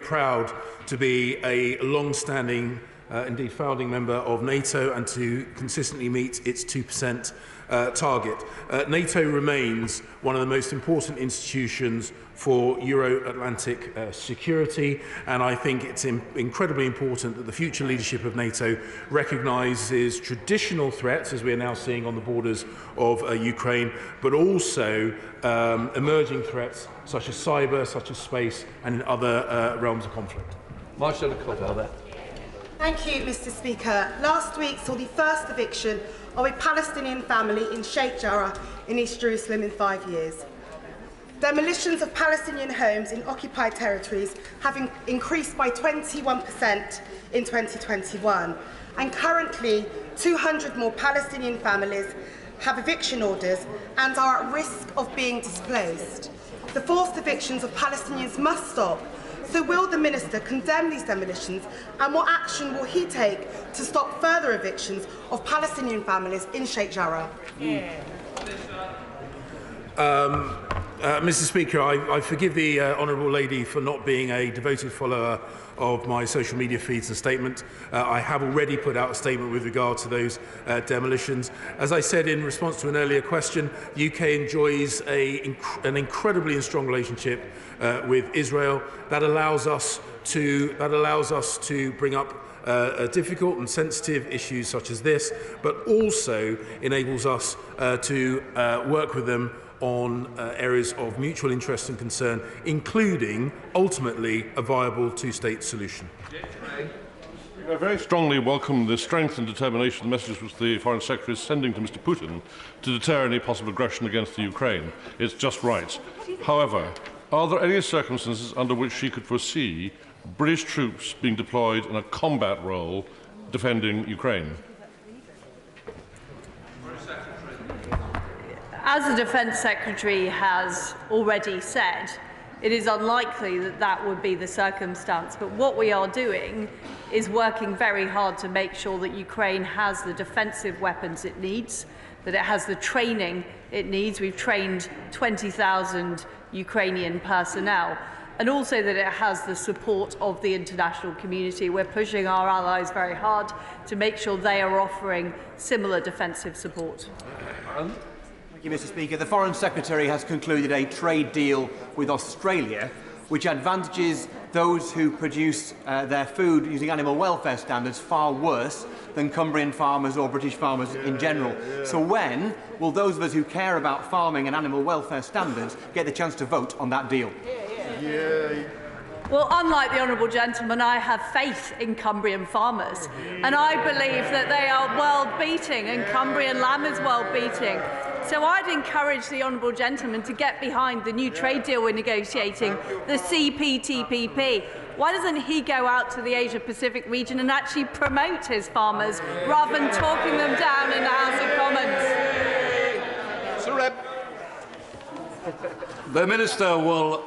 proud to be a long-standing, indeed founding member of NATO and to consistently meet its 2% target. NATO remains one of the most important institutions for Euro-Atlantic security, and I think it's incredibly important that the future leadership of NATO recognises traditional threats, as we are now seeing on the borders of Ukraine, but also emerging threats such as cyber, such as space, and in other realms of conflict. Thank you, Mr. Speaker. Last week saw the first eviction of a Palestinian family in Sheikh Jarrah in East Jerusalem in 5 years. Demolitions of Palestinian homes in occupied territories have increased by 21% in 2021, and currently 200 more Palestinian families have eviction orders and are at risk of being displaced. The forced evictions of Palestinians must stop. So will the Minister condemn these demolitions, and what action will he take to stop further evictions of Palestinian families in Sheikh Jarrah? Mr. Speaker, I forgive the honourable lady for not being a devoted follower of my social media feeds and statement. I have already put out a statement with regard to those demolitions. As I said in response to an earlier question, the UK enjoys an incredibly strong relationship with Israel that allows us to bring up difficult and sensitive issues such as this, but also enables us to work with them on areas of mutual interest and concern, including, ultimately, a viable two-state solution. I very strongly welcome the strength and determination the messages which the Foreign Secretary is sending to Mr Putin to deter any possible aggression against the Ukraine. It's just right. However, are there any circumstances under which she could foresee British troops being deployed in a combat role defending Ukraine? As the Defence Secretary has already said, it is unlikely that that would be the circumstance. But what we are doing is working very hard to make sure that Ukraine has the defensive weapons it needs, that it has the training it needs. We've trained 20,000 Ukrainian personnel, and also that it has the support of the international community. We're pushing our allies very hard to make sure they are offering similar defensive support. Thank you, Mr. Speaker. The Foreign Secretary has concluded a trade deal with Australia which advantages those who produce their food using animal welfare standards far worse than Cumbrian farmers or British farmers in general. So when will those of us who care about farming and animal welfare standards get the chance to vote on that deal? Well, unlike the honourable gentleman, I have faith in Cumbrian farmers, and I believe that they are world-beating, and Cumbrian lamb is world-beating. So I'd encourage the honourable gentleman to get behind the new trade deal we're negotiating, the CPTPP. Why doesn't he go out to the Asia-Pacific region and actually promote his farmers rather than talking them down in the House of Commons? The Minister will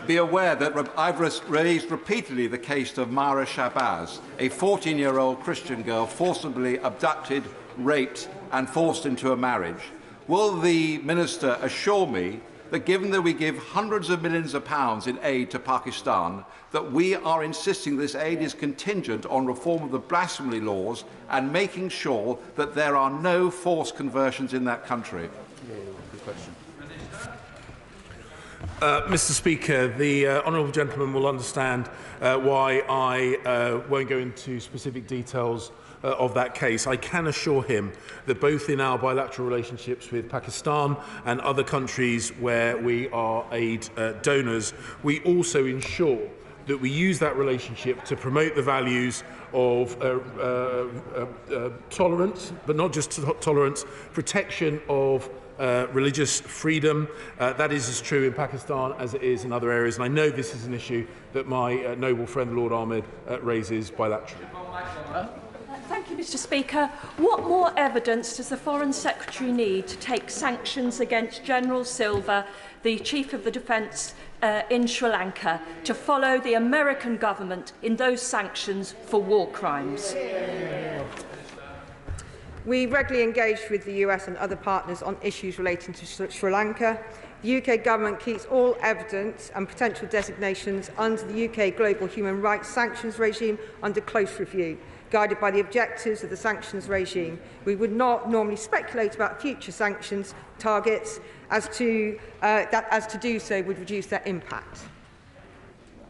be aware that I've raised repeatedly the case of Mara Shabazz, a 14-year-old Christian girl forcibly abducted, raped and forced into a marriage. Will the Minister assure me that, given that we give hundreds of millions of pounds in aid to Pakistan, that we are insisting this aid is contingent on reform of the blasphemy laws and making sure that there are no forced conversions in that country? Good question. Mr. Speaker, the honourable gentleman will understand why I won't go into specific details of that case. I can assure him that both in our bilateral relationships with Pakistan and other countries where we are aid donors, we also ensure that we use that relationship to promote the values of tolerance, but not just tolerance, protection of religious freedom. That is as true in Pakistan as it is in other areas, and I know this is an issue that my noble friend Lord Ahmed raises bilaterally. Thank you, Mr. Speaker. What more evidence does the Foreign Secretary need to take sanctions against General Silva, the Chief of the Defence in Sri Lanka, to follow the American government in those sanctions for war crimes? We regularly engage with the US and other partners on issues relating to Sri Lanka. The UK Government keeps all evidence and potential designations under the UK Global Human Rights Sanctions regime under close review, guided by the objectives of the sanctions regime. We would not normally speculate about future sanctions targets, as to do so would reduce their impact.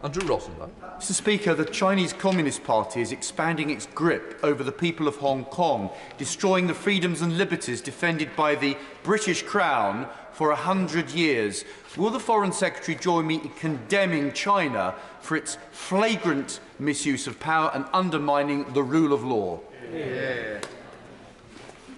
Andrew Rossendale. Mr. Speaker, the Chinese Communist Party is expanding its grip over the people of Hong Kong, destroying the freedoms and liberties defended by the British Crown for 100 years. Will the Foreign Secretary join me in condemning China for its flagrant misuse of power and undermining the rule of law? Yeah.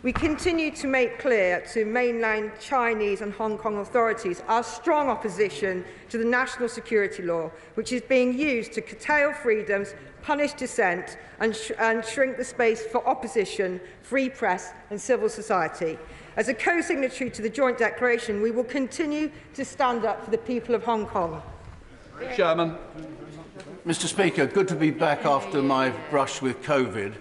We continue to make clear to mainland Chinese and Hong Kong authorities our strong opposition to the national security law, which is being used to curtail freedoms, punish dissent and shrink the space for opposition, free press and civil society. As a co-signatory to the joint declaration, we will continue to stand up for the people of Hong Kong. Chairman. Mr. Speaker, good to be back after my brush with COVID,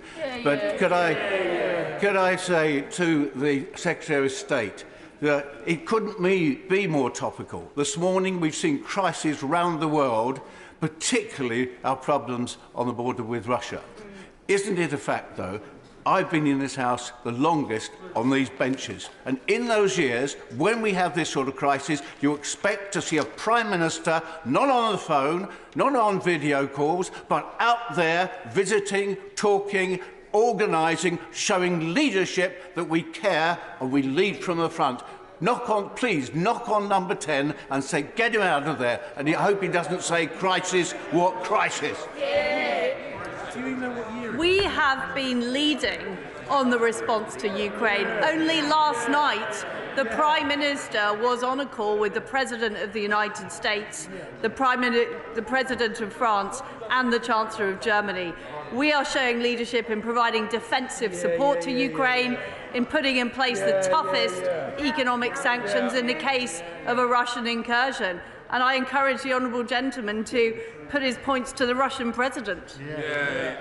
but could I say to the Secretary of State that it couldn't be more topical. This morning we've seen crises around the world, particularly our problems on the border with Russia. Isn't it a fact, though, I've been in this House the longest on these benches, and in those years, when we have this sort of crisis, you expect to see a Prime Minister not on the phone, not on video calls, but out there visiting, talking, organising, showing leadership that we care and we lead from the front. Please knock on number 10 and say, get him out of there. And I hope he doesn't say, crisis, what crisis? We have been leading on the response to Ukraine. Only last night, the Prime Minister was on a call with the President of the United States, the President of France and the Chancellor of Germany. We are showing leadership in providing defensive support to Ukraine, in putting in place the toughest economic sanctions in the case of a Russian incursion. And I encourage the honourable gentleman to put his points to the Russian President.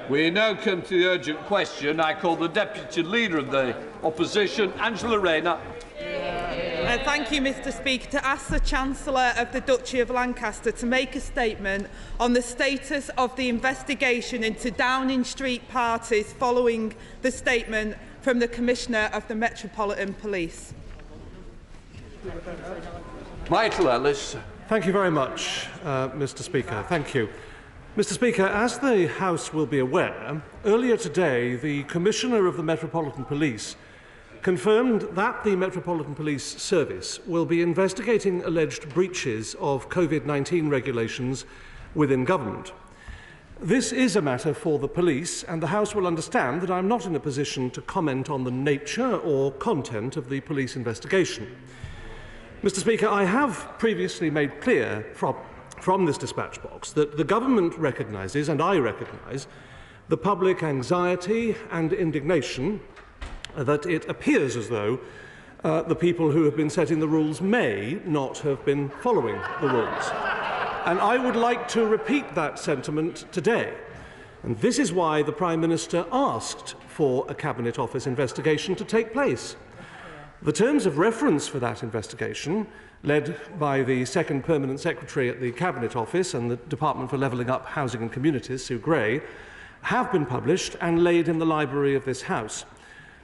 We now come to the urgent question. I call the Deputy Leader of the Opposition, Angela Rayner. Thank you, Mr. Speaker. To ask the Chancellor of the Duchy of Lancaster to make a statement on the status of the investigation into Downing Street parties following the statement from the Commissioner of the Metropolitan Police. Michael Ellis. Thank you very much, Mr. Speaker. Thank you. Mr. Speaker, as the House will be aware, earlier today the Commissioner of the Metropolitan Police confirmed that the Metropolitan Police Service will be investigating alleged breaches of COVID-19 regulations within government. This is a matter for the police, and the House will understand that I'm not in a position to comment on the nature or content of the police investigation. Mr. Speaker, I have previously made clear from this dispatch box that the government recognises, and I recognise, the public anxiety and indignation that it appears as though the people who have been setting the rules may not have been following the rules. And I would like to repeat that sentiment today. And this is why the Prime Minister asked for a Cabinet Office investigation to take place. The terms of reference for that investigation, led by the Second Permanent Secretary at the Cabinet Office and the Department for Levelling Up Housing and Communities, Sue Gray, have been published and laid in the library of this House.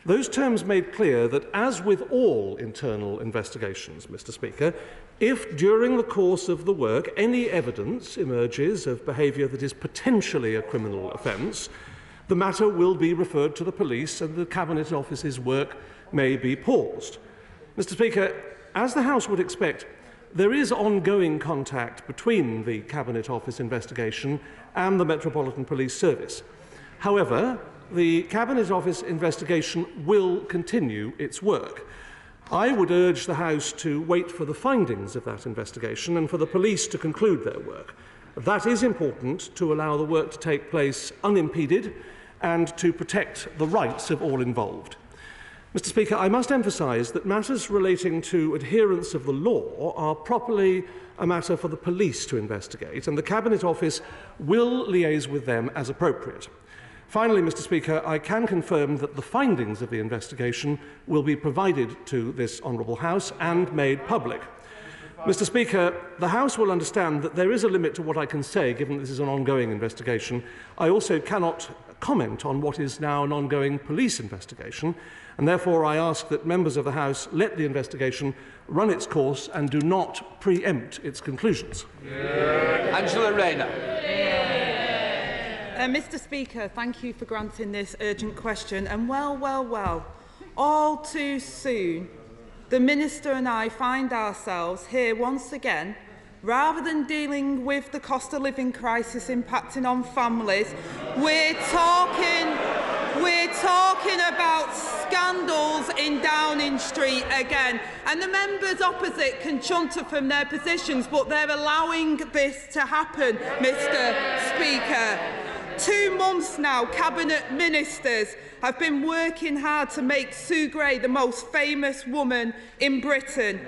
Those terms made clear that, as with all internal investigations, Mr. Speaker, if during the course of the work any evidence emerges of behaviour that is potentially a criminal offence, the matter will be referred to the police and the Cabinet Office's work may be paused. Mr. Speaker, as the House would expect, there is ongoing contact between the Cabinet Office investigation and the Metropolitan Police Service. However, the Cabinet Office investigation will continue its work. I would urge the House to wait for the findings of that investigation and for the police to conclude their work. That is important to allow the work to take place unimpeded and to protect the rights of all involved. Mr. Speaker, I must emphasise that matters relating to adherence of the law are properly a matter for the police to investigate, and the Cabinet Office will liaise with them as appropriate. Finally, Mr. Speaker, I can confirm that the findings of the investigation will be provided to this Honourable House and made public. Mr. Speaker, the House will understand that there is a limit to what I can say, given this is an ongoing investigation. I also cannot comment on what is now an ongoing police investigation, and therefore I ask that members of the House let the investigation run its course and do not preempt its conclusions. Angela Rayner. Mr. Speaker, thank you for granting this urgent question. And well, all too soon, the Minister and I find ourselves here once again, rather than dealing with the cost of living crisis impacting on families, we're talking about scandals in Downing Street again. And the members opposite can chunter from their positions, but they're allowing this to happen, Mr. Speaker. 2 months now, Cabinet Ministers have been working hard to make Sue Gray the most famous woman in Britain.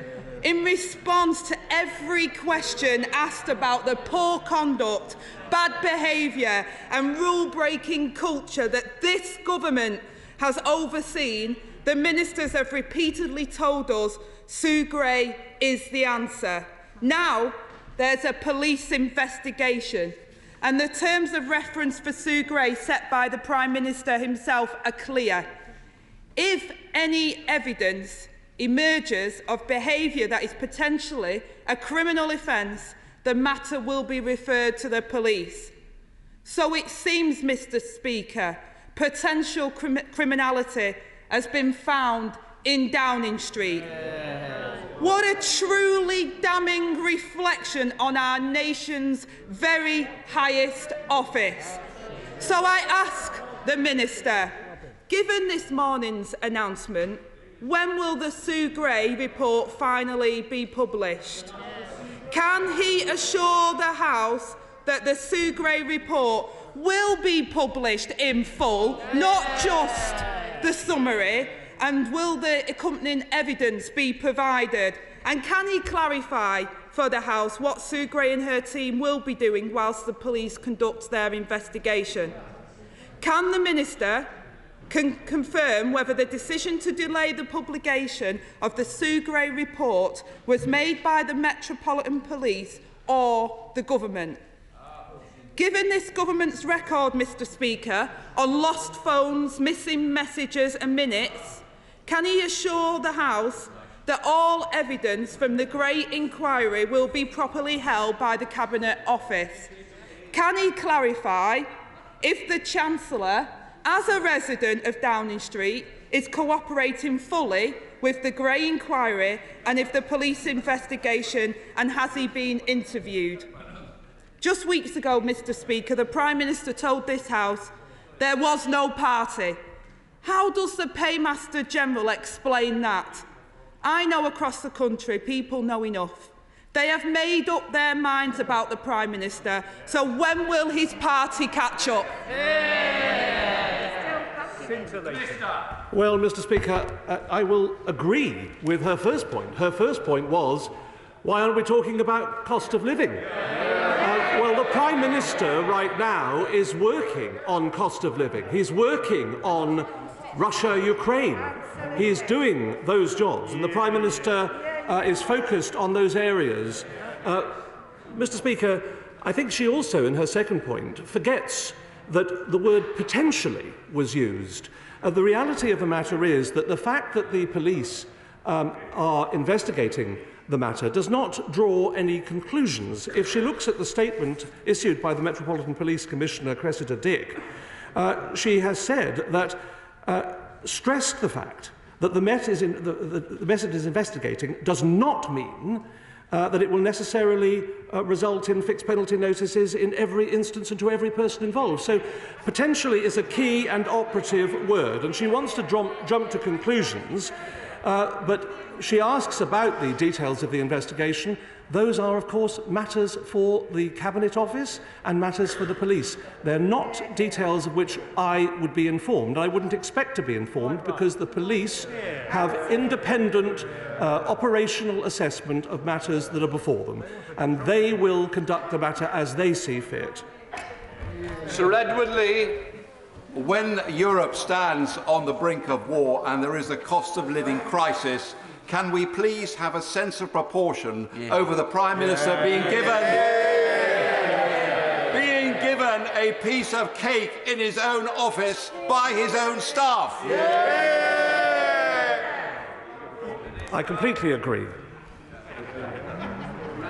In response to every question asked about the poor conduct, bad behaviour and rule-breaking culture that this government has overseen, the ministers have repeatedly told us Sue Gray is the answer. Now there's a police investigation, and the terms of reference for Sue Gray set by the Prime Minister himself are clear. If any evidence emerges of behaviour that is potentially a criminal offence, the matter will be referred to the police. So it seems, Mr. Speaker, potential criminality has been found in Downing Street. What a truly damning reflection on our nation's very highest office. So I ask the Minister, given this morning's announcement, when will the Sue Gray report finally be published? Can he assure the House that the Sue Gray report will be published in full, not just the summary, and will the accompanying evidence be provided? And can he clarify for the House what Sue Gray and her team will be doing whilst the police conduct their investigation? Can the Minister confirm whether the decision to delay the publication of the Sue Gray report was made by the Metropolitan Police or the government? Given this government's record, Mr. Speaker, on lost phones, missing messages and minutes, can he assure the House that all evidence from the Gray inquiry will be properly held by the Cabinet Office? Can he clarify if the Chancellor, as a resident of Downing Street, is cooperating fully with the Gray inquiry and if the police investigation, and has he been interviewed? Just weeks ago, Mr. Speaker, the Prime Minister told this House there was no party. How does the Paymaster General explain that? I know across the country people know enough. They have made up their minds about the Prime Minister, so when will his party catch up? Well, Mr. Speaker, I will agree with her first point. Her first point was, why aren't we talking about cost of living? Well, the Prime Minister right now is working on cost of living. He's working on Russia, Ukraine. He is doing those jobs, and the Prime Minister is focused on those areas. Mr. Speaker, I think she also, in her second point, forgets that the word potentially was used. The reality of the matter is that the fact that the police are investigating the matter does not draw any conclusions. If she looks at the statement issued by the Metropolitan Police Commissioner, Cressida Dick, she has said that, stressed the fact that the Met is investigating does not mean that it will necessarily result in fixed penalty notices in every instance and to every person involved. So potentially is a key and operative word, and she wants to jump to conclusions, but she asks about the details of the investigation. Those are, of course, matters for the Cabinet Office and matters for the police. They're not details of which I would be informed. I wouldn't expect to be informed because the police have independent operational assessment of matters that are before them, and they will conduct the matter as they see fit. Sir Edward Lee. When Europe stands on the brink of war and there is a cost of living crisis, can we please have a sense of proportion over the Prime Minister being given a piece of cake in his own office by his own staff? I completely agree.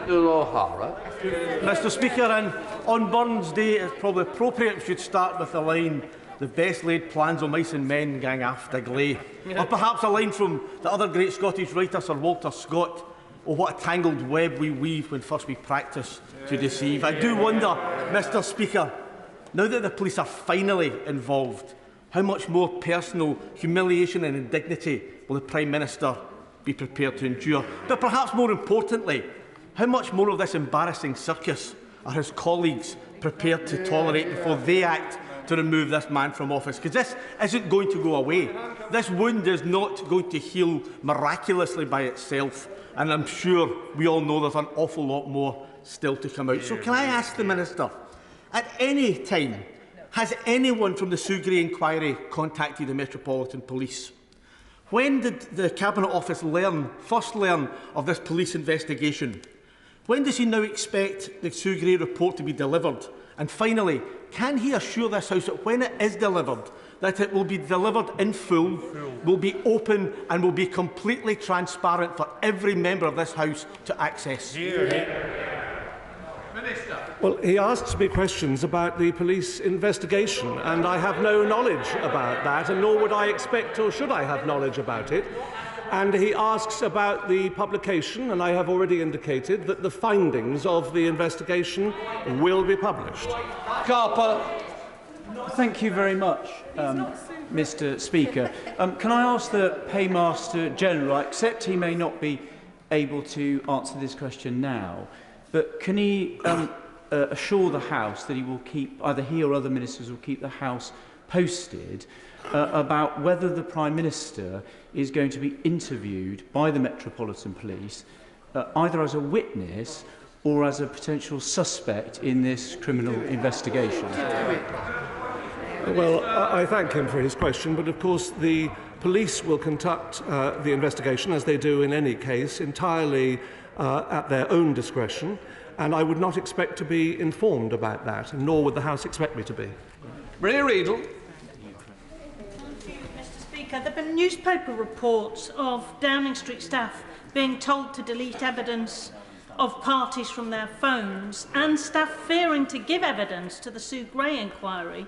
Mr. Speaker, and on Burns Day, it's probably appropriate we should start with the line, "The best laid plans o' mice and men gang after gley." Or perhaps a line from the other great Scottish writer, Sir Walter Scott, "Oh, what a tangled web we weave when first we practise to deceive." I do wonder, Mr. Speaker, now that the police are finally involved, how much more personal humiliation and indignity will the Prime Minister be prepared to endure? But perhaps more importantly, how much more of this embarrassing circus are his colleagues prepared to tolerate before they act to remove this man from office? Because this isn't going to go away. This wound is not going to heal miraculously by itself, and I'm sure we all know there's an awful lot more still to come out. So can I ask the Minister, at any time, has anyone from the Sugri inquiry contacted the Metropolitan Police? When did the Cabinet Office first learn of this police investigation? When does he now expect the Sugri report to be delivered? And finally, can he assure this House that when it is delivered, that it will be delivered in full, will be open and will be completely transparent for every member of this House to access? Well, he asks me questions about the police investigation, and I have no knowledge about that, and nor would I expect or should I have knowledge about it. And he asks about the publication, and I have already indicated that the findings of the investigation will be published. Carper. Thank you very much, Mr. Speaker. Can I ask the Paymaster General, I accept he may not be able to answer this question now, but can he assure the House that he will keep, either he or other ministers will keep the House posted about whether the Prime Minister is going to be interviewed by the Metropolitan Police either as a witness or as a potential suspect in this criminal investigation? Well, I thank him for his question, but of course the police will conduct the investigation, as they do in any case, entirely at their own discretion, and I would not expect to be informed about that, nor would the House expect me to be. Maria Riedel. There have been newspaper reports of Downing Street staff being told to delete evidence of parties from their phones, and staff fearing to give evidence to the Sue Gray inquiry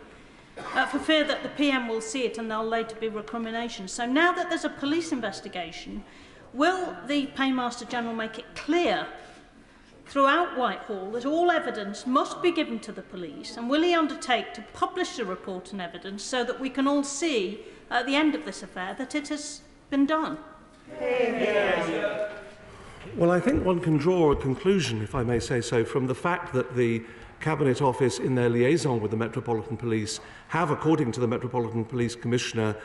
for fear that the PM will see it and there'll later be recriminations. So now that there's a police investigation, will the Paymaster General make it clear throughout Whitehall that all evidence must be given to the police, and will he undertake to publish the report and evidence so that we can all see at the end of this affair that it has been done? Well, I think one can draw a conclusion, if I may say so, from the fact that the Cabinet Office, in their liaison with the Metropolitan Police, have, according to the Metropolitan Police Commissioner,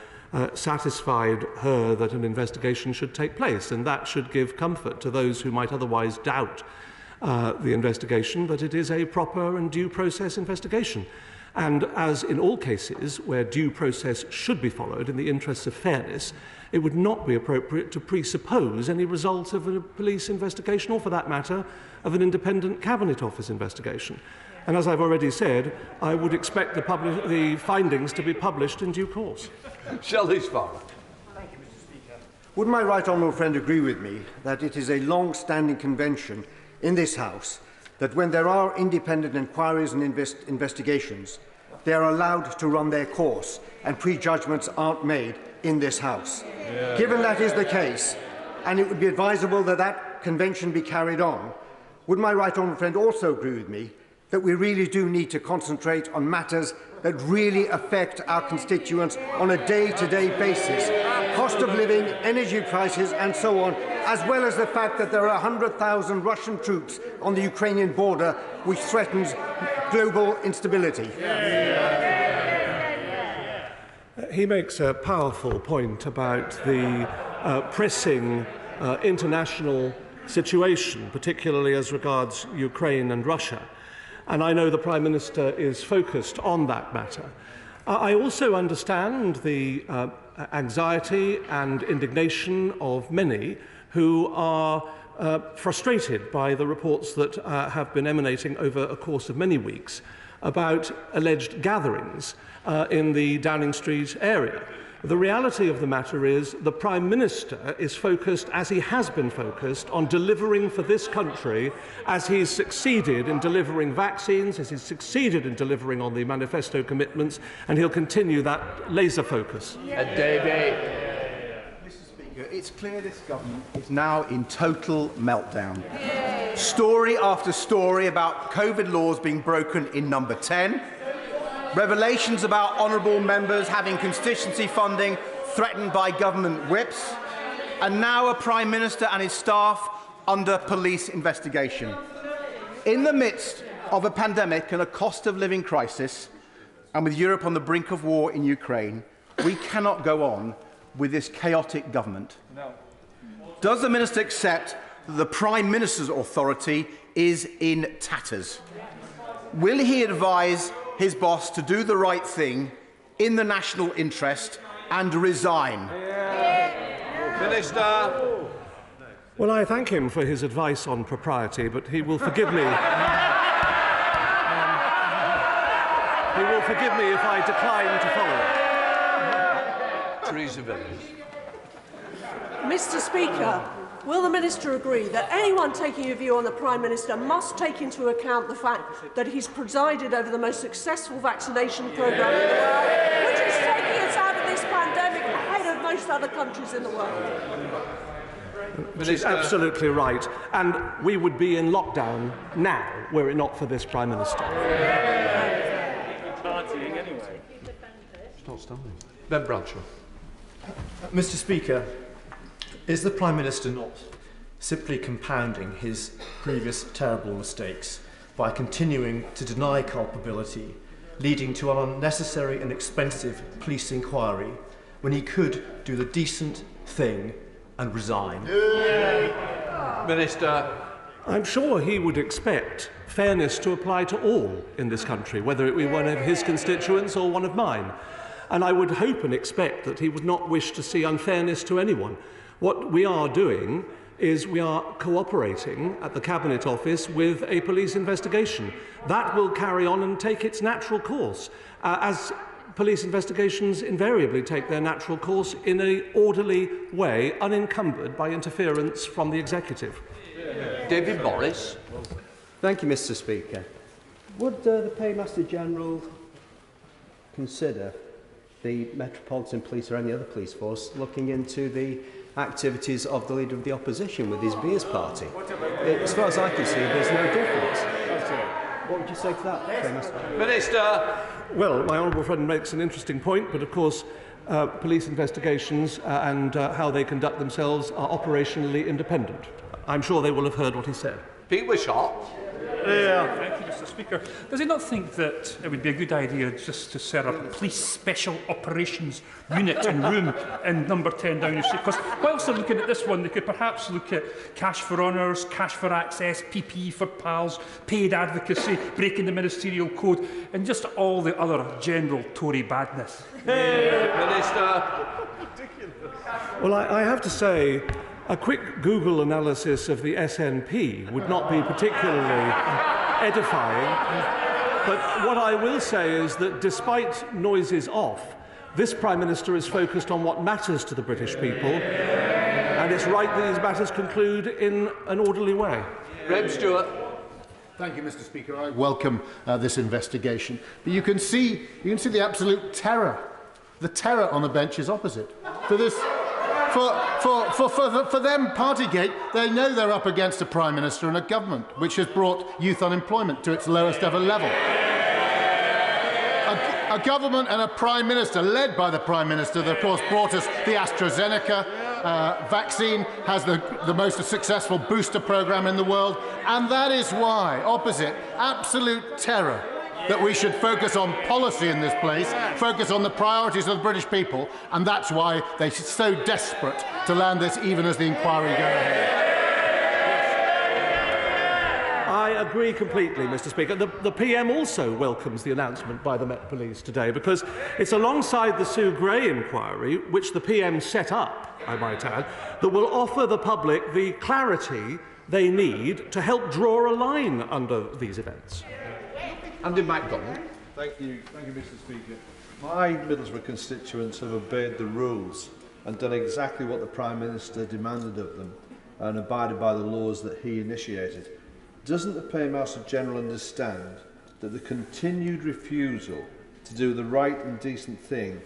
satisfied her that an investigation should take place, and that should give comfort to those who might otherwise doubt the investigation, that it is a proper and due process investigation. And as in all cases where due process should be followed in the interests of fairness, it would not be appropriate to presuppose any result of a police investigation, or for that matter, of an independent Cabinet Office investigation. And as I've already said, I would expect the findings to be published in due course. Shelley's Farmer. Thank you, Mr. Speaker. Would my right honourable friend agree with me that it is a long-standing convention in this House that when there are independent inquiries and investigations, they are allowed to run their course and prejudgments aren't made in this House? Given that is the case, and it would be advisable that that convention be carried on, would my right honourable friend also agree with me that we really do need to concentrate on matters that really affect our constituents on a day-to-day basis, cost of living, energy prices and so on, as well as the fact that there are 100,000 Russian troops on the Ukrainian border, which threatens global instability? He makes a powerful point about the pressing international situation, particularly as regards Ukraine and Russia. And I know the Prime Minister is focused on that matter. I also understand the anxiety and indignation of many who are frustrated by the reports that have been emanating over a course of many weeks about alleged gatherings in the Downing Street area. The reality of the matter is the Prime Minister is focused, as he has been focused, on delivering for this country, as he's succeeded in delivering vaccines, as he's succeeded in delivering on the manifesto commitments, and he'll continue that laser focus. David. Mr. Speaker, it's clear this government is now in total meltdown. Story after story about COVID laws being broken in Number 10. Revelations about honourable members having constituency funding threatened by government whips, and now a Prime Minister and his staff under police investigation. In the midst of a pandemic and a cost of living crisis, and with Europe on the brink of war in Ukraine, we cannot go on with this chaotic government. No. Does the Minister accept that the Prime Minister's authority is in tatters? Will he advise his boss to do the right thing in the national interest and resign? Minister. Well, I thank him for his advice on propriety, but he will forgive me. He will forgive me if I decline to follow it. Theresa Villiers. Mr. Speaker, will the Minister agree that anyone taking a view on the Prime Minister must take into account the fact that he's presided over the most successful vaccination programme in the world, which is taking us out of this pandemic ahead of most other countries in the world? She's absolutely right. And we would be in lockdown now were it not for this Prime Minister. Partying anyway. Stop starting. Ben Bradshaw. Mr. Speaker, is the Prime Minister not simply compounding his previous terrible mistakes by continuing to deny culpability, leading to an unnecessary and expensive police inquiry, when he could do the decent thing and resign? Minister. I'm sure he would expect fairness to apply to all in this country, whether it be one of his constituents or one of mine. And I would hope and expect that he would not wish to see unfairness to anyone. What we are doing is we are cooperating at the Cabinet Office with a police investigation. That will carry on and take its natural course, as police investigations invariably take their natural course in an orderly way, unencumbered by interference from the executive. David Morris. Thank you, Mr. Speaker. Would the Paymaster General consider the Metropolitan Police or any other police force looking into the activities of the Leader of the Opposition with his Beers party? As far as I can see, there's no difference. What would you say to that, Paymaster? Minister. Well, my honourable friend makes an interesting point, but of course police investigations and how they conduct themselves are operationally independent. I'm sure they will have heard what he said. Pete Wishart. Thank you, Mr. Speaker. Does he not think that it would be a good idea just to set up a police special operations unit and room in Number 10 Downing Street? Because whilst they're looking at this one, they could perhaps look at cash for honours, cash for access, PPE for pals, paid advocacy, breaking the ministerial code, and just all the other general Tory badness. Minister. Well, I have to say, a quick Google analysis of the SNP would not be particularly edifying. But what I will say is that despite noises off, this Prime Minister is focused on what matters to the British people, and it's right that these matters conclude in an orderly way. Reb Stewart. Thank you, Mr. Speaker. I welcome this investigation. But you can see the absolute terror, the terror on the benches opposite. For this. For them, Partygate, they know they're up against a Prime Minister and a government which has brought youth unemployment to its lowest ever level. A government and a Prime Minister, led by the Prime Minister, that of course brought us the AstraZeneca vaccine, has the most successful booster programme in the world, and that is why, opposite absolute terror, that we should focus on policy in this place, focus on the priorities of the British people, and that's why they're so desperate to land this even as the inquiry goes ahead. I agree completely, Mr. Speaker. The PM also welcomes the announcement by the Met Police today because it's alongside the Sue Gray inquiry, which the PM set up, I might add, that will offer the public the clarity they need to help draw a line under these events. Andy MacDonald. Thank you, Mr. Speaker. My Middlesbrough constituents have obeyed the rules and done exactly what the Prime Minister demanded of them and abided by the laws that he initiated. Doesn't the Paymaster General understand that the continued refusal to do the right and decent thing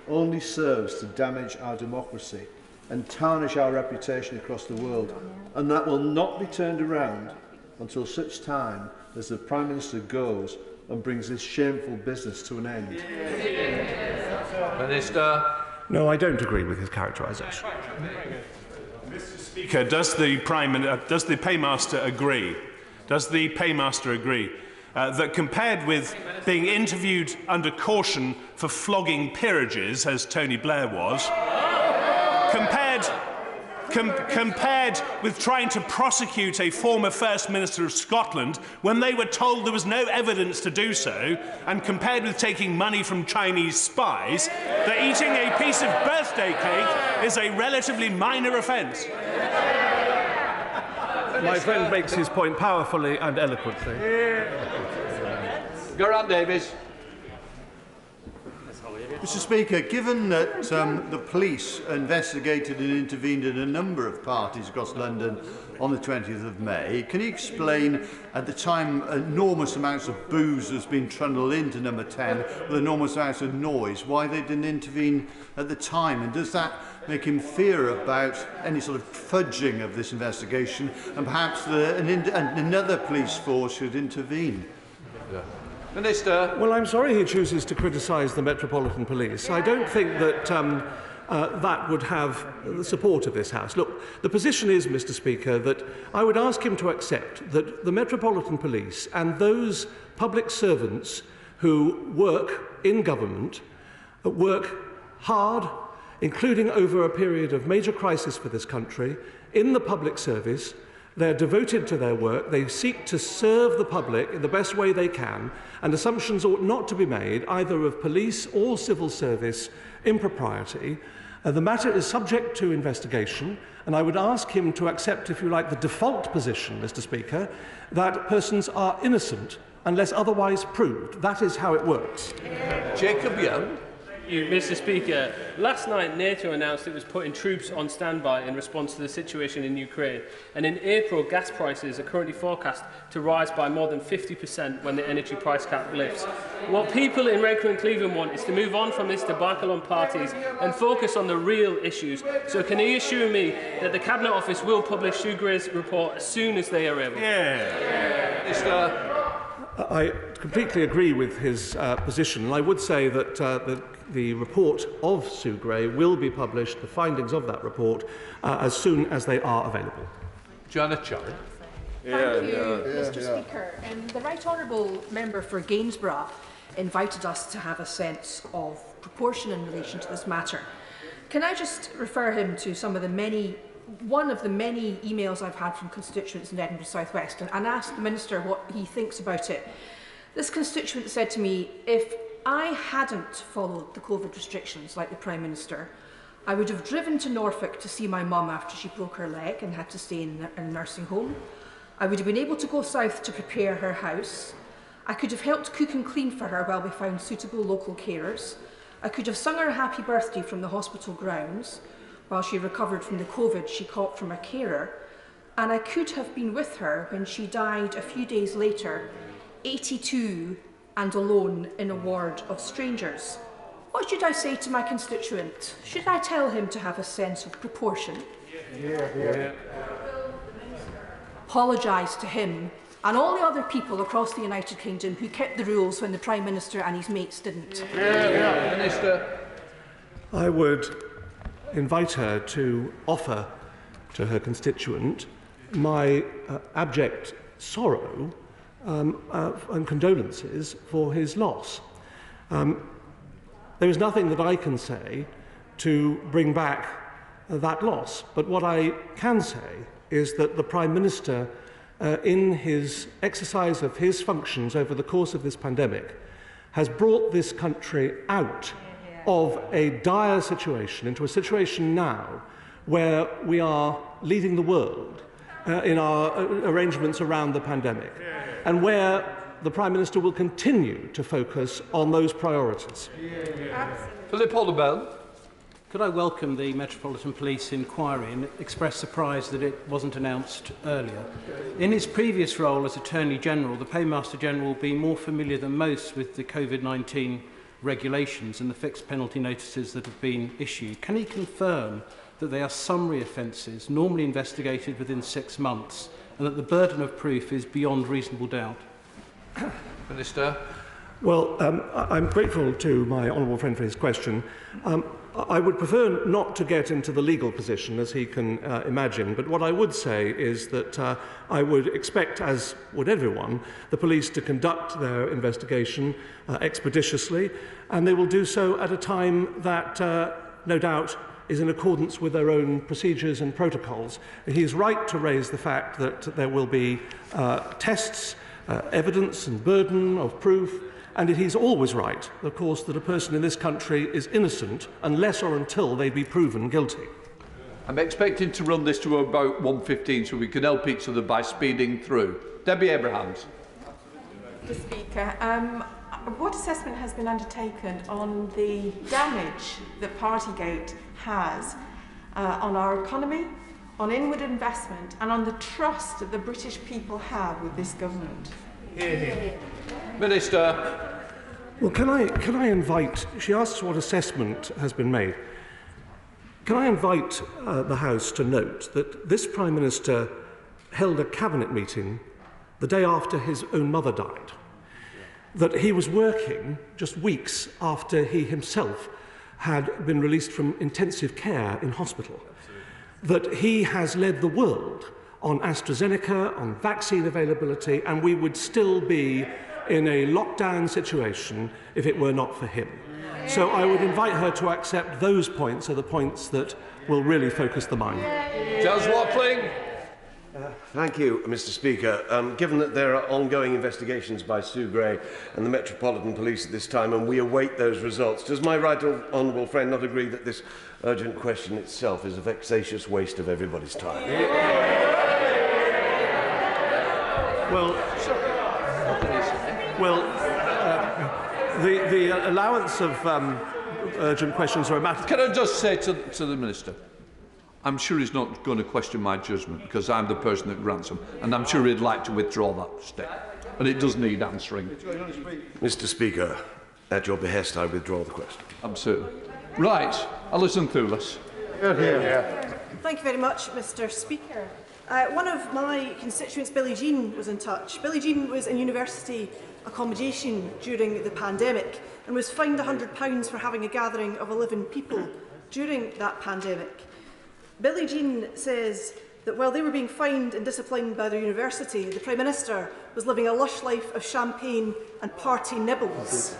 only serves to damage our democracy and tarnish our reputation across the world, and that will not be turned around until such time as the Prime Minister goes and brings this shameful business to an end? Minister. No, I don't agree with his characterisation. Mr. Speaker, does the Paymaster agree? Does the Paymaster agree that compared with being interviewed under caution for flogging peerages, as Tony Blair was, compared with trying to prosecute a former First Minister of Scotland when they were told there was no evidence to do so, and compared with taking money from Chinese spies, that eating a piece of birthday cake is a relatively minor offence? My friend makes his point powerfully and eloquently. Geraint Davies. Mr. Speaker, given that the police investigated and intervened in a number of parties across London on the 20th of May, can you explain, at the time, enormous amounts of booze has been trundled into number 10 with enormous amounts of noise, why they didn't intervene at the time? And does that make him fear about any sort of fudging of this investigation, and perhaps another police force should intervene? Yeah. Minister. Well, I'm sorry he chooses to criticise the Metropolitan Police. I don't think that that would have the support of this House. Look, the position is, Mr. Speaker, that I would ask him to accept that the Metropolitan Police and those public servants who work in government work hard, including over a period of major crisis for this country, in the public service. They're devoted to their work. They seek to serve the public in the best way they can, and assumptions ought not to be made either of police or civil service impropriety. The matter is subject to investigation, and I would ask him to accept, if you like, the default position, Mr. Speaker, that persons are innocent unless otherwise proved. That is how it works. Jacob Young. Mr. Speaker, last night NATO announced it was putting troops on standby in response to the situation in Ukraine, and in April gas prices are currently forecast to rise by more than 50% when the energy price cap lifts. What people in Redcar and Cleveland want is to move on from this debacle on parties and focus on the real issues. So can he assure me that the Cabinet Office will publish Sue Gray's report as soon as they are able? I completely agree with his position, and I would say that the report of Sue Gray will be published, the findings of that report, as soon as they are available. Janet Chard. Thank you, Mr. Speaker. The Right Honourable Member for Gainsborough invited us to have a sense of proportion in relation to this matter. Can I just refer him to one of the many emails I've had from constituents in Edinburgh South West and ask the Minister what he thinks about it. This constituent said to me, if I hadn't followed the COVID restrictions like the Prime Minister, I would have driven to Norfolk to see my mum after she broke her leg and had to stay in a nursing home. I would have been able to go south to prepare her house. I could have helped cook and clean for her while we found suitable local carers. I could have sung her a happy birthday from the hospital grounds while she recovered from the COVID she caught from a carer. And I could have been with her when she died a few days later, 82 and alone in a ward of strangers. What should I say to my constituent? Should I tell him to have a sense of proportion? Apologise to him and all the other people across the United Kingdom who kept the rules when the Prime Minister and his mates didn't. Minister. I would invite her to offer to her constituent my abject sorrow and condolences for his loss. There is nothing that I can say to bring back that loss, but what I can say is that the Prime Minister in his exercise of his functions over the course of this pandemic, has brought this country out of a dire situation into a situation now where we are leading the world in our arrangements around the pandemic, and where the Prime Minister will continue to focus on those priorities. Philip Hoddebell. Could I welcome the Metropolitan Police inquiry and express surprise that it wasn't announced earlier? In his previous role as Attorney General, the Paymaster General will be more familiar than most with the COVID-19 regulations and the fixed penalty notices that have been issued. Can he confirm that they are summary offences, normally investigated within 6 months, and that the burden of proof is beyond reasonable doubt? Minister. Well, I'm grateful to my honourable friend for his question. I would prefer not to get into the legal position, as he can imagine, but what I would say is that I would expect, as would everyone, the police to conduct their investigation expeditiously, and they will do so at a time that, no doubt, is in accordance with their own procedures and protocols. He is right to raise the fact that there will be tests, evidence and burden of proof, and it is always right, of course, that a person in this country is innocent unless or until they be proven guilty. I'm expecting to run this to about 1:15 so we can help each other by speeding through. Debbie Abrahams. Mr. Speaker, what assessment has been undertaken on the damage that Partygate has on our economy, on inward investment and on the trust that the British people have with this government? Minister. Well, can I invite, she asks what assessment has been made. Can I invite the House to note that this Prime Minister held a cabinet meeting the day after his own mother died, that he was working just weeks after he himself had been released from intensive care in hospital, that he has led the world on AstraZeneca, on vaccine availability, and we would still be in a lockdown situation if it were not for him. So I would invite her to accept those points are the points that will really focus the mind. Giles Watling. Thank you, Mr. Speaker. Given that there are ongoing investigations by Sue Gray and the Metropolitan Police at this time, and we await those results, does my right honourable friend not agree that this urgent question itself is a vexatious waste of everybody's time? The allowance of urgent questions are a matter... Can I just say to the Minister, I'm sure he's not going to question my judgment because I'm the person that grants them, and I'm sure he'd like to withdraw that step. And it does need answering. Mr. Speaker, at your behest, I withdraw the question. Absolutely. Right, Alison Thewlis. Thank you very much, Mr. Speaker. One of my constituents, Billie Jean, was in touch. Billie Jean was in university accommodation during the pandemic and was fined £100 for having a gathering of 11 people during that pandemic. Billie Jean says that while they were being fined and disciplined by their university, the Prime Minister was living a lush life of champagne and party nibbles.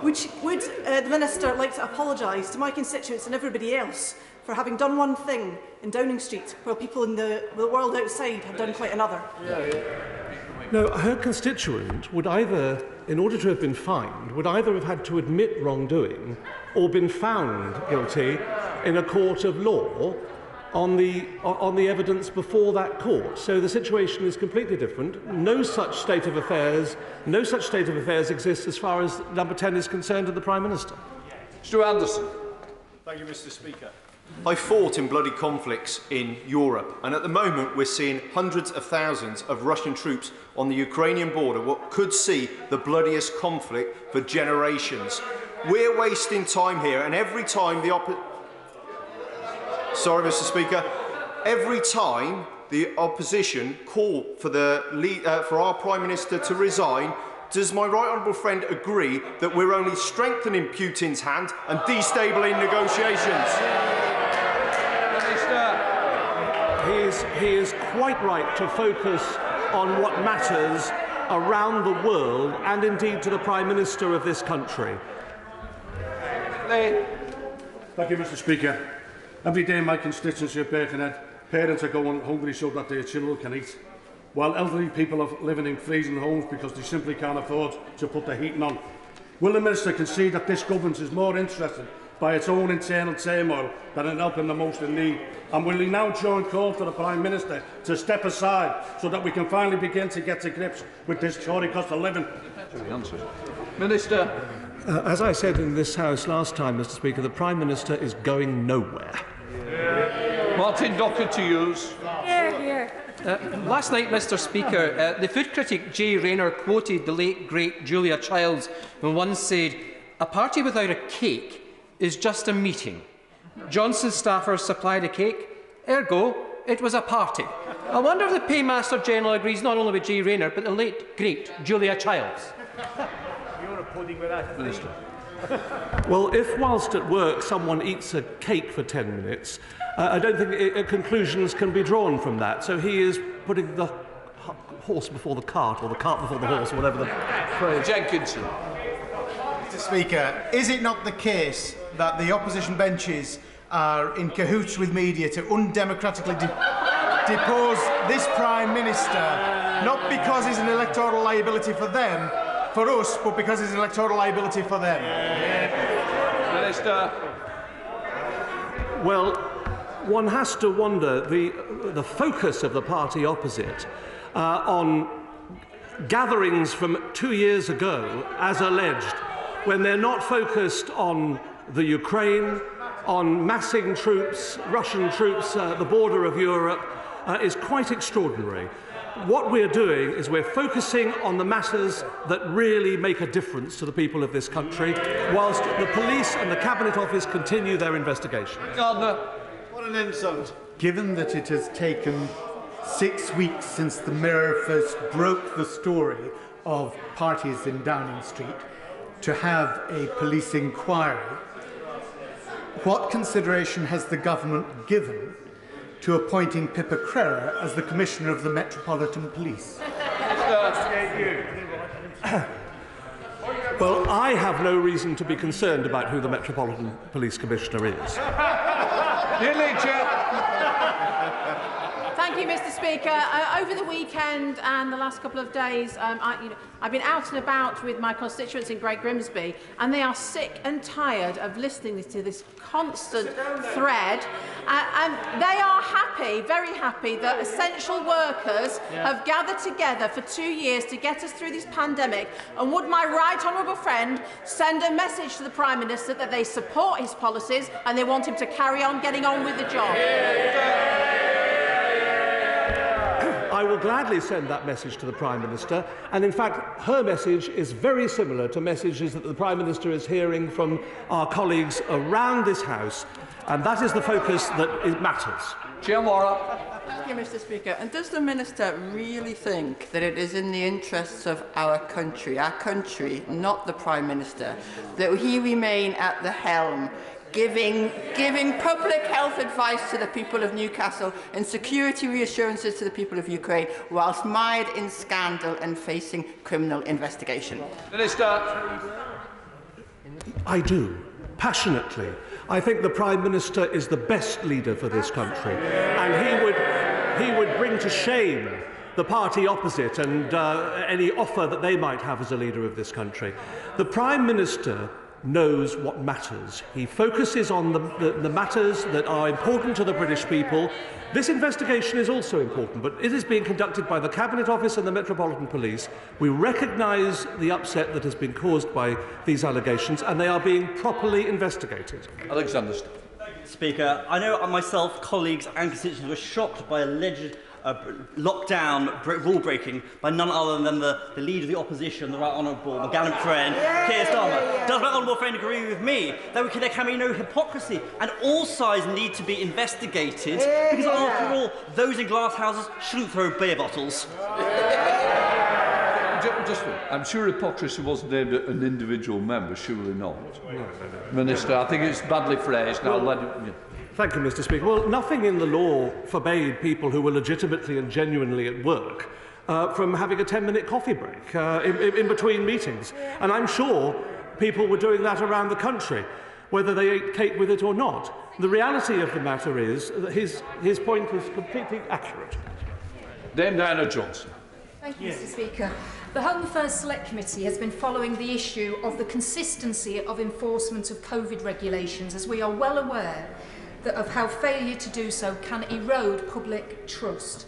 Would the Minister like to apologise to my constituents and everybody else for having done one thing in Downing Street while people in the world outside have done quite another? No, her constituent would either, in order to have been fined, would either have had to admit wrongdoing or been found guilty in a court of law on the evidence before that court. So the situation is completely different. No such state of affairs exists as far as number 10 is concerned to the Prime Minister. Stu Anderson. Thank you, Mr. Speaker. I fought in bloody conflicts in Europe, and at the moment we're seeing hundreds of thousands of Russian troops on the Ukrainian border, what could see the bloodiest conflict for generations. We're wasting time here, and every time Sorry, Mr. Speaker. Every time the opposition call for our Prime Minister to resign, does my right honourable friend agree that we're only strengthening Putin's hand and destabilising negotiations? He is quite right to focus on what matters around the world and indeed to the Prime Minister of this country. Thank you, Mr. Speaker. Every day in my constituency of Birkenhead, parents are going hungry so that their children can eat. while elderly people are living in freezing homes because they simply can't afford to put the heating on? Will the Minister concede that this government is more interested by its own internal turmoil than in helping the most in need? And will he now join calls for the Prime Minister to step aside so that we can finally begin to get to grips with this Tory cost of living? Minister. As I said in this House last time, Mr. Speaker, the Prime Minister is going nowhere. Martin Docker to use. Last night, Mr. Speaker, the food critic Jay Rayner quoted the late, great Julia Childs and once said, "A party without a cake is just a meeting. Johnson's staffers supplied a cake, ergo, it was a party." I wonder if the Paymaster General agrees not only with Jay Rayner, but the late, great Julia Childs. You're a pudding with that, Minister. Well, if whilst at work someone eats a cake for 10 minutes, I don't think conclusions can be drawn from that. So he is putting the horse before the cart, or the cart before the horse, or whatever the phrase. Jenkinson. Mr. Speaker, is it not the case that the opposition benches are in cahoots with media to undemocratically depose this Prime Minister, not because he's an electoral liability for them, for us, but because he's an electoral liability for them? Minister. Well, one has to wonder the focus of the party opposite on gatherings from 2 years ago, as alleged, when they're not focused on the Ukraine, on massing troops, Russian troops at the border of Europe, is quite extraordinary. What we're doing is we're focusing on the matters that really make a difference to the people of this country, whilst the police and the Cabinet Office continue their investigation. Gardner. What an insult. Given that it has taken 6 weeks since the Mirror first broke the story of parties in Downing Street to have a police inquiry, what consideration has the government given to appointing Pippa Crerar as the Commissioner of the Metropolitan Police? Well, I have no reason to be concerned about who the Metropolitan Police Commissioner is. Thank you, Mr. Speaker. Over the weekend and the last couple of days, I've been out and about with my constituents in Great Grimsby, and they are sick and tired of listening to this constant thread. And they are happy, very happy, that essential workers have gathered together for 2 years to get us through this pandemic. And would my right honourable friend send a message to the Prime Minister that they support his policies and they want him to carry on getting on with the job? I will gladly send that message to the Prime Minister, and in fact her message is very similar to messages that the Prime Minister is hearing from our colleagues around this House, and that is the focus that matters. Thank you, Mr. Speaker. And does the Minister really think that it is in the interests of our country, not the Prime Minister, that he remain at the helm, giving public health advice to the people of Newcastle and security reassurances to the people of Ukraine, whilst mired in scandal and facing criminal investigation? Minister. I do, passionately. I think the Prime Minister is the best leader for this country, and he would bring to shame the party opposite and any offer that they might have as a leader of this country. The Prime Minister knows what matters. He focuses on the matters that are important to the British people. This investigation is also important, but it is being conducted by the Cabinet Office and the Metropolitan Police. We recognise the upset that has been caused by these allegations, and they are being properly investigated. Alexander. Speaker, I know myself, colleagues and constituents were shocked by alleged lockdown rule-breaking by none other than the Leader of the Opposition, the Right Honourable, my gallant friend, Keir Starmer. Does my honourable friend agree with me that there can be no hypocrisy and all sides need to be investigated? Because after all, those in glass houses shouldn't throw beer bottles. I'm sure hypocrisy wasn't aimed at an individual member, surely not. Minister, I think it's badly phrased. Now, Thank you, Mr. Speaker. Well, nothing in the law forbade people who were legitimately and genuinely at work from having a 10-minute coffee break in between meetings. And I'm sure people were doing that around the country, whether they ate cake with it or not. The reality of the matter is that his point was completely accurate. Dame Diana Johnson. Thank you, Mr. Speaker. The Home Affairs Select Committee has been following the issue of the consistency of enforcement of COVID regulations, as we are well aware of how failure to do so can erode public trust.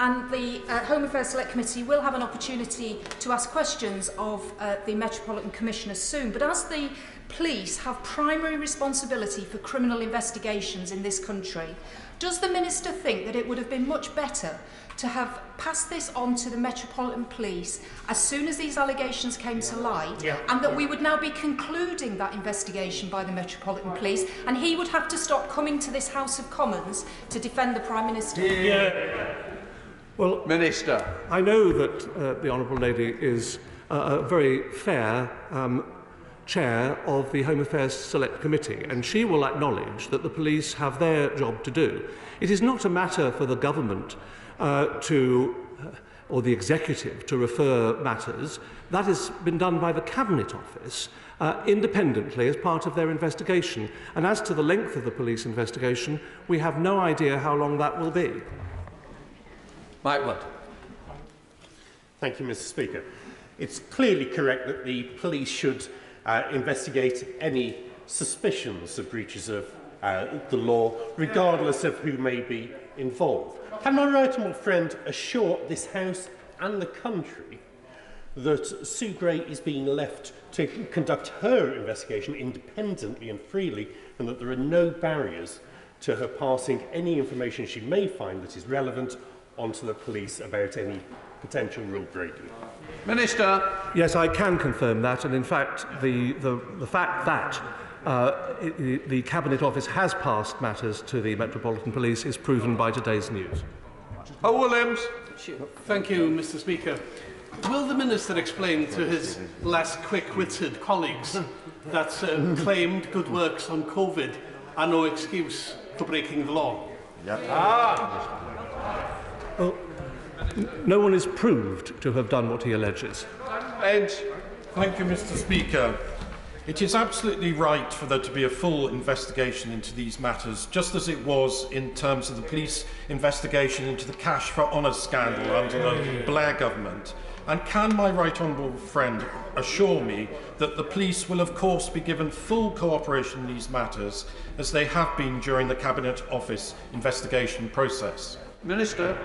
And the Home Affairs Select Committee will have an opportunity to ask questions of the Metropolitan Commissioner soon. But as the police have primary responsibility for criminal investigations in this country, does the Minister think that it would have been much better to have passed this on to the Metropolitan Police as soon as these allegations came to light, and that we would now be concluding that investigation by the Metropolitan Police, and he would have to stop coming to this House of Commons to defend the Prime Minister? Well, Minister, I know that the Honourable Lady is a very fair chair of the Home Affairs Select Committee, and she will acknowledge that the police have their job to do. It is not a matter for the government or the executive to refer matters. That has been done by the Cabinet Office independently as part of their investigation. And as to the length of the police investigation, we have no idea how long that will be. Mike Blood. Thank you, Mr. Speaker. It's clearly correct that the police should investigate any suspicions of breaches of the law, regardless of who may be involved. Can my right honourable friend assure this House and the country that Sue Gray is being left to conduct her investigation independently and freely, and that there are no barriers to her passing any information she may find that is relevant onto the police about any potential rule breaking? Minister. Yes, I can confirm that, and in fact, the fact that the Cabinet Office has passed matters to the Metropolitan Police is proven by today's news. Williams. Thank you, Mr. Speaker. Will the Minister explain to his less quick-witted colleagues that claimed good works on COVID are no excuse for breaking the law? Well, no one is proved to have done what he alleges. Thank you, Mr. Speaker. It is absolutely right for there to be a full investigation into these matters, just as it was in terms of the police investigation into the Cash for Honour scandal under the Blair government. And can my right honourable friend assure me that the police will of course be given full cooperation in these matters, as they have been during the Cabinet Office investigation process? Minister.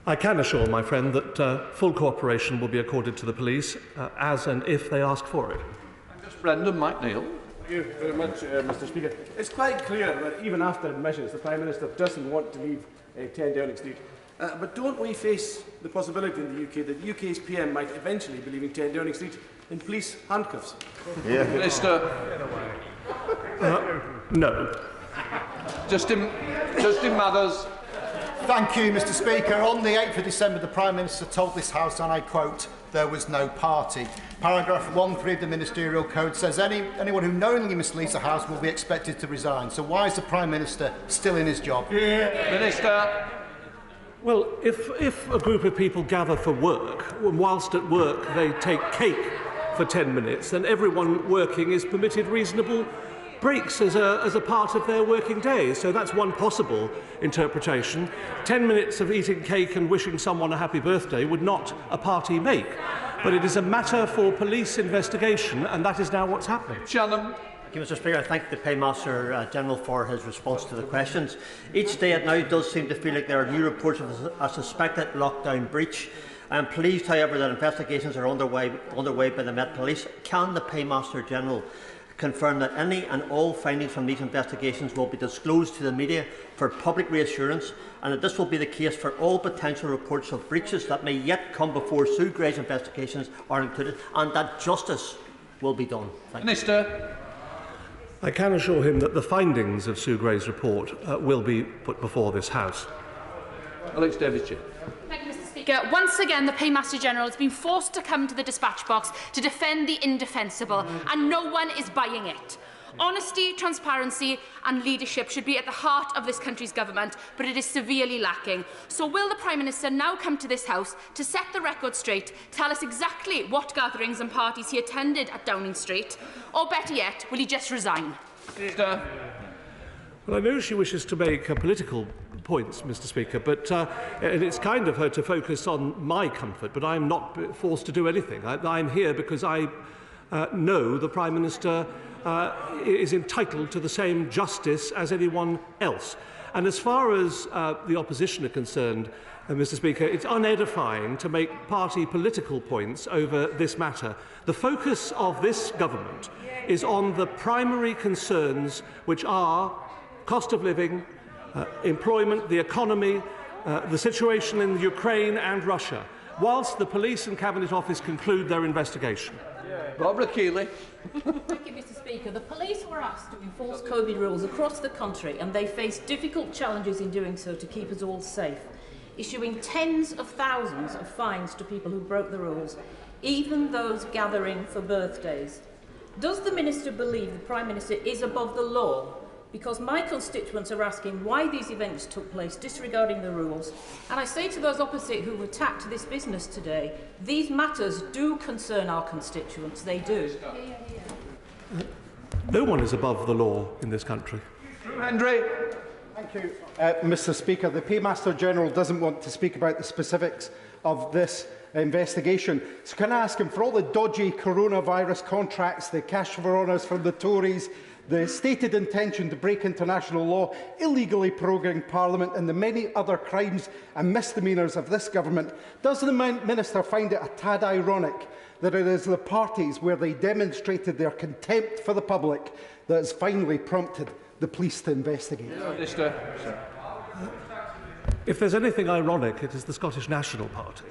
I can assure my friend that full cooperation will be accorded to the police as and if they ask for it. Brendan McNeill. Thank you very much, Mr. Speaker. It's quite clear that even after admissions, the Prime Minister doesn't want to leave 10 Downing Street. But don't we face the possibility in the UK that the UK's PM might eventually be leaving 10 Downing Street in police handcuffs? Minister. No. Justin Mathers. Thank you, Mr. Speaker. On the 8th of December, the Prime Minister told this House, and I quote, "There was no party." Paragraph 1.3 of the Ministerial Code says anyone who knowingly misleads the House will be expected to resign. So why is the Prime Minister still in his job? Minister. Well, if a group of people gather for work, and whilst at work they take cake for 10 minutes, then everyone working is permitted reasonable breaks as a part of their working day. So that's one possible interpretation. 10 minutes of eating cake and wishing someone a happy birthday would not a party make. But it is a matter for police investigation, and that is now what's happening. Shannon. Thank you, Mr. Speaker. I thank the Paymaster General for his response to the questions. Each day it now does seem to feel like there are new reports of a suspected lockdown breach. I am pleased, however, that investigations are underway by the Met Police. Can the Paymaster General confirm that any and all findings from these investigations will be disclosed to the media for public reassurance, and that this will be the case for all potential reports of breaches that may yet come before Sue Gray's investigations are included, and that justice will be done? Thank Minister. I can assure him that the findings of Sue Gray's report will be put before this House. Alex Davis. Thank you, Mr. Speaker. Once again, the Paymaster General has been forced to come to the dispatch box to defend the indefensible, and no one is buying it. Honesty, transparency and leadership should be at the heart of this country's government, but it is severely lacking. So will the Prime Minister now come to this House to set the record straight, tell us exactly what gatherings and parties he attended at Downing Street, or better yet, will he just resign? Well, I know she wishes to make political points, Mr. Speaker, but and it's kind of her to focus on my comfort, but I'm not forced to do anything. I'm here because I know the Prime Minister is entitled to the same justice as anyone else. And as far as the opposition are concerned, Mr. Speaker, it's unedifying to make party political points over this matter. The focus of this government is on the primary concerns, which are cost of living, employment, the economy, the situation in Ukraine and Russia, whilst the Police and Cabinet Office conclude their investigation. Barbara Keeley. Thank you, Mr. Speaker. The police were asked to enforce COVID rules across the country, and they faced difficult challenges in doing so to keep us all safe, issuing tens of thousands of fines to people who broke the rules, even those gathering for birthdays. Does the Minister believe the Prime Minister is above the law? Because my constituents are asking why these events took place, disregarding the rules. And I say to those opposite who attacked this business today, these matters do concern our constituents, they do. No one is above the law in this country. Henry. Thank you, Mr. Speaker. The Paymaster General doesn't want to speak about the specifics of this investigation. So can I ask him, for all the dodgy coronavirus contracts, the cash for honours from the Tories, the stated intention to break international law, illegally proroguing Parliament and the many other crimes and misdemeanours of this government, does the Minister find it a tad ironic that it is the parties where they demonstrated their contempt for the public that has finally prompted the police to investigate? Minister. If there's anything ironic, it is the Scottish National Party.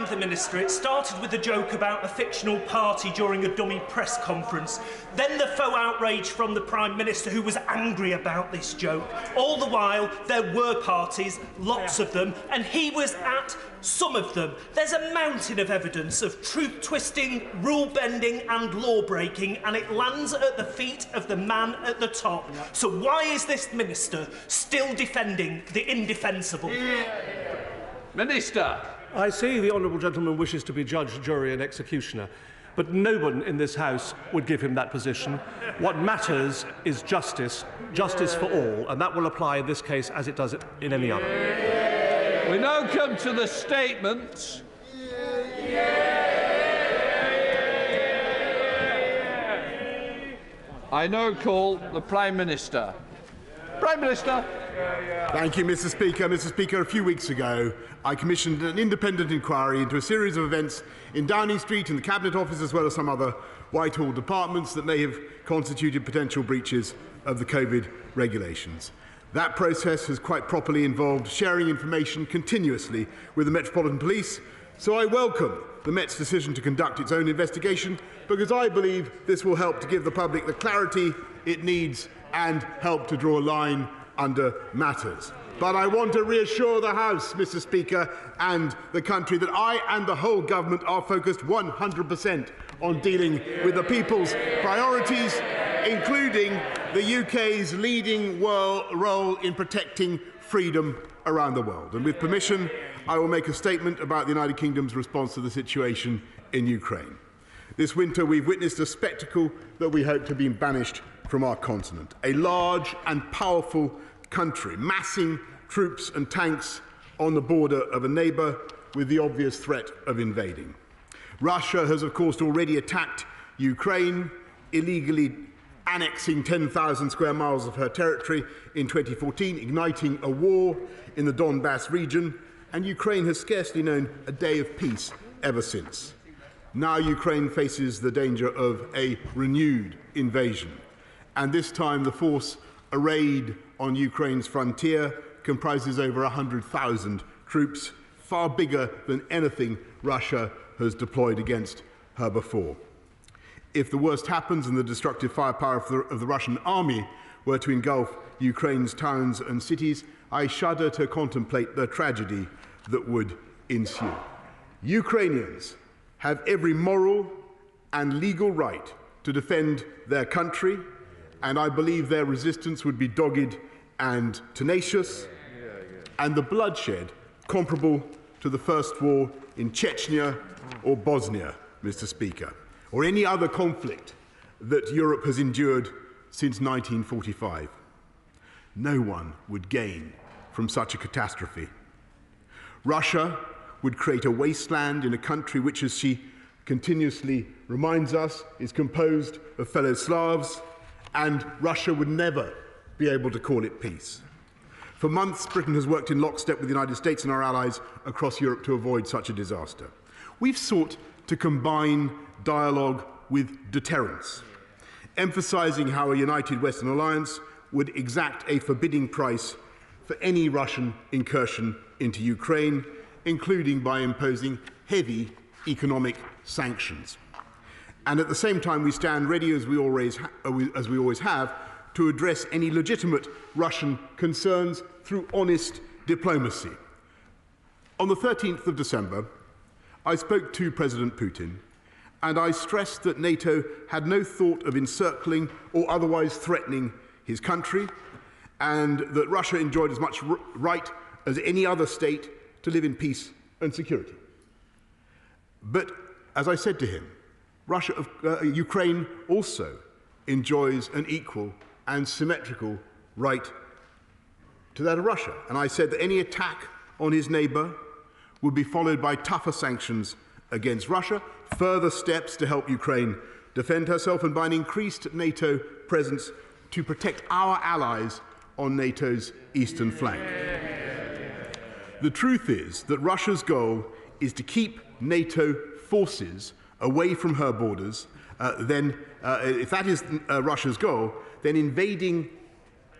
The Minister, it started with a joke about a fictional party during a dummy press conference, then the faux outrage from the Prime Minister, who was angry about this joke. All the while, there were parties, lots of them, and he was at some of them. There's a mountain of evidence of truth-twisting, rule-bending and law-breaking, and it lands at the feet of the man at the top. So why is this Minister still defending the indefensible? Minister. I see the honourable gentleman wishes to be judge, jury and executioner, but no one in this House would give him that position. What matters is justice, justice for all, and that will apply in this case as it does in any other. We now come to the statements. I now call the Prime Minister. Prime Minister. Thank you, Mr. Speaker. Mr. Speaker, a few weeks ago, I commissioned an independent inquiry into a series of events in Downing Street and the Cabinet Office, as well as some other Whitehall departments that may have constituted potential breaches of the COVID regulations. That process has quite properly involved sharing information continuously with the Metropolitan Police, so I welcome the Met's decision to conduct its own investigation, because I believe this will help to give the public the clarity it needs and help to draw a line under matters. But I want to reassure the House, Mr. Speaker, and the country that I and the whole government are focused 100% on dealing with the people's priorities, including the UK's leading role in protecting freedom around the world. And with permission, I will make a statement about the United Kingdom's response to the situation in Ukraine. This winter, we've witnessed a spectacle that we hope to be banished from our continent. A large and powerful country massing troops and tanks on the border of a neighbour with the obvious threat of invading. Russia has, of course, already attacked Ukraine, illegally annexing 10,000 square miles of her territory in 2014, igniting a war in the Donbass region, and Ukraine has scarcely known a day of peace ever since. Now Ukraine faces the danger of a renewed invasion, and this time the force arrayed on Ukraine's frontier comprises over 100,000 troops, far bigger than anything Russia has deployed against her before. If the worst happens and the destructive firepower of the Russian army were to engulf Ukraine's towns and cities, I shudder to contemplate the tragedy that would ensue. Ukrainians have every moral and legal right to defend their country, and I believe their resistance would be dogged and tenacious, and the bloodshed comparable to the First War in Chechnya or Bosnia, Mr. Speaker, or any other conflict that Europe has endured since 1945. No one would gain from such a catastrophe. Russia would create a wasteland in a country which, as she continuously reminds us, is composed of fellow Slavs, and Russia would never be able to call it peace. For months, Britain has worked in lockstep with the United States and our allies across Europe to avoid such a disaster. We've sought to combine dialogue with deterrence, emphasising how a united Western alliance would exact a forbidding price for any Russian incursion into Ukraine, including by imposing heavy economic sanctions. And at the same time, we stand ready, as we always have, to address any legitimate Russian concerns through honest diplomacy. On the 13th of December, I spoke to President Putin, and I stressed that NATO had no thought of encircling or otherwise threatening his country, and that Russia enjoyed as much right as any other state to live in peace and security. But, as I said to him, Ukraine also enjoys an equal and symmetrical right to that of Russia. And I said that any attack on his neighbour would be followed by tougher sanctions against Russia, further steps to help Ukraine defend herself, and by an increased NATO presence to protect our allies on NATO's eastern flank. The truth is that Russia's goal is to keep NATO forces away from her borders. If that is Russia's goal, then invading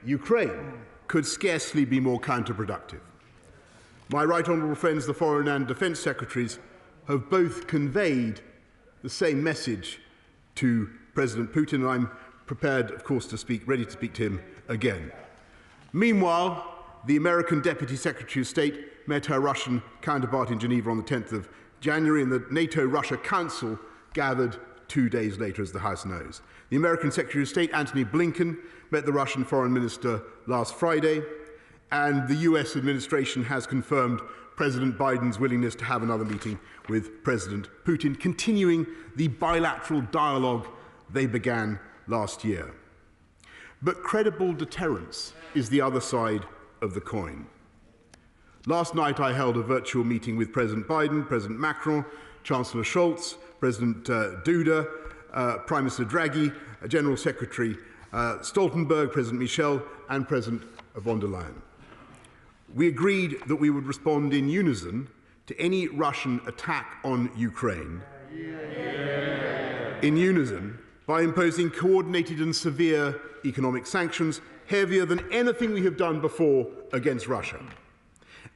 Ukraine could scarcely be more counterproductive. My right honourable friends, the Foreign and Defence Secretaries, have both conveyed the same message to President Putin, and I'm prepared, of course, ready to speak to him again. Meanwhile, the American Deputy Secretary of State met her Russian counterpart in Geneva on the 10th of January, and the NATO-Russia Council gathered 2 days later, as the House knows. The American Secretary of State, Antony Blinken, met the Russian Foreign Minister last Friday, and the US administration has confirmed President Biden's willingness to have another meeting with President Putin, continuing the bilateral dialogue they began last year. But credible deterrence is the other side of the coin. Last night I held a virtual meeting with President Biden, President Macron, Chancellor Scholz, President Duda, Prime Minister Draghi, General Secretary Stoltenberg, President Michel, and President von der Leyen. We agreed that we would respond in unison to any Russian attack on Ukraine, in unison, by imposing coordinated and severe economic sanctions, heavier than anything we have done before against Russia.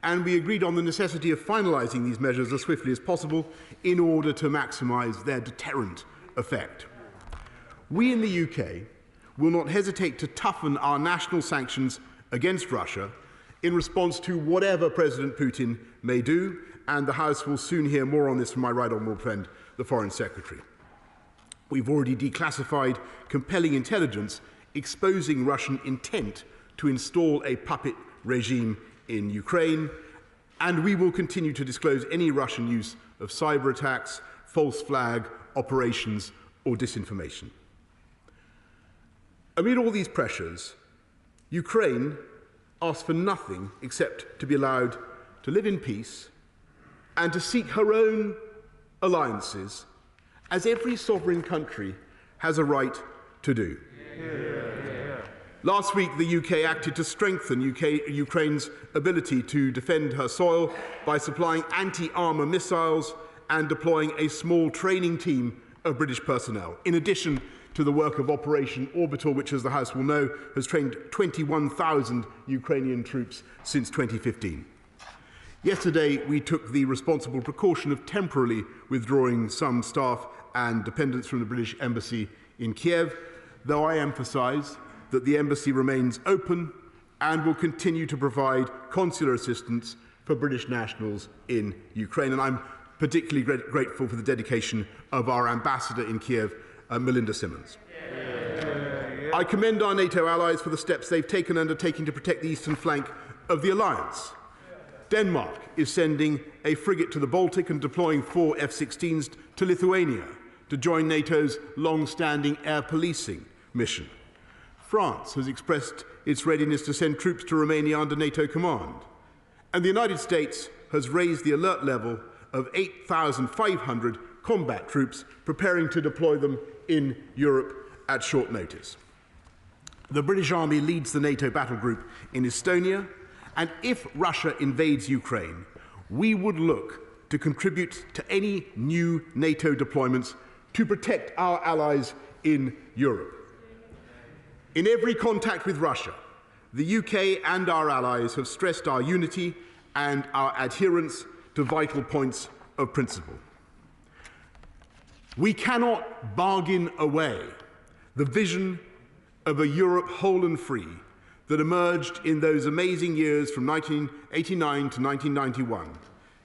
And we agreed on the necessity of finalising these measures as swiftly as possible in order to maximise their deterrent effect. We in the UK will not hesitate to toughen our national sanctions against Russia in response to whatever President Putin may do, and the House will soon hear more on this from my right honourable friend, the Foreign Secretary. We've already declassified compelling intelligence exposing Russian intent to install a puppet regime in Ukraine, and we will continue to disclose any Russian use of cyber attacks, false flag operations, or disinformation. Amid all these pressures, Ukraine asks for nothing except to be allowed to live in peace and to seek her own alliances, as every sovereign country has a right to do. Last week, the UK acted to strengthen Ukraine's ability to defend her soil by supplying anti-armour missiles and deploying a small training team of British personnel, in addition to the work of Operation Orbital, which, as the House will know, has trained 21,000 Ukrainian troops since 2015. Yesterday, we took the responsible precaution of temporarily withdrawing some staff and dependents from the British Embassy in Kiev, though I emphasise that the Embassy remains open and will continue to provide consular assistance for British nationals in Ukraine. And I'm particularly grateful for the dedication of our ambassador in Kiev, Melinda Simmons. I commend our NATO allies for the steps they've taken and are taking to protect the eastern flank of the alliance. Denmark is sending a frigate to the Baltic and deploying 4 F-16s to Lithuania to join NATO's long-standing air policing mission. France has expressed its readiness to send troops to Romania under NATO command. And the United States has raised the alert level of 8,500 combat troops, preparing to deploy them in Europe at short notice. The British Army leads the NATO battle group in Estonia, and if Russia invades Ukraine, we would look to contribute to any new NATO deployments to protect our allies in Europe. In every contact with Russia, the UK and our allies have stressed our unity and our adherence to vital points of principle. We cannot bargain away the vision of a Europe whole and free that emerged in those amazing years from 1989 to 1991,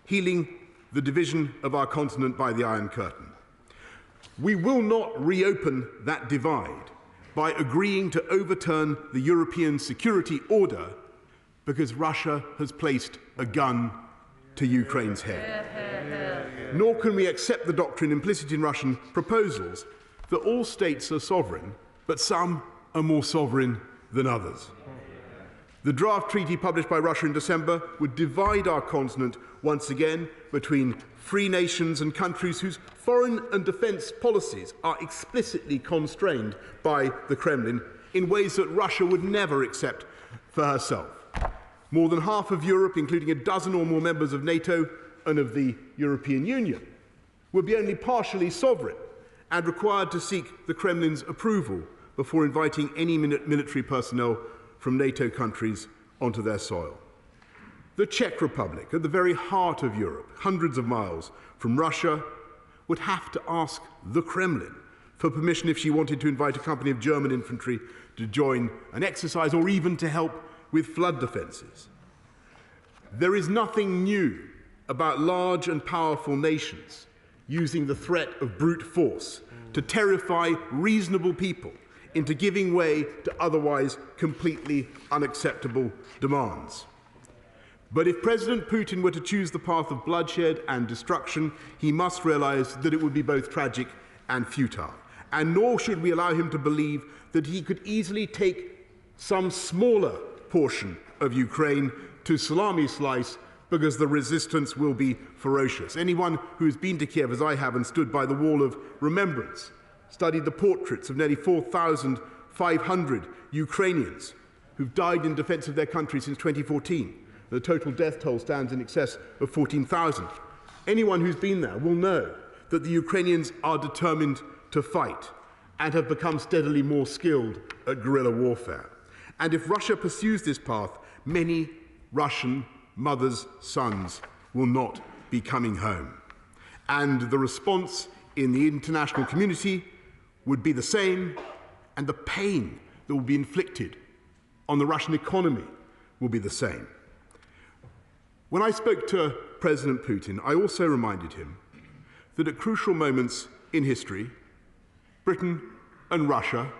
healing the division of our continent by the Iron Curtain. We will not reopen that divide by agreeing to overturn the European security order because Russia has placed a gun to Ukraine's head. Nor can we accept the doctrine implicit in Russian proposals that all states are sovereign, but some are more sovereign than others. The draft treaty published by Russia in December would divide our continent once again between free nations and countries whose foreign and defence policies are explicitly constrained by the Kremlin in ways that Russia would never accept for herself. More than half of Europe, including a dozen or more members of NATO and of the European Union, would be only partially sovereign and required to seek the Kremlin's approval before inviting any military personnel from NATO countries onto their soil. The Czech Republic, at the very heart of Europe, hundreds of miles from Russia, would have to ask the Kremlin for permission if she wanted to invite a company of German infantry to join an exercise or even to help with flood defences. There is nothing new about large and powerful nations using the threat of brute force to terrify reasonable people into giving way to otherwise completely unacceptable demands. But if President Putin were to choose the path of bloodshed and destruction, he must realise that it would be both tragic and futile. And nor should we allow him to believe that he could easily take some smaller portion of Ukraine to salami slice because the resistance will be ferocious. Anyone who has been to Kiev, as I have, and stood by the Wall of Remembrance, studied the portraits of nearly 4,500 Ukrainians who've died in defence of their country since 2014. The total death toll stands in excess of 14,000. Anyone who's been there will know that the Ukrainians are determined to fight and have become steadily more skilled at guerrilla warfare. And if Russia pursues this path, many Russian mothers' sons will not be coming home. And the response in the international community would be the same, and the pain that will be inflicted on the Russian economy will be the same. When I spoke to President Putin, I also reminded him that at crucial moments in history, Britain and Russia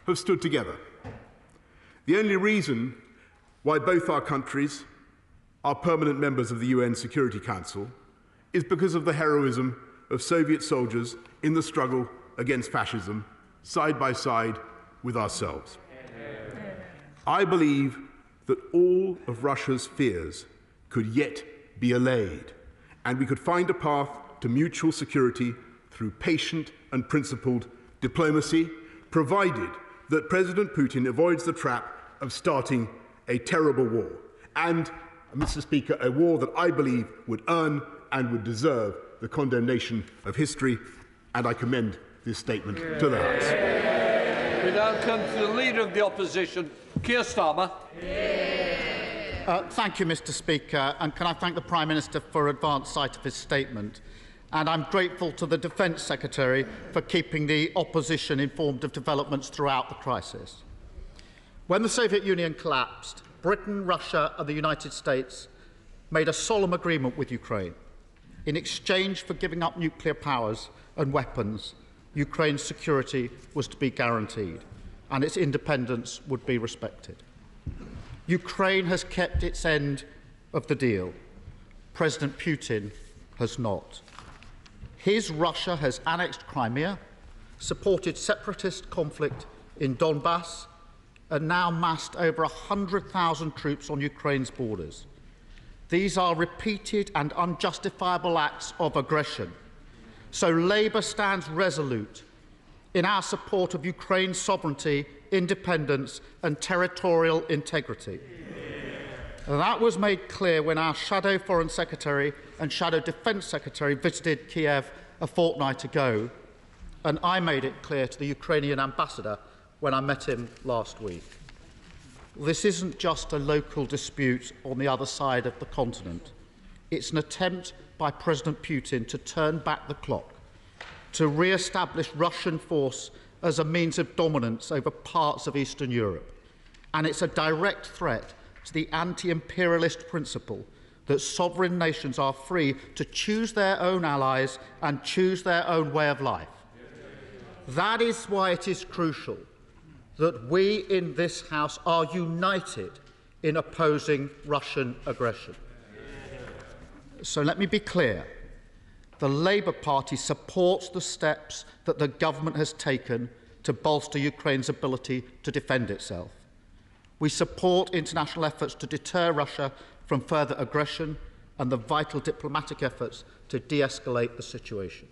have stood together. The only reason why both our countries are permanent members of the UN Security Council is because of the heroism of Soviet soldiers in the struggle against fascism, side by side with ourselves. I believe that all of Russia's fears could yet be allayed, and we could find a path to mutual security through patient and principled diplomacy, provided that President Putin avoids the trap of starting a terrible war. And, Mr. Speaker, a war that I believe would earn and would deserve the condemnation of history, and I commend this statement to the House. We now come to the Leader of the Opposition, Keir Starmer. Thank you, Mr. Speaker, and can I thank the Prime Minister for advance sight of his statement. And I'm grateful to the Defence Secretary for keeping the opposition informed of developments throughout the crisis. When the Soviet Union collapsed, Britain, Russia and the United States made a solemn agreement with Ukraine. In exchange for giving up nuclear powers and weapons, Ukraine's security was to be guaranteed and its independence would be respected. Ukraine has kept its end of the deal. President Putin has not. His Russia has annexed Crimea, supported separatist conflict in Donbass, and now massed over 100,000 troops on Ukraine's borders. These are repeated and unjustifiable acts of aggression. So Labour stands resolute in our support of Ukraine's sovereignty, independence and territorial integrity. And that was made clear when our Shadow Foreign Secretary and Shadow Defence Secretary visited Kiev a fortnight ago, and I made it clear to the Ukrainian ambassador when I met him last week. This isn't just a local dispute on the other side of the continent. It's an attempt by President Putin to turn back the clock, to re-establish Russian force as a means of dominance over parts of Eastern Europe. And it's a direct threat to the anti-imperialist principle that sovereign nations are free to choose their own allies and choose their own way of life. That is why it is crucial that we in this House are united in opposing Russian aggression. So let me be clear. The Labour Party supports the steps that the government has taken to bolster Ukraine's ability to defend itself. We support international efforts to deter Russia from further aggression and the vital diplomatic efforts to de-escalate the situation.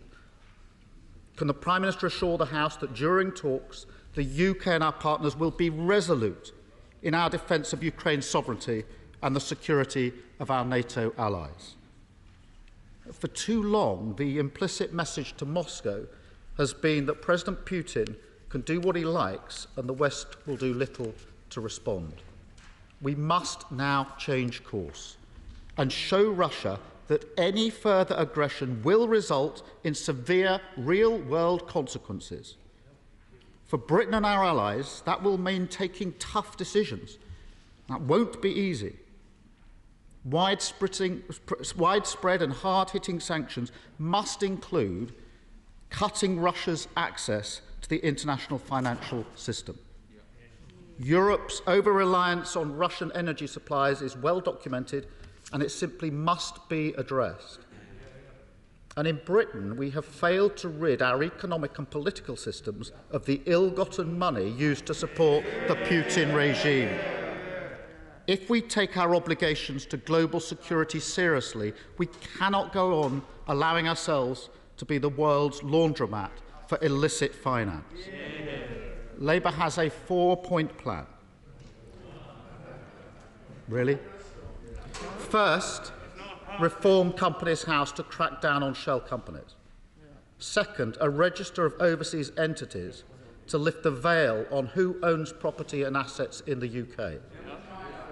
Can the Prime Minister assure the House that during talks, the UK and our partners will be resolute in our defence of Ukraine's sovereignty and the security of our NATO allies? For too long, the implicit message to Moscow has been that President Putin can do what he likes and the West will do little to respond. We must now change course and show Russia that any further aggression will result in severe real-world consequences. For Britain and our allies, that will mean taking tough decisions. That won't be easy. Widespread and hard-hitting sanctions must include cutting Russia's access to the international financial system. Europe's over-reliance on Russian energy supplies is well documented, and it simply must be addressed. And in Britain, we have failed to rid our economic and political systems of the ill-gotten money used to support the Putin regime. If we take our obligations to global security seriously, we cannot go on allowing ourselves to be the world's laundromat for illicit finance. Labour has a 4-point plan. Really? First, reform Companies House to crack down on shell companies. Second, a register of overseas entities to lift the veil on who owns property and assets in the UK.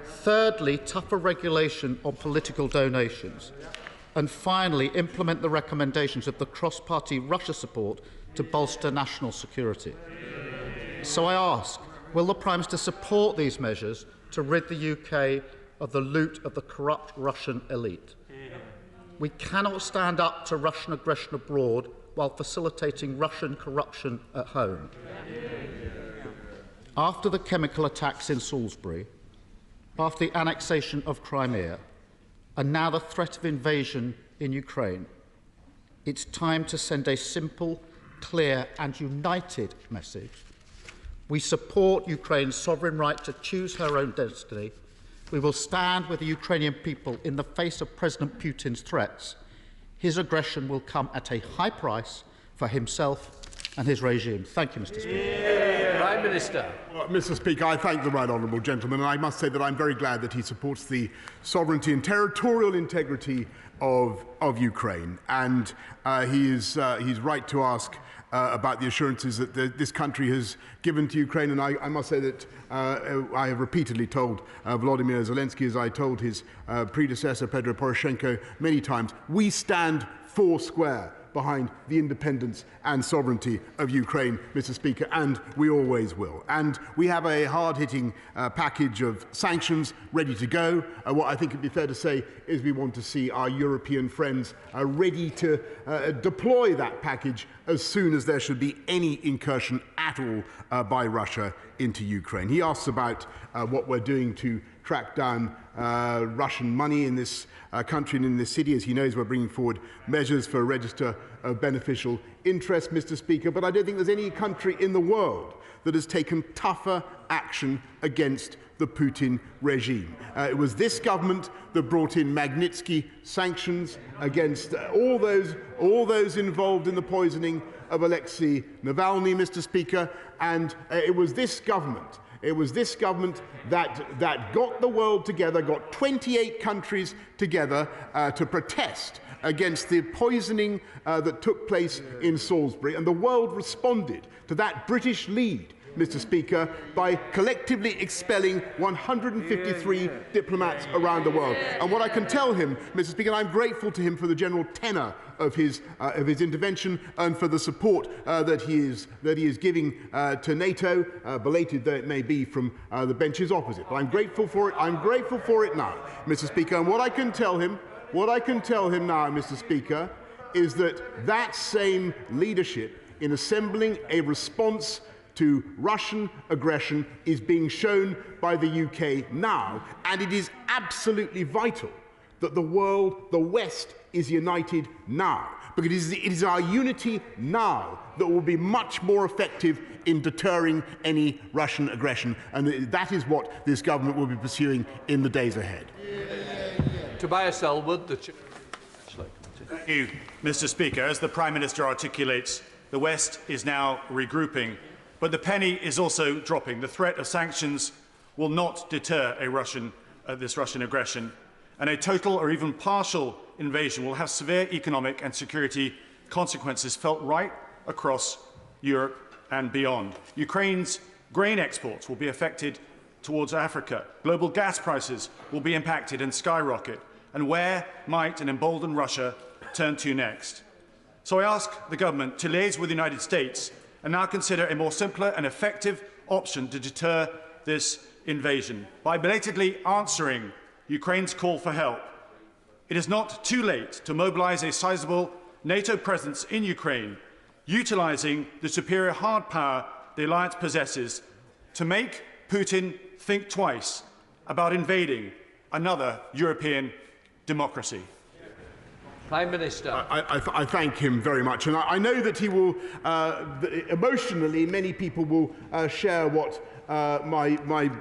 Thirdly, tougher regulation on political donations. And finally, implement the recommendations of the cross-party Russia support to bolster national security. So I ask, will the Prime Minister support these measures to rid the UK of the loot of the corrupt Russian elite? We cannot stand up to Russian aggression abroad while facilitating Russian corruption at home. After the chemical attacks in Salisbury, after the annexation of Crimea, and now the threat of invasion in Ukraine, it's time to send a simple, clear and united message. We support Ukraine's sovereign right to choose her own destiny. We will stand with the Ukrainian people in the face of President Putin's threats. His aggression will come at a high price for himself and his regime. Thank you, Mr. Speaker. Prime Minister. Well, Mr. Speaker, I thank the right honourable gentleman, and I must say that I'm very glad that he supports the sovereignty and territorial integrity of Ukraine. And he's right to ask about the assurances that this country has given to Ukraine. And I must say that I have repeatedly told Volodymyr Zelensky, as I told his predecessor, Petro Poroshenko, many times, we stand foursquare behind the independence and sovereignty of Ukraine, Mr. Speaker, and we always will. And we have a hard-hitting package of sanctions ready to go. What I think it would be fair to say is we want to see our European friends ready to deploy that package as soon as there should be any incursion at all by Russia into Ukraine. He asks about what we're doing to track down Russian money in this country and in this city. As he knows, we're bringing forward measures for a register of beneficial interest, Mr. Speaker, but I don't think there's any country in the world that has taken tougher action against the Putin regime. It was this government that brought in Magnitsky sanctions against all those involved in the poisoning of Alexei Navalny, Mr. Speaker, and it was this government that got the world together, got 28 countries together to protest against the poisoning that took place in Salisbury, and the world responded to that British lead, Mr. Speaker, by collectively expelling 153 diplomats around the world. And what I can tell him, Mr. Speaker, and I'm grateful to him for the general tenor of his intervention and for the support that he is giving to NATO, belated though it may be from the benches opposite. But I'm grateful for it. I'm grateful for it now, Mr. Speaker. And what I can tell him now, Mr. Speaker, is that that same leadership in assembling a response to Russian aggression is being shown by the UK now, and it is absolutely vital that the West, is united now, because it is our unity now that will be much more effective in deterring any Russian aggression, and that is what this government will be pursuing in the days ahead. Tobias Elwood, Thank you, Mr. Speaker. As the Prime Minister articulates, the West is now regrouping, but the penny is also dropping. The threat of sanctions will not deter this Russian aggression, and a total or even partial invasion will have severe economic and security consequences felt right across Europe and beyond. Ukraine's grain exports will be affected towards Africa. Global gas prices will be impacted and skyrocket. And where might an emboldened Russia turn to next? So I ask the government to liaise with the United States and now consider a more simpler and effective option to deter this invasion by belatedly answering Ukraine's call for help. It is not too late to mobilise a sizable NATO presence in Ukraine, utilising the superior hard power the alliance possesses to make Putin think twice about invading another European democracy. Prime Minister. I thank him very much, and I know that he will, emotionally, many people will share what my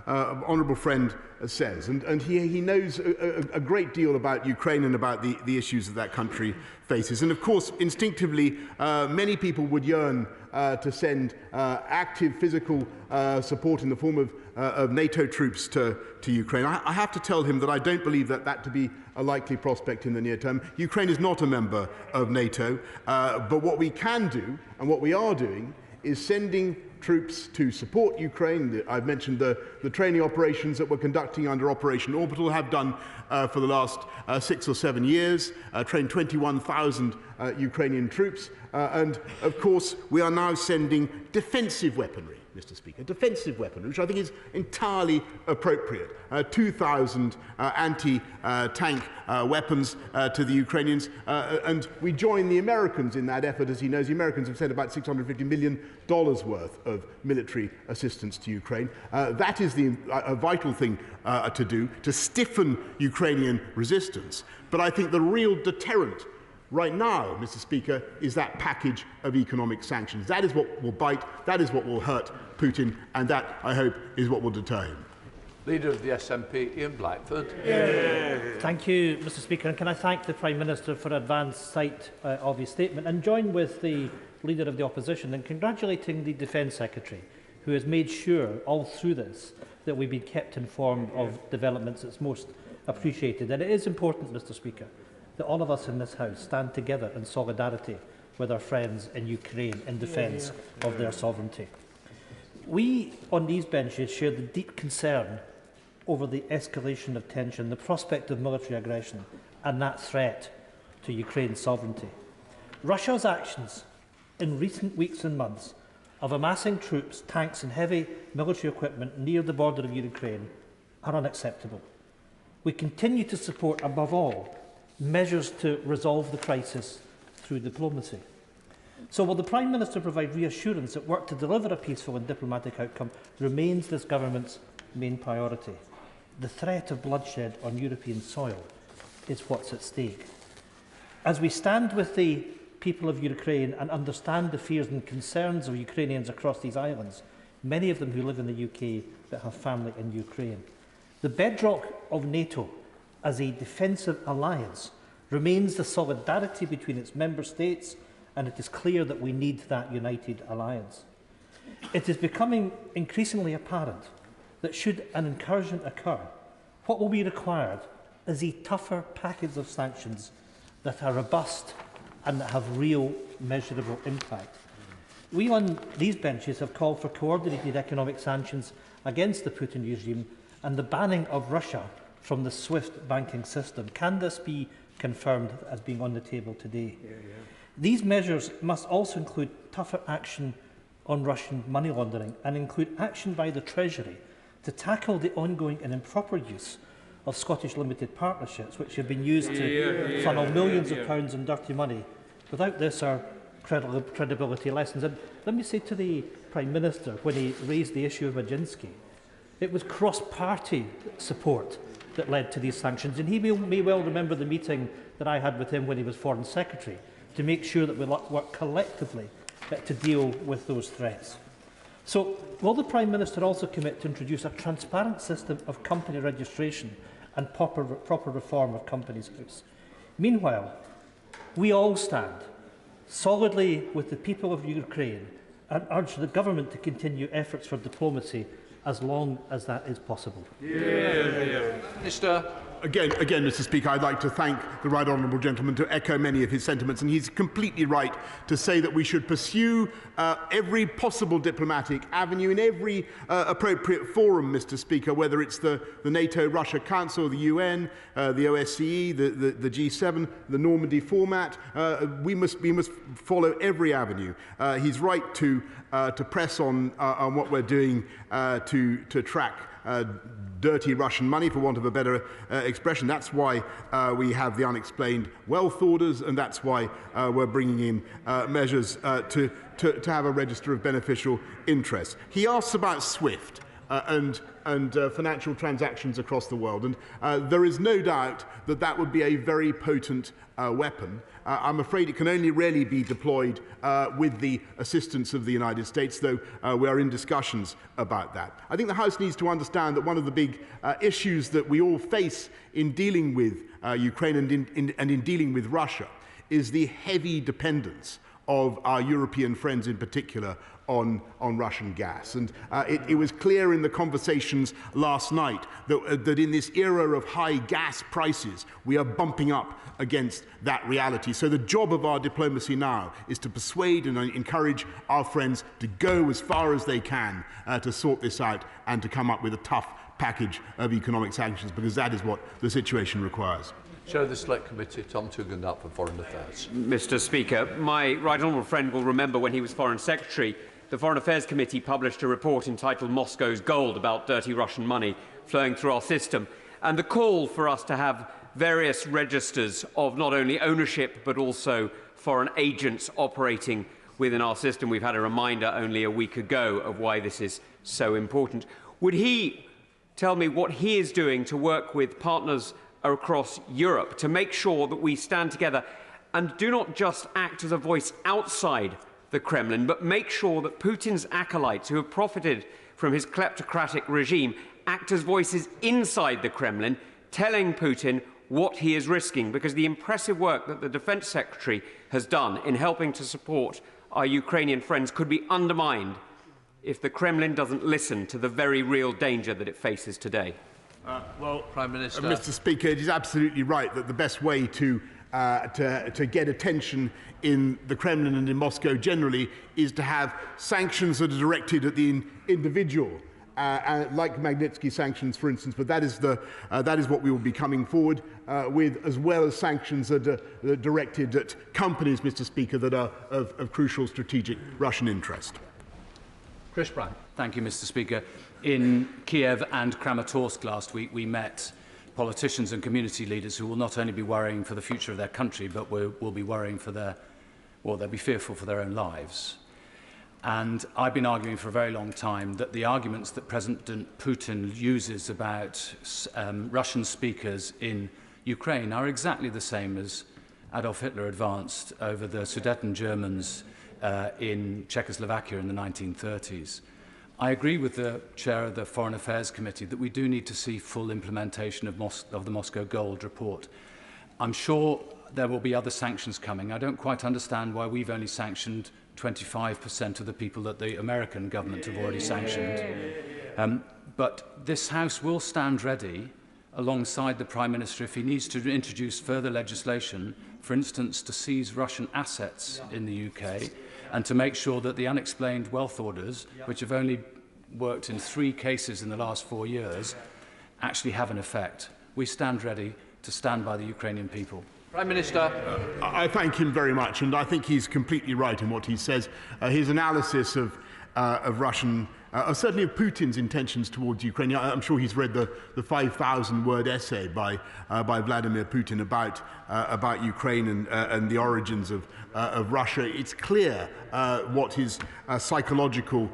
honourable friend says, and he knows a great deal about Ukraine and about the issues that country faces. And of course, instinctively, many people would yearn to send active physical support in the form of NATO troops to Ukraine. I have to tell him that I don't believe that to be a likely prospect in the near term. Ukraine is not a member of NATO, but what we can do and what we are doing is sending troops to support Ukraine. I've mentioned the training operations that we're conducting under Operation Orbital, have done for the last 6 or 7 years, trained 21,000 Ukrainian troops, and of course we are now sending defensive weaponry, Mr. Speaker, defensive weaponry, which I think is entirely appropriate. 2,000 anti-tank weapons to the Ukrainians, and we join the Americans in that effort. As he knows, the Americans have sent about $650 million worth of military assistance to Ukraine. That is a vital thing to do, to stiffen Ukrainian resistance. But I think the real deterrent right now, Mr. Speaker, is that package of economic sanctions. That is what will bite, that is what will hurt Putin, and that, I hope, is what will deter him. Leader of the SNP, Ian Blackford. Thank you, Mr. Speaker, and can I thank the Prime Minister for advance sight of his statement, and join with the Leader of the Opposition in congratulating the Defence Secretary, who has made sure all through this that we've been kept informed of developments that's most appreciated. And it is important, Mr. Speaker, that all of us in this House stand together in solidarity with our friends in Ukraine in defence of their sovereignty. We on these benches share the deep concern over the escalation of tension, the prospect of military aggression and that threat to Ukraine's sovereignty. Russia's actions in recent weeks and months of amassing troops, tanks and heavy military equipment near the border of Ukraine are unacceptable. We continue to support, above all, measures to resolve the crisis through diplomacy. So will the Prime Minister provide reassurance that work to deliver a peaceful and diplomatic outcome remains this government's main priority? the threat of bloodshed on European soil is what's at stake. As we stand with the people of Ukraine and understand the fears and concerns of Ukrainians across these islands, many of them who live in the UK but have family in Ukraine, the bedrock of NATO as a defensive alliance remains the solidarity between its member states, and it is clear that we need that united alliance. It is becoming increasingly apparent that should an incursion occur, what will be required is a tougher package of sanctions that are robust and that have real measurable impact. We on these benches have called for coordinated economic sanctions against the Putin regime and the banning of Russia from the SWIFT banking system. Can this be confirmed as being on the table today? These measures must also include tougher action on Russian money laundering and include action by the Treasury to tackle the ongoing and improper use of Scottish limited partnerships, which have been used to funnel millions of pounds in dirty money. Without this, our credibility lessens. And let me say to the Prime Minister, when he raised the issue of Majinski, it was cross-party support that led to these sanctions. And he may well remember the meeting that I had with him when he was Foreign Secretary to make sure that we work collectively to deal with those threats. So, will the Prime Minister also commit to introduce a transparent system of company registration and proper reform of Companies House? Meanwhile, we all stand solidly with the people of Ukraine and urge the government to continue efforts for diplomacy as long as that is possible. Minister. Again, Mr. Speaker, I'd like to thank the right honourable gentleman to echo many of his sentiments, and he's completely right to say that we should pursue every possible diplomatic avenue in every appropriate forum, Mr. Speaker, whether it's the NATO-Russia Council, the UN, the OSCE, the G7, the Normandy format. We must follow every avenue. He's right to press on what we're doing to track dirty Russian money, for want of a better expression. That's why we have the unexplained wealth orders, and that's why we're bringing in measures to have a register of beneficial interests. He asks about SWIFT and financial transactions across the world, and there is no doubt that that would be a very potent weapon. I'm afraid it can only really be deployed with the assistance of the United States, though we are in discussions about that. I think the House needs to understand that one of the big issues that we all face in dealing with Ukraine and in dealing with Russia is the heavy dependence of our European friends in particular on Russian gas. And it was clear in the conversations last night that in this era of high gas prices, we are bumping up against that reality. So the job of our diplomacy now is to persuade and encourage our friends to go as far as they can to sort this out and to come up with a tough package of economic sanctions, because that is what the situation requires. Chair of the Select Committee, Tom Tugendhat for Foreign Affairs. Mr. Speaker, my right honourable friend will remember when he was Foreign Secretary, the Foreign Affairs Committee published a report entitled Moscow's Gold about dirty Russian money flowing through our system, and the call for us to have various registers of not only ownership but also foreign agents operating within our system. We've had a reminder only a week ago of why this is so important. Would he tell me what he is doing to work with partners across Europe to make sure that we stand together and do not just act as a voice outside the Kremlin, but make sure that Putin's acolytes who have profited from his kleptocratic regime act as voices inside the Kremlin, telling Putin what he is risking, because the impressive work that the Defence Secretary has done in helping to support our Ukrainian friends could be undermined if the Kremlin doesn't listen to the very real danger that it faces today. Well, Prime Minister. Mr. Speaker, it is absolutely right that the best way to get attention in the Kremlin and in Moscow generally is to have sanctions that are directed at the individual, like Magnitsky sanctions, for instance. But that is what we will be coming forward with, as well as sanctions that are directed at companies, Mr. Speaker, that are of crucial strategic Russian interest. Chris Brown. Thank you, Mr. Speaker. In Kiev and Kramatorsk last week, we met politicians and community leaders who will not only be worrying for the future of their country, but will be worrying for they'll be fearful for their own lives. And I've been arguing for a very long time that the arguments that President Putin uses about Russian speakers in Ukraine are exactly the same as Adolf Hitler advanced over the Sudeten Germans in Czechoslovakia in the 1930s. I agree with the chair of the Foreign Affairs Committee that we do need to see full implementation of the Moscow Gold report. I'm sure there will be other sanctions coming. I don't quite understand why we've only sanctioned 25% of the people that the American government have already sanctioned. But this House will stand ready alongside the Prime Minister if he needs to introduce further legislation, for instance, to seize Russian assets in the UK and to make sure that the unexplained wealth orders, which have only worked in 3 cases in the last 4 years, actually have an effect. We stand ready to stand by the Ukrainian people. Prime Minister. I thank him very much, and I think he's completely right in what he says. His analysis of Russian, certainly of Putin's intentions towards Ukraine. I'm sure he's read the 5,000-word essay by Vladimir Putin about Ukraine and the origins of Russia. It's clear what his psychological,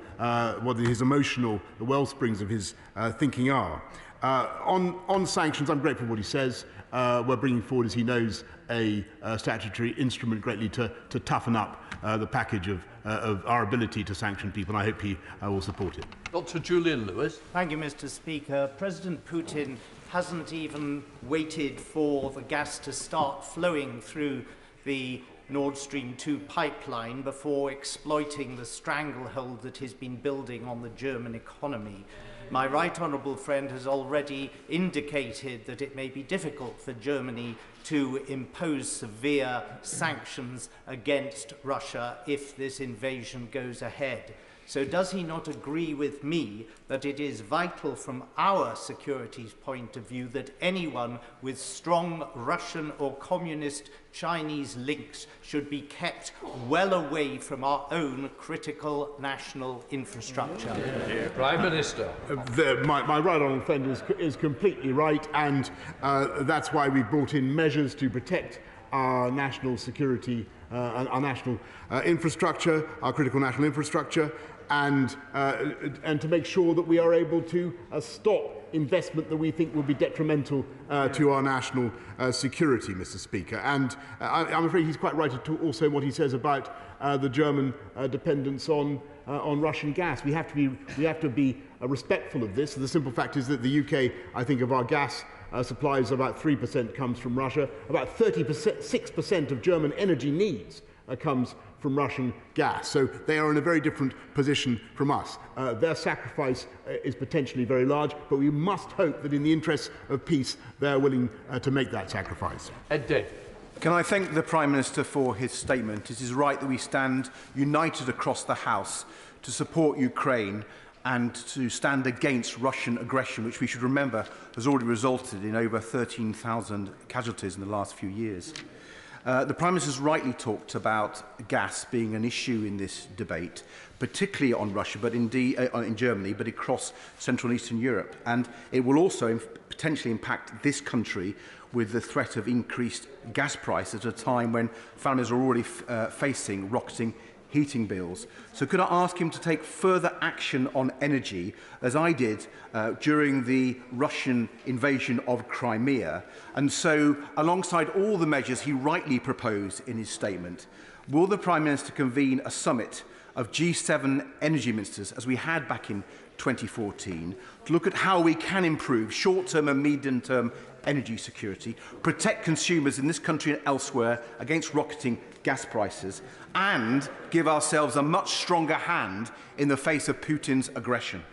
what his emotional, the wellsprings of his thinking are. On sanctions, I'm grateful for what he says. We're bringing forward, as he knows, a statutory instrument greatly to toughen up the package of our ability to sanction people, and I hope he will support it. Dr. Julian Lewis. Thank you, Mr. Speaker. President Putin hasn't even waited for the gas to start flowing through the Nord Stream 2 pipeline before exploiting the stranglehold that has been building on the German economy. My right honourable friend has already indicated that it may be difficult for Germany to impose severe sanctions against Russia if this invasion goes ahead. So does he not agree with me that it is vital from our security's point of view that anyone with strong Russian or communist Chinese links should be kept well away from our own critical national infrastructure? Prime Minister. My right honourable friend is completely right, and that's why we've brought in measures to protect our national security, our national infrastructure, our critical national infrastructure, and to make sure that we are able to stop investment that we think will be detrimental to our national security, Mr. Speaker. And I'm afraid he's quite right also what he says about the German dependence on Russian gas. We have to be respectful of this. The simple fact is that the UK, I think, of our gas supplies, about 3% comes from Russia. About 6% of German energy needs comes from Russian gas. So they are in a very different position from us. Their sacrifice is potentially very large, but we must hope that in the interests of peace, they're willing to make that sacrifice. Ed Day. Can I thank the Prime Minister for his statement? It is right that we stand united across the House to support Ukraine and to stand against Russian aggression, which we should remember has already resulted in over 13,000 casualties in the last few years. The Prime Minister has rightly talked about gas being an issue in this debate, particularly on Russia, but indeed in Germany, but across Central and Eastern Europe. And it will also potentially impact this country with the threat of increased gas prices at a time when families are already facing rocketing heating bills. So could I ask him to take further action on energy, as I did during the Russian invasion of Crimea? And so, alongside all the measures he rightly proposed in his statement, will the Prime Minister convene a summit of G7 energy ministers, as we had back in 2014, to look at how we can improve short-term and medium-term energy security, protect consumers in this country and elsewhere against rocketing gas prices, and give ourselves a much stronger hand in the face of Putin's aggression?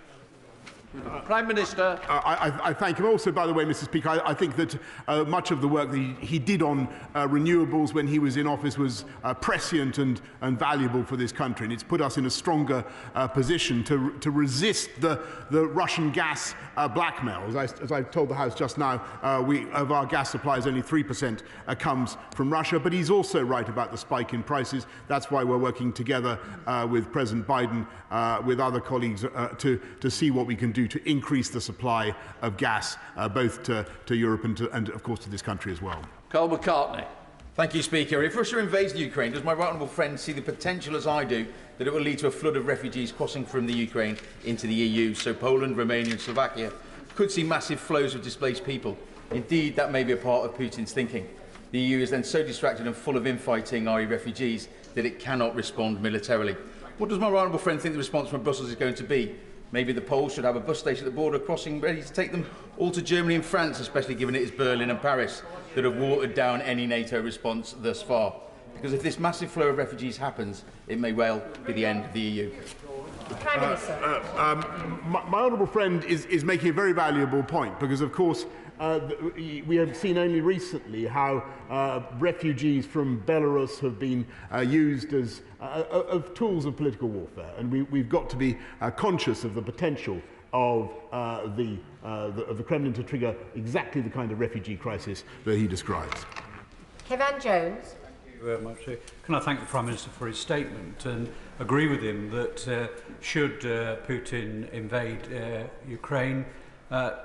Prime Minister. I thank him. Also, by the way, Mr. Speaker, I think that much of the work that he did on renewables when he was in office was prescient and valuable for this country, and it's put us in a stronger position to resist the Russian gas blackmail. As I told the House just now, of our gas supplies, only 3% comes from Russia. But he's also right about the spike in prices. That's why we're working together with President Biden, with other colleagues, to see what we can do to increase the supply of gas, both to Europe and of course, to this country as well. Carl McCartney. Thank you, Speaker. If Russia invades Ukraine, does my right honourable friend see the potential, as I do, that it will lead to a flood of refugees crossing from the Ukraine into the EU? So Poland, Romania and Slovakia could see massive flows of displaced people. Indeed, that may be a part of Putin's thinking. The EU is then so distracted and full of infighting, i.e. refugees, that it cannot respond militarily. What does my right honourable friend think the response from Brussels is going to be? Maybe the Poles should have a bus station at the border crossing ready to take them all to Germany and France, especially given it is Berlin and Paris that have watered down any NATO response thus far. Because if this massive flow of refugees happens, it may well be the end of the EU. Prime Minister. My honourable friend is making a very valuable point, because, of course, we have seen only recently how refugees from Belarus have been used as tools of political warfare, and we've got to be conscious of the potential of the Kremlin to trigger exactly the kind of refugee crisis that he describes. Kevan Jones. Thank you very much. Can I thank the Prime Minister for his statement and agree with him that should Putin invade Ukraine,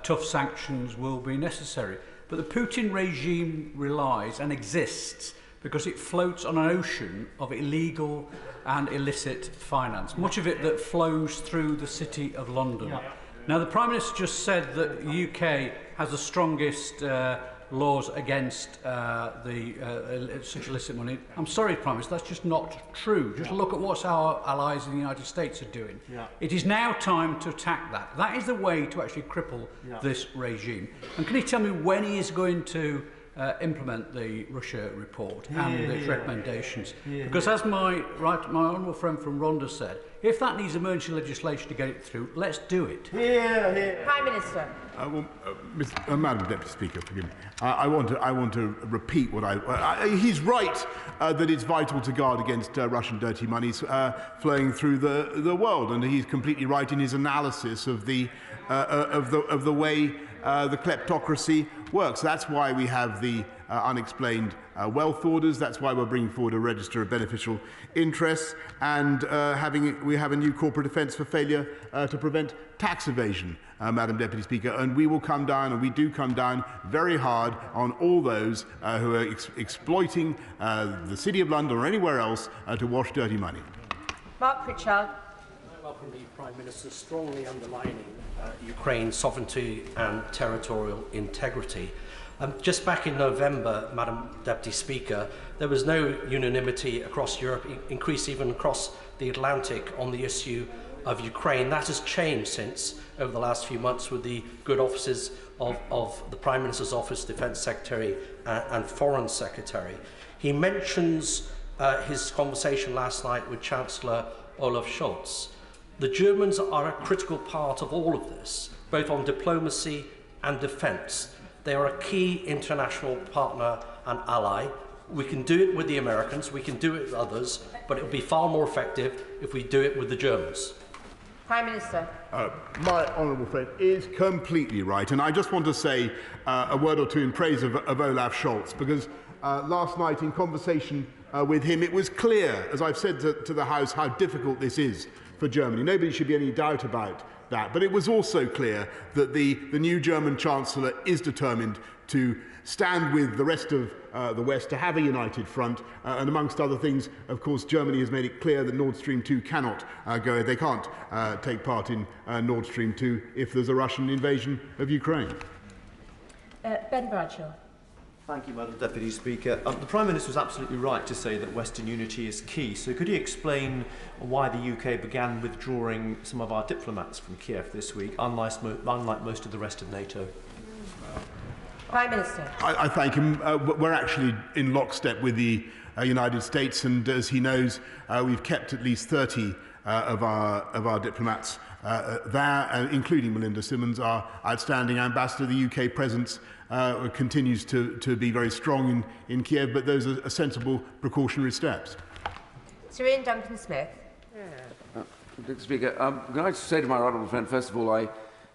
tough sanctions will be necessary. But the Putin regime relies and exists because it floats on an ocean of illegal and illicit finance, much of it that flows through the City of London. Yeah. Now, the Prime Minister just said that the UK has the strongest laws against such illicit money. I'm sorry, Prime Minister, that's just not true. Just look at what our allies in the United States are doing. Yeah. It is now time to attack that. That is the way to actually cripple this regime. And can you tell me when he is going to implement the Russia report and its recommendations? Because as my honourable friend from Rhondda said, if that needs emergency legislation to get it through, let's do it. Prime Minister. Madam Deputy Speaker, forgive me. I want to repeat what he's right that it's vital to guard against Russian dirty monies flowing through the world, and he's completely right in his analysis of the way the kleptocracy works. That's why we have the unexplained wealth orders. That's why we're bringing forward a register of beneficial interests, and we have a new corporate offence for failure to prevent tax evasion, Madam Deputy Speaker. And we will come down, and we do come down very hard on all those who are exploiting the City of London or anywhere else to wash dirty money. Mark Pritchard. I welcome the Prime Minister strongly underlining Ukraine's sovereignty and territorial integrity. Just back in November, Madam Deputy Speaker, there was no unanimity across Europe, increase even across the Atlantic, on the issue of Ukraine. That has changed since over the last few months with the good offices of the Prime Minister's Office, Defence Secretary and Foreign Secretary. He mentions his conversation last night with Chancellor Olaf Scholz. The Germans are a critical part of all of this, both on diplomacy and defence. They are a key international partner and ally. We can do it with the Americans, we can do it with others, but it will be far more effective if we do it with the Germans. Prime Minister. My honourable friend is completely right, and I just want to say a word or two in praise of Olaf Scholz, because last night in conversation with him, it was clear, as I've said to the House, how difficult this is for Germany. Nobody should be any doubt about that. But it was also clear that the new German Chancellor is determined to stand with the rest of the West to have a united front. And amongst other things, of course, Germany has made it clear that Nord Stream 2 cannot go. They can't take part in Nord Stream 2 if there's a Russian invasion of Ukraine. Ben Bradshaw. Thank you, Madam Deputy Speaker. The Prime Minister was absolutely right to say that Western unity is key. So could he explain why the UK began withdrawing some of our diplomats from Kiev this week, unlike most of the rest of NATO? Prime Minister. I thank him. We're actually in lockstep with the United States, and as he knows, we've kept at least 30 of our diplomats there, including Melinda Simmons, our outstanding ambassador. The UK presence continues to be very strong in Kiev, but those are sensible precautionary steps. Sir Ian Duncan-Smith. Mr. Speaker, can I say to my honourable friend, first of all, I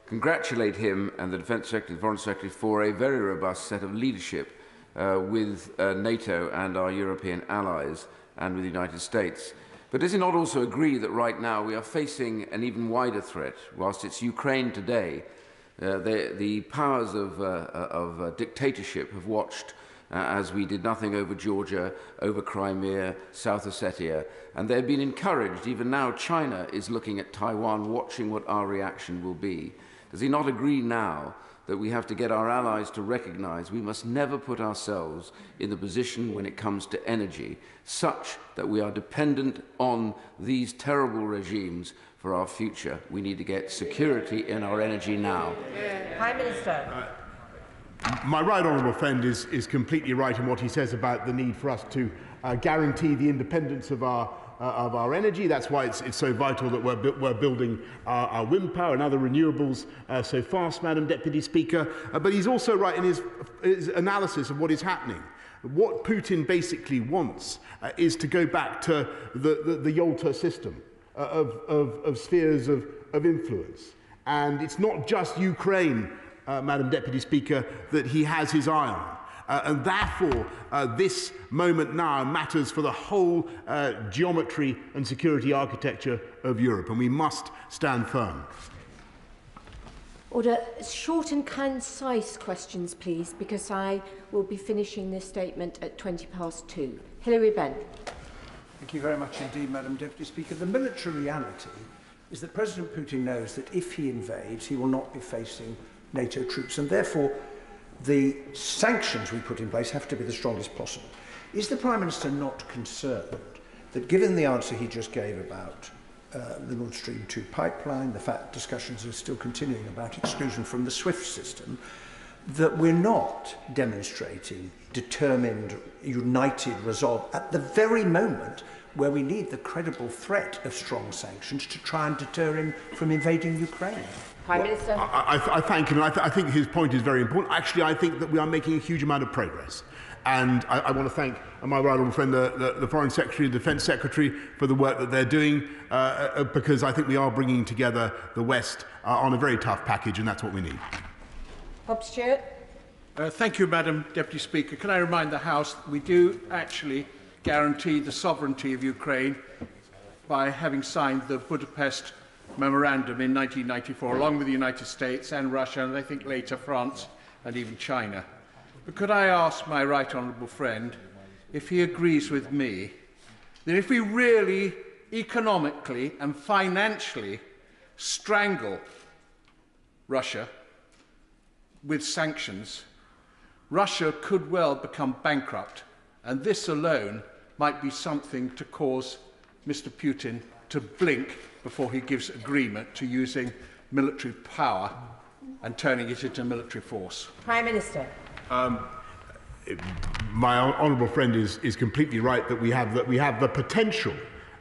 congratulate him and the Defence Secretary, the Foreign Secretary, for a very robust set of leadership with NATO and our European allies and with the United States. But does he not also agree that right now we are facing an even wider threat? Whilst it's Ukraine today, the powers of dictatorship have watched as we did nothing over Georgia, over Crimea, South Ossetia. And they've been encouraged. Even now, China is looking at Taiwan, watching what our reaction will be. Does he not agree now that we have to get our allies to recognize we must never put ourselves in the position when it comes to energy, such that we are dependent on these terrible regimes for our future? We need to get security in our energy now. Prime Minister. My right honourable friend is completely right in what he says about the need for us to guarantee the independence of our energy. That's why it's so vital that we're building our wind power and other renewables so fast, Madam Deputy Speaker. But he's also right in his analysis of what is happening. What Putin basically wants is to go back to the Yalta system of spheres of influence. And it's not just Ukraine, Madam Deputy Speaker, that he has his eye on. And therefore, this moment now matters for the whole geometry and security architecture of Europe, and we must stand firm. Order. Short and concise questions, please, because I will be finishing this statement at 2:20. Hilary Benn. Thank you very much indeed, Madam Deputy Speaker. The military reality is that President Putin knows that if he invades, he will not be facing NATO troops, and therefore the sanctions we put in place have to be the strongest possible. Is the Prime Minister not concerned that, given the answer he just gave about the Nord Stream 2 pipeline, the fact discussions are still continuing about exclusion from the SWIFT system, that we're not demonstrating determined, united resolve at the very moment where we need the credible threat of strong sanctions to try and deter him from invading Ukraine? Prime Minister. I thank him, and I think his point is very important. Actually, I think that we are making a huge amount of progress. And I want to thank my right honourable friend, the Foreign Secretary and Defence Secretary, for the work that they're doing, because I think we are bringing together the West on a very tough package, and that's what we need. Bob Stewart. Thank you, Madam Deputy Speaker. Can I remind the House that we do actually guarantee the sovereignty of Ukraine by having signed the Budapest Memorandum in 1994, along with the United States and Russia, and I think later France and even China. But could I ask my right honourable friend if he agrees with me that if we really economically and financially strangle Russia with sanctions, Russia could well become bankrupt, and this alone might be something to cause Mr. Putin to blink before he gives agreement to using military power and turning it into military force? Prime Minister. My honourable friend is completely right that we have the potential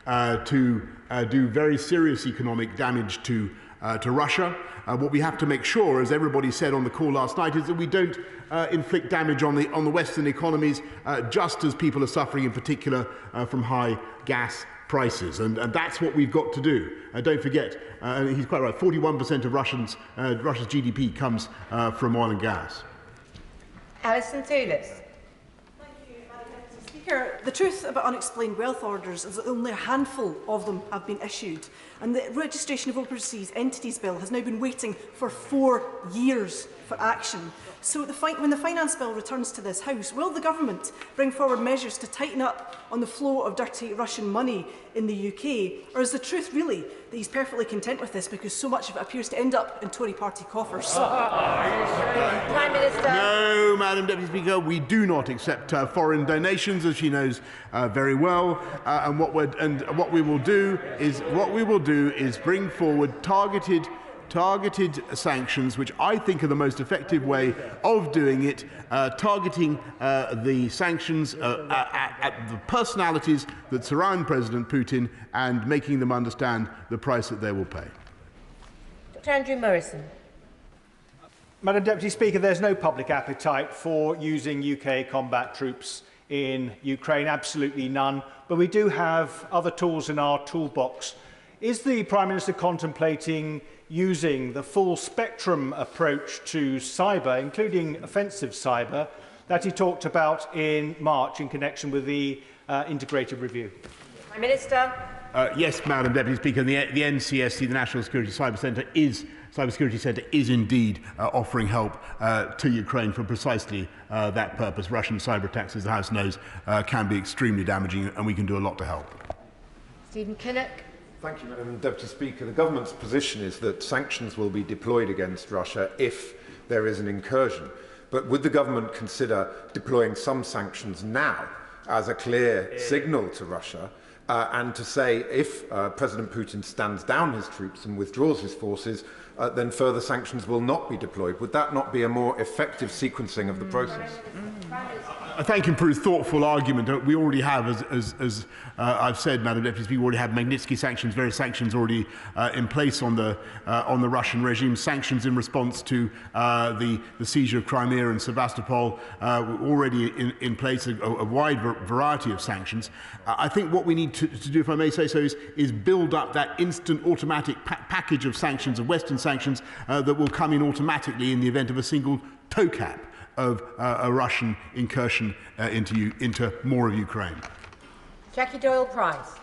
to do very serious economic damage to Russia. What we have to make sure, as everybody said on the call last night, is that we don't inflict damage on the Western economies, just as people are suffering in particular from high gas prices, and that's what we've got to do. Don't forget, he's quite right, 41% of Russia's GDP comes from oil and gas. Alison Toulis. Speaker, the truth about unexplained wealth orders is that only a handful of them have been issued, and the Registration of Overseas Entities Bill has now been waiting for 4 years for action. So when the Finance Bill returns to this House, will the Government bring forward measures to tighten up on the flow of dirty Russian money in the UK? Or is the truth really that he's perfectly content with this because so much of it appears to end up in Tory party coffers? Prime Minister. No, Madam Deputy Speaker, we do not accept foreign donations, as she knows very well. And what we will do is bring forward targeted sanctions, which I think are the most effective way of doing it, targeting the sanctions at the personalities that surround President Putin and making them understand the price that they will pay. Dr. Andrew Morrison. Madam Deputy Speaker, there's no public appetite for using UK combat troops in Ukraine, absolutely none, but we do have other tools in our toolbox. Is the Prime Minister contemplating using the full spectrum approach to cyber, including offensive cyber, that he talked about in March in connection with the integrated review? Prime Minister. Yes, Madam Deputy Speaker, the NCSC, the National Security Cybersecurity Centre, is indeed offering help to Ukraine for precisely that purpose. Russian cyber attacks, as the House knows, can be extremely damaging, and we can do a lot to help. Stephen Kinnock. Thank you, Madam Deputy Speaker. The government's position is that sanctions will be deployed against Russia if there is an incursion. But would the government consider deploying some sanctions now as a clear signal to Russia, and to say if President Putin stands down his troops and withdraws his forces, then further sanctions will not be deployed? Would that not be a more effective sequencing of the process? I thank him for his thoughtful argument. We already have, as I've said, Madam Deputy Speaker, we already have Magnitsky sanctions, various sanctions already in place on the Russian regime, sanctions in response to the siege of Crimea and Sevastopol, already in place, a wide variety of sanctions. I think what we need to do, if I may say so, is build up that instant automatic package of sanctions, of Western sanctions, that will come in automatically in the event of a single toe cap of a Russian incursion into more of Ukraine. Jackie Doyle-Price.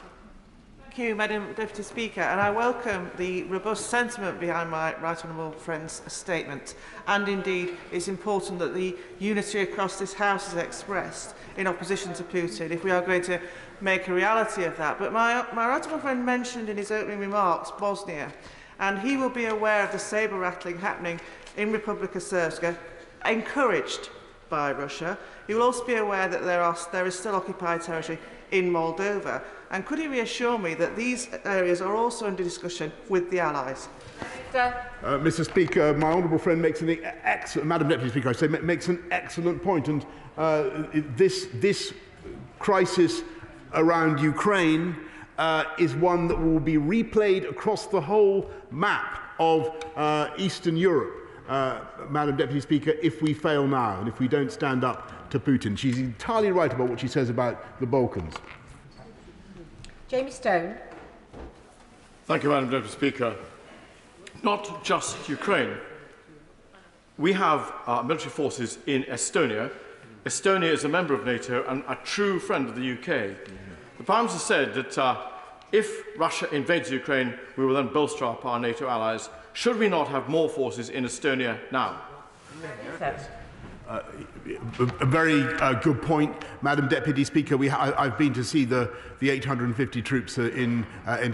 Thank you, Madam Deputy Speaker, and I welcome the robust sentiment behind my right honourable friend's statement. And indeed, it's important that the unity across this House is expressed in opposition to Putin if we are going to make a reality of that. But my right honourable friend mentioned in his opening remarks Bosnia, and he will be aware of the sabre rattling happening in Republika Srpska, encouraged by Russia. He will also be aware that there is still occupied territory in Moldova. And could he reassure me that these areas are also under discussion with the Allies? Mr. Speaker, my honourable friend makes an excellent, Madam Deputy Speaker, I say, makes an excellent point. And this crisis around Ukraine is one that will be replayed across the whole map of Eastern Europe. Madam Deputy Speaker, if we fail now and if we don't stand up to Putin. She's entirely right about what she says about the Balkans. Jamie Stone. Thank you, Madam Deputy Speaker. Not just Ukraine. We have military forces in Estonia. Estonia is a member of NATO and a true friend of the UK. The Prime Minister said that if Russia invades Ukraine, we will then bolster up our NATO allies. Should we not have more forces in Estonia now? A very good point, Madam Deputy Speaker. I've been to see the 850 troops in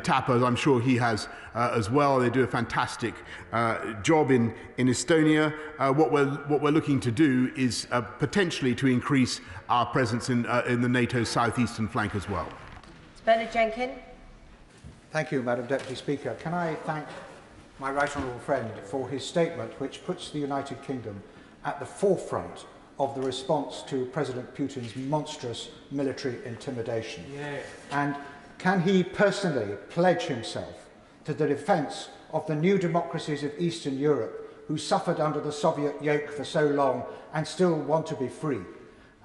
Tapa, as I'm sure he has as well. They do a fantastic job in Estonia. What we're looking to do is potentially to increase our presence in the NATO southeastern flank as well. Bernard Jenkin. Thank you, Madam Deputy Speaker. Can I thank my right honourable friend for his statement, which puts the United Kingdom at the forefront of the response to President Putin's monstrous military intimidation. Yes. And can he personally pledge himself to the defence of the new democracies of Eastern Europe who suffered under the Soviet yoke for so long and still want to be free?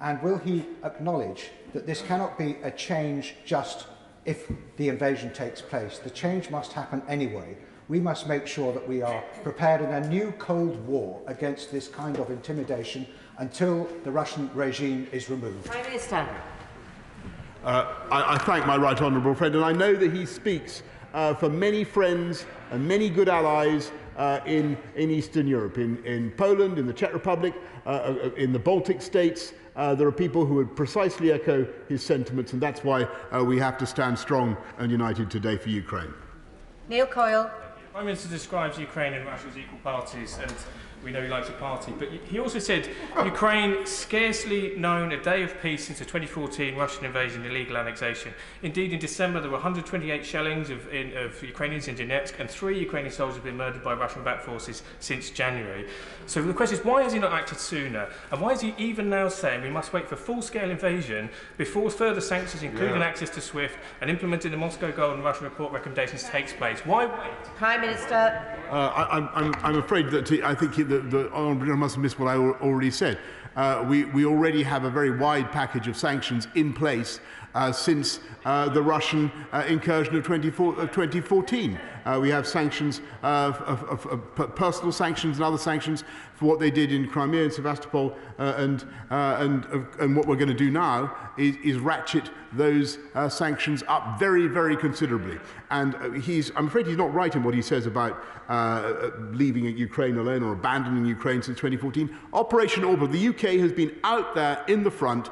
And will he acknowledge that this cannot be a change just if the invasion takes place? The change must happen anyway. We must make sure that we are prepared in a new Cold War against this kind of intimidation until the Russian regime is removed. Prime Minister. I thank my right honourable friend, and I know that he speaks for many friends and many good allies in Eastern Europe, in Poland, in the Czech Republic, in the Baltic states. There are people who would precisely echo his sentiments, and that's why we have to stand strong and united today for Ukraine. Neil Coyle. The Prime Minister describes Ukraine and Russia as equal parties, and we know he likes a party, but he also said Ukraine scarcely known a day of peace since the 2014 Russian invasion and illegal annexation. Indeed, in December there were 128 shellings of Ukrainians in Donetsk, and 3 Ukrainian soldiers have been murdered by Russian-backed forces since January. So the question is, why has he not acted sooner? And why is he even now saying we must wait for full-scale invasion before further sanctions, including access to SWIFT, and implementing the Moscow Gold and Russian report recommendations takes place? Why wait? Prime Minister. I'm afraid that I think the Honourable must have missed what I already said. We already have a very wide package of sanctions in place since the Russian incursion of 2014. We have sanctions, personal sanctions and other sanctions for what they did in Crimea and Sevastopol, and what we're going to do now is ratchet those sanctions up very, very considerably. And I'm afraid he's not right in what he says about leaving Ukraine alone or abandoning Ukraine since 2014. Operation Orban, the UK has been out there in the front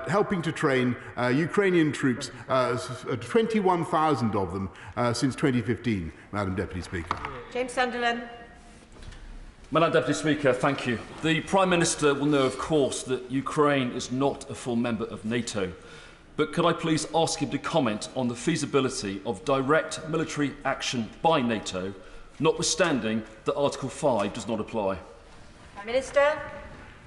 helping to train Ukrainian troops, 21,000 of them since 2015, Madam Deputy Speaker. James Sunderland. Madam Deputy Speaker, thank you. The Prime Minister will know, of course, that Ukraine is not a full member of NATO. But could I please ask him to comment on the feasibility of direct military action by NATO, notwithstanding that Article 5 does not apply? Prime Minister.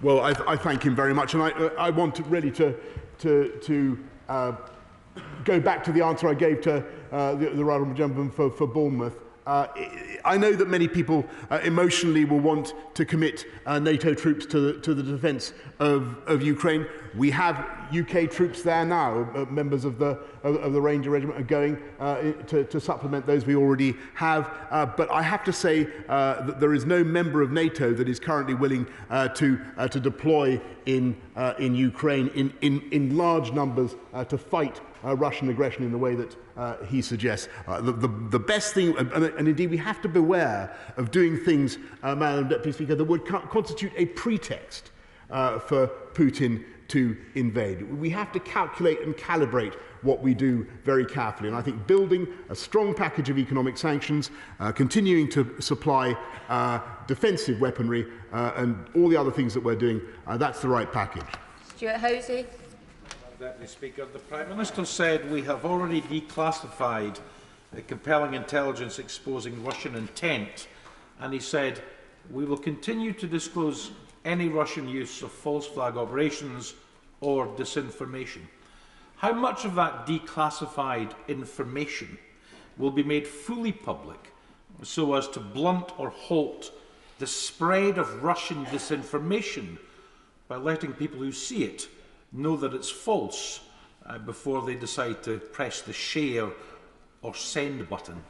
Well, I thank him very much, and I want to really to go back to the answer I gave to the right honourable gentleman for Bournemouth. I know that many people emotionally will want to commit NATO troops to the defence of Ukraine. We have UK troops there now. Members of the Ranger Regiment are going to supplement those we already have. But I have to say that there is no member of NATO that is currently willing to deploy in Ukraine in large numbers to fight Russian aggression in the way that he suggests. The best thing, and indeed we have to beware of doing things, Madam Deputy Speaker, that would constitute a pretext for Putin to invade. We have to calculate and calibrate what we do very carefully. And I think building a strong package of economic sanctions, continuing to supply defensive weaponry, and all the other things that we're doing, that's the right package. Stuart Hosey. Deputy Speaker, the Prime Minister said we have already declassified the compelling intelligence exposing Russian intent, and he said we will continue to disclose any Russian use of false flag operations or disinformation. How much of that declassified information will be made fully public so as to blunt or halt the spread of Russian disinformation by letting people who see it know that it's false before they decide to press the share or send button?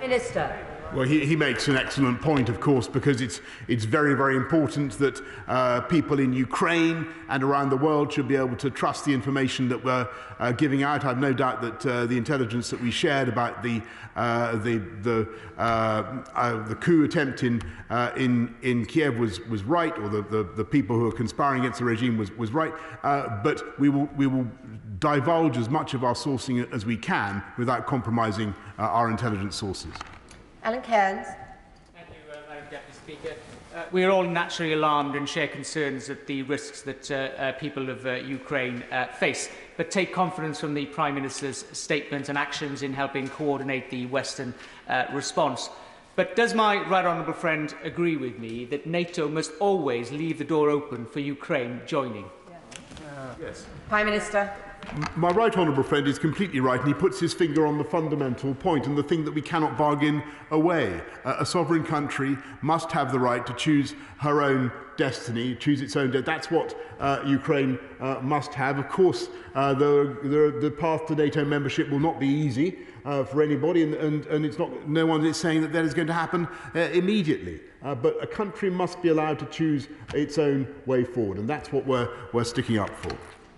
Minister. Well, he makes an excellent point, of course, because it's very, very important that people in Ukraine and around the world should be able to trust the information that we're giving out. I've no doubt that the intelligence that we shared about the coup attempt in Kiev was right, or the people who are conspiring against the regime was right. But we will divulge as much of our sourcing as we can without compromising our intelligence sources. Alan Cairns. Thank you, Madam Deputy Speaker. We are all naturally alarmed and share concerns at the risks that people of Ukraine face, but take confidence from the Prime Minister's statement and actions in helping coordinate the Western response. But does my right honourable friend agree with me that NATO must always leave the door open for Ukraine joining? Yes. Prime Minister. My right honourable friend is completely right, and he puts his finger on the fundamental point and the thing that we cannot bargain away. A sovereign country must have the right to choose her own destiny, choose its own destiny. That's what Ukraine must have. Of course, the path to NATO membership will not be easy for anybody, and it's not. No one is saying that is going to happen immediately. But a country must be allowed to choose its own way forward, and that's what we're sticking up for.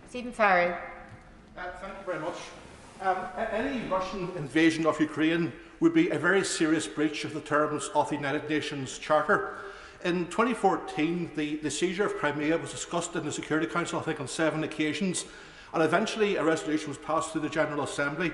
Stephen Farrow. Thank you very much. Any Russian invasion of Ukraine would be a very serious breach of the terms of the United Nations Charter. In 2014, the seizure of Crimea was discussed in the Security Council, I think, on 7 occasions, and eventually a resolution was passed through the General Assembly,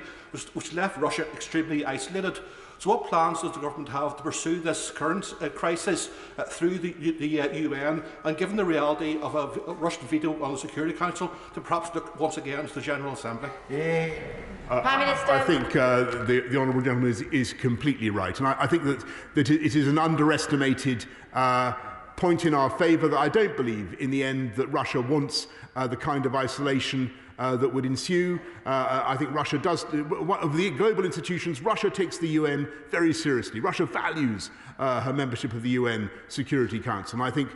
which left Russia extremely isolated. So what plans does the government have to pursue this current crisis through the UN, and given the reality of a Russian veto on the Security Council, to perhaps look once again to the General Assembly? Prime Minister. I think the honourable gentleman is completely right, and I think that it is an underestimated point in our favour that I don't believe in the end that Russia wants the kind of isolation that would ensue. I think Russia does, one of the global institutions, Russia takes the UN very seriously. Russia values her membership of the UN Security Council. And I think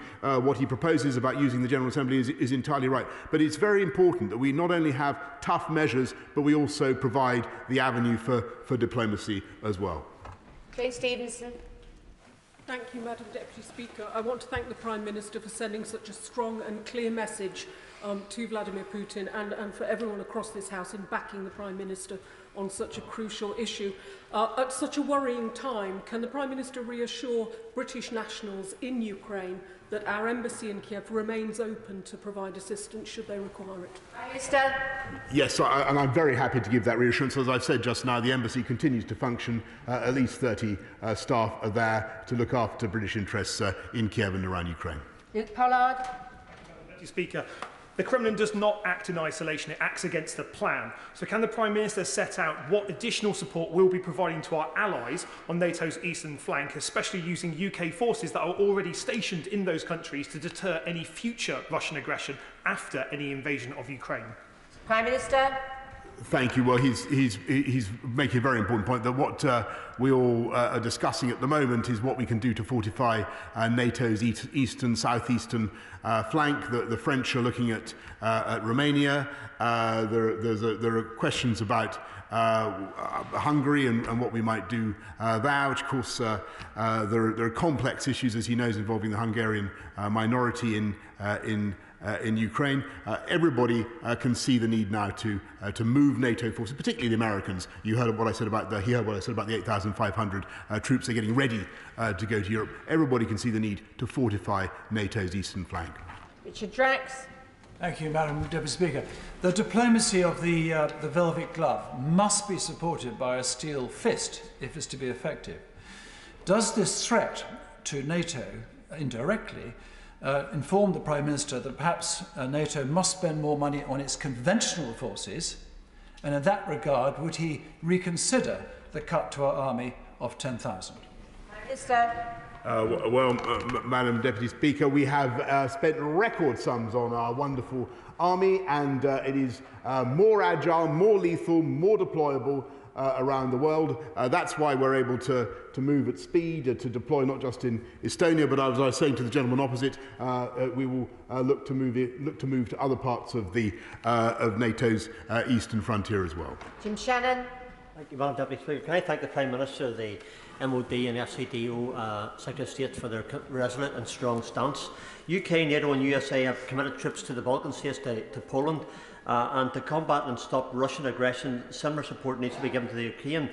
what he proposes about using the General Assembly is entirely right. But it's very important that we not only have tough measures, but we also provide the avenue for diplomacy as well. Jane Stevenson. Thank you, Madam Deputy Speaker. I want to thank the Prime Minister for sending such a strong and clear message to Vladimir Putin and for everyone across this House in backing the Prime Minister on such a crucial issue. At such a worrying time, can the Prime Minister reassure British nationals in Ukraine that our embassy in Kiev remains open to provide assistance should they require it? Prime Minister. Yes, and I'm very happy to give that reassurance. As I've said just now, the embassy continues to function. At least 30 staff are there to look after British interests in Kiev and around Ukraine. Luke Pollard. Mr. Speaker, the Kremlin does not act in isolation, it acts against the plan. So can the Prime Minister set out what additional support we'll be providing to our allies on NATO's eastern flank, especially using UK forces that are already stationed in those countries to deter any future Russian aggression after any invasion of Ukraine? Prime Minister. Thank you. Well, he's making a very important point that what we all are discussing at the moment is what we can do to fortify NATO's southeastern flank. The French are looking at Romania. There are questions about Hungary and what we might do there, which of course there are complex issues, as he knows, involving the Hungarian minority in Ukraine. Everybody can see the need now to move NATO forces, particularly the Americans. You heard what I said about the 8,500 troops. They're getting ready to go to Europe. Everybody can see the need to fortify NATO's eastern flank. Richard Drax. Thank you, Madam Deputy Speaker. The diplomacy of the velvet glove must be supported by a steel fist if it's to be effective. Does this threat to NATO indirectly inform the Prime Minister that perhaps NATO must spend more money on its conventional forces, and in that regard would he reconsider the cut to our army of 10,000? Prime Minister. Madam Deputy Speaker, we have spent record sums on our wonderful army, and it is more agile, more lethal, more deployable around the world. That's why we're able to move at speed, to deploy not just in Estonia, but as I was saying to the gentleman opposite, we will look to move to other parts of NATO's eastern frontier as well. Jim Shannon. Thank you, Madam Deputy Speaker. Can I thank the Prime Minister, the MOD and FCDO Secretary of State for their resolute and strong stance. UK, NATO and USA have committed troops to the Balkan states, to Poland, and to combat and stop Russian aggression, similar support needs to be given to the Ukraine.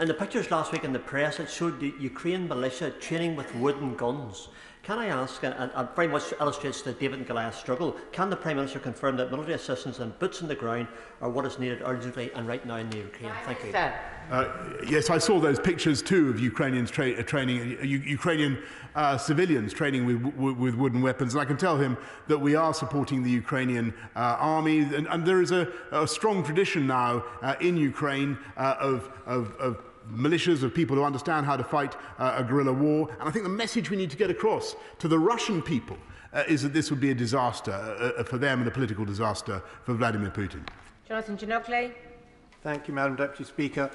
In the pictures last week in the press, it showed the Ukraine militia training with wooden guns. Can I ask, and very much illustrates the David and Goliath struggle, can the Prime Minister confirm that military assistance and boots on the ground are what is needed urgently and right now in the Ukraine? Thank you. Yes, I saw those pictures too of Ukrainians training, Ukrainian civilians training with wooden weapons. And I can tell him that we are supporting the Ukrainian army, and there is a strong tradition now in Ukraine of militias, of people who understand how to fight a guerrilla war. And I think the message we need to get across to the Russian people is that this would be a disaster for them and a political disaster for Vladimir Putin. Jonathan Ginocchia. Thank you, Madam Deputy Speaker.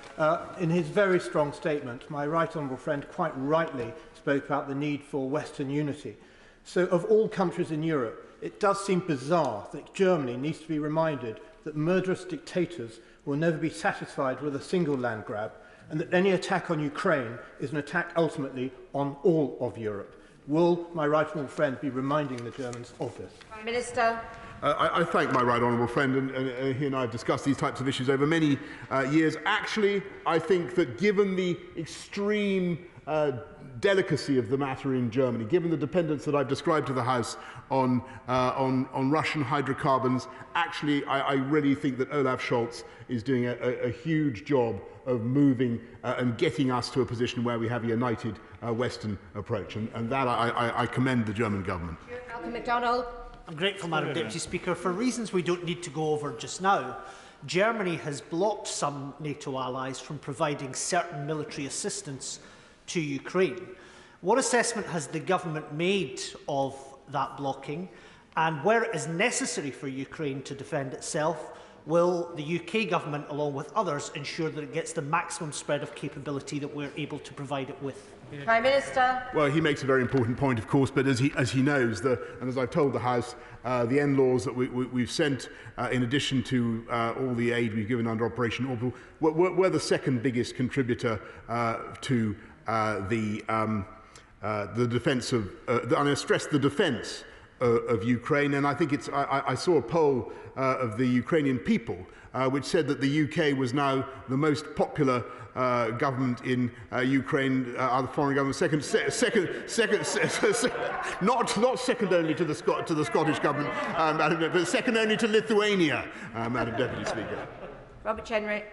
In his very strong statement, my right honourable friend quite rightly spoke about the need for Western unity. So of all countries in Europe, it does seem bizarre that Germany needs to be reminded that murderous dictators will never be satisfied with a single land grab, and that any attack on Ukraine is an attack ultimately on all of Europe. Will my right honourable friend be reminding the Germans of this? Prime Minister. I thank my right honourable friend, and he and I have discussed these types of issues over many years. Actually, I think that given the extreme delicacy of the matter in Germany, given the dependence that I've described to the House on Russian hydrocarbons, actually, I really think that Olaf Scholz is doing a huge job of moving and getting us to a position where we have a united Western approach. And that I commend the German government. Malcolm MacDonald. I'm grateful, Madam Deputy Speaker. For reasons we don't need to go over just now, Germany has blocked some NATO allies from providing certain military assistance to Ukraine. What assessment has the government made of that blocking, And where it is necessary for Ukraine to defend itself, will the UK government, along with others, ensure that it gets the maximum spread of capability that we're able to provide it with? Prime Minister. Well, he makes a very important point, of course, but as he knows, and as I've told the House, the NLAWs that we've sent, in addition to all the aid we've given under Operation Orbital, we're the second biggest contributor to the defence of, and I stress the defence of Ukraine. And I think I saw a poll of the Ukrainian people which said that the UK was now the most popular government in Ukraine, the foreign government, not second only to the Scottish government, but second only to Lithuania, Madam Deputy Speaker. Robert Chenry.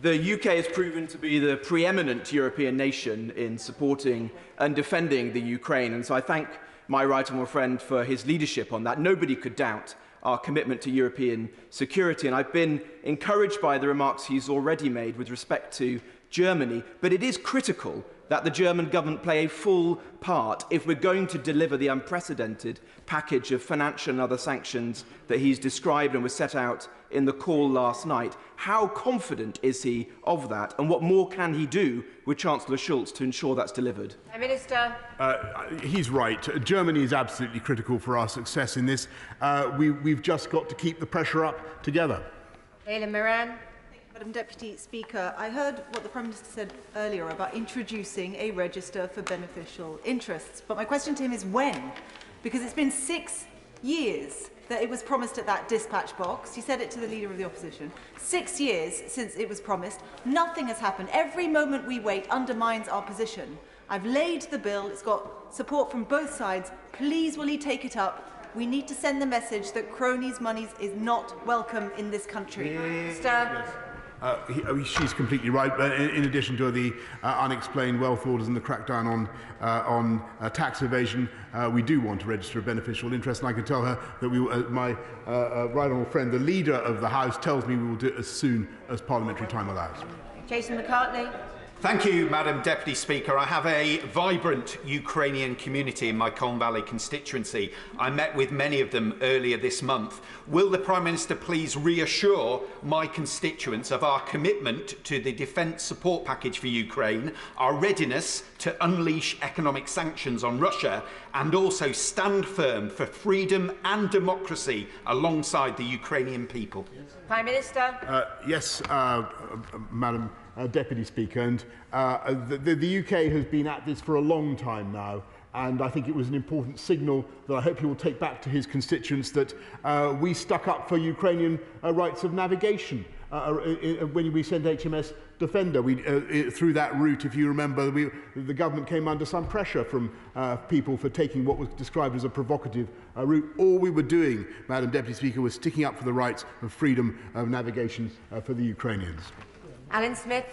The UK has proven to be the preeminent European nation in supporting and defending the Ukraine, and so I thank my right honourable friend for his leadership on that. Nobody could doubt our commitment to European security, and I've been encouraged by the remarks he's already made with respect to Germany, but it is critical that the German government play a full part if we're going to deliver the unprecedented package of financial and other sanctions that he's described and was set out in the call last night. How confident is he of that, and what more can he do with Chancellor Schulz to ensure that's delivered? Prime Minister. He's right. Germany is absolutely critical for our success in this. We've just got to keep the pressure up together. Aileen Moran. Madam Deputy Speaker, I heard what the Prime Minister said earlier about introducing a register for beneficial interests. But my question to him is when? Because it's been 6 years that it was promised at that dispatch box. He said it to the Leader of the Opposition. 6 years since it was promised. Nothing has happened. Every moment we wait undermines our position. I've laid the bill. It's got support from both sides. Please, will he take it up? We need to send the message that cronies' money is not welcome in this country. Minister. She's completely right. But in addition to the unexplained wealth orders and the crackdown on tax evasion, we do want to register a beneficial interest. And I can tell her that my right honourable friend, the Leader of the House, tells me we will do it as soon as parliamentary time allows. Jason McCartney. Thank you, Madam Deputy Speaker. I have a vibrant Ukrainian community in my Colne Valley constituency. I met with many of them earlier this month. Will the Prime Minister please reassure my constituents of our commitment to the defence support package for Ukraine, our readiness to unleash economic sanctions on Russia, and also stand firm for freedom and democracy alongside the Ukrainian people? Prime Minister. Yes, Madam Deputy Speaker, and the UK has been at this for a long time now, and I think it was an important signal that I hope he will take back to his constituents that we stuck up for Ukrainian rights of navigation when we sent HMS Defender. Through that route, if you remember, the government came under some pressure from people for taking what was described as a provocative route. All we were doing, Madam Deputy Speaker, was sticking up for the rights of freedom of navigation for the Ukrainians. Alan Smith.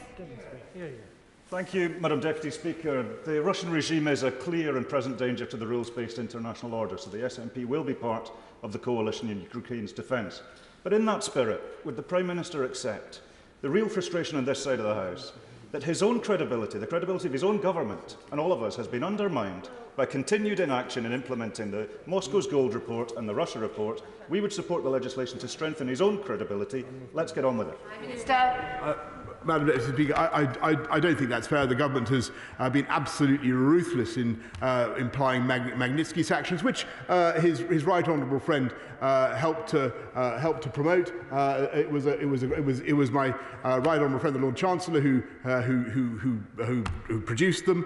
Thank you, Madam Deputy Speaker. The Russian regime is a clear and present danger to the rules-based international order, so the SNP will be part of the coalition in Ukraine's defence. But in that spirit, would the Prime Minister accept the real frustration on this side of the House that his own credibility, the credibility of his own government and all of us, has been undermined by continued inaction in implementing the Moscow's Gold Report and the Russia Report? We would support the legislation to strengthen his own credibility. Let's get on with it. Prime Minister. Madam Deputy Speaker, I don't think that's fair. The government has been absolutely ruthless in implying Magnitsky sanctions, which his right honourable friend helped to promote. It was my right honourable friend, the Lord Chancellor, who produced them.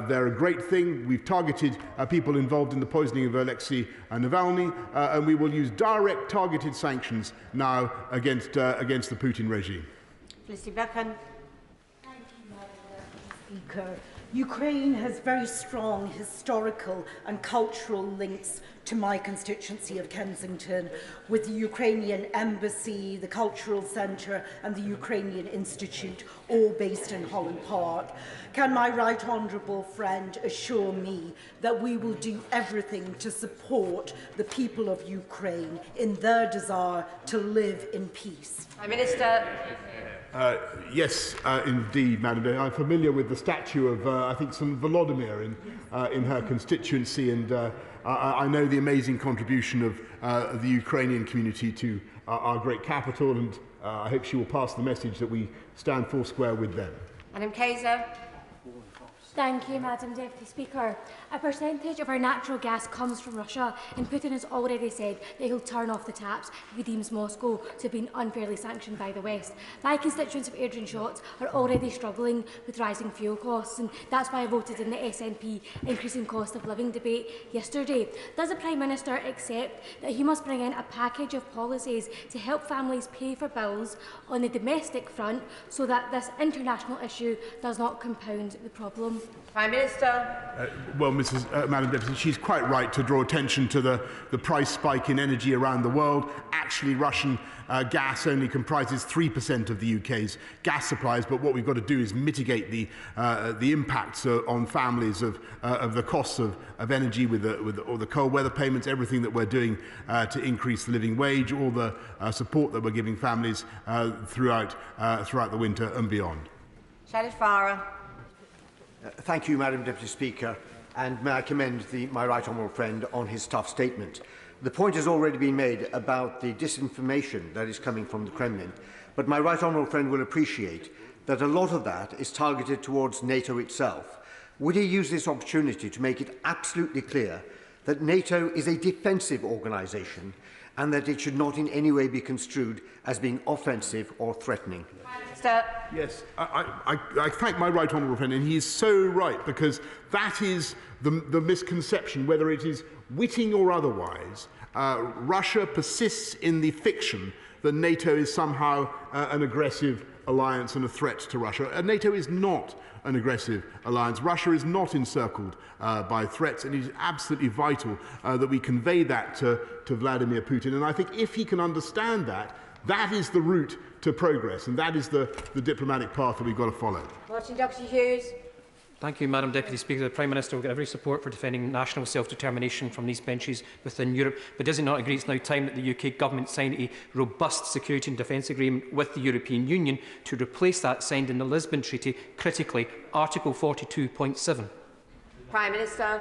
They're a great thing. We've targeted people involved in the poisoning of Alexei Navalny, and we will use direct targeted sanctions now against the Putin regime. Felicity Beckham. Thank you, Madam Speaker. Ukraine has very strong historical and cultural links to my constituency of Kensington, with the Ukrainian Embassy, the Cultural Centre and the Ukrainian Institute, all based in Holland Park. Can my right honourable friend assure me that we will do everything to support the people of Ukraine in their desire to live in peace? Prime Minister. Yes, indeed, Madam Deputy. I'm familiar with the statue of, I think, St. Volodymyr in her constituency, and I know the amazing contribution of the Ukrainian community to our great capital, and I hope she will pass the message that we stand full square with them. Madam Kaiser. Thank you, Madam Deputy Speaker. A percentage of our natural gas comes from Russia, and Putin has already said that he'll turn off the taps if he deems Moscow to have been unfairly sanctioned by the West. My constituents of Airdrie and Shotts are already struggling with rising fuel costs, and that's why I voted in the SNP increasing cost of living debate yesterday. Does the Prime Minister accept that he must bring in a package of policies to help families pay for bills on the domestic front so that this international issue does not compound the problem? Prime Minister. Well, Madam Deputy, she's quite right to draw attention to the price spike in energy around the world. Actually, Russian gas only comprises 3% of the UK's gas supplies, but what we've got to do is mitigate the impacts on families of the costs of energy with the cold weather payments, everything that we're doing to increase the living wage, all the support that we're giving families throughout the winter and beyond. Sheriff Farah. Thank you, Madam Deputy Speaker, and may I commend my right honourable friend on his tough statement. The point has already been made about the disinformation that is coming from the Kremlin, but my right honourable friend will appreciate that a lot of that is targeted towards NATO itself. Would he use this opportunity to make it absolutely clear that NATO is a defensive organisation and that it should not in any way be construed as being offensive or threatening? Yes, I thank my right honourable friend, and he is so right, because that is the misconception, whether it is witting or otherwise. Russia persists in the fiction that NATO is somehow an aggressive alliance and a threat to Russia. NATO is not an aggressive alliance. Russia is not encircled by threats, and it is absolutely vital that we convey that to Vladimir Putin. And I think if he can understand that, that is the route to progress, and that is the diplomatic path that we've got to follow. Martin Dr. Hughes. Thank you, Madam Deputy Speaker. The Prime Minister will get every support for defending national self-determination from these benches within Europe. But does he not agree it's now time that the UK Government sign a robust security and defence agreement with the European Union to replace that signed in the Lisbon Treaty, critically, Article 42.7? Prime Minister.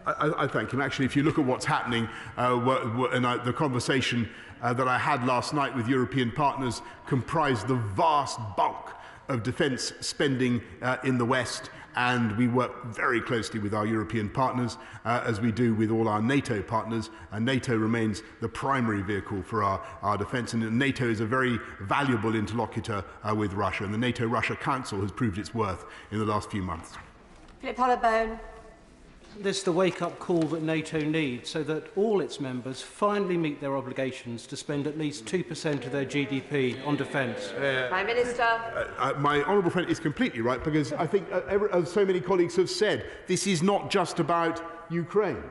I thank him. Actually, if you look at what's happening, in the conversation that I had last night with European partners comprised the vast bulk of defence spending in the West, and we work very closely with our European partners, as we do with all our NATO partners, and NATO remains the primary vehicle for our defence, and NATO is a very valuable interlocutor with Russia, and the NATO-Russia Council has proved its worth in the last few months. Philip Hollowbone. This is the wake-up call that NATO needs, so that all its members finally meet their obligations to spend at least 2% of their GDP on defence. Prime Minister. My honourable friend is completely right, because I think, as so many colleagues have said, this is not just about Ukraine.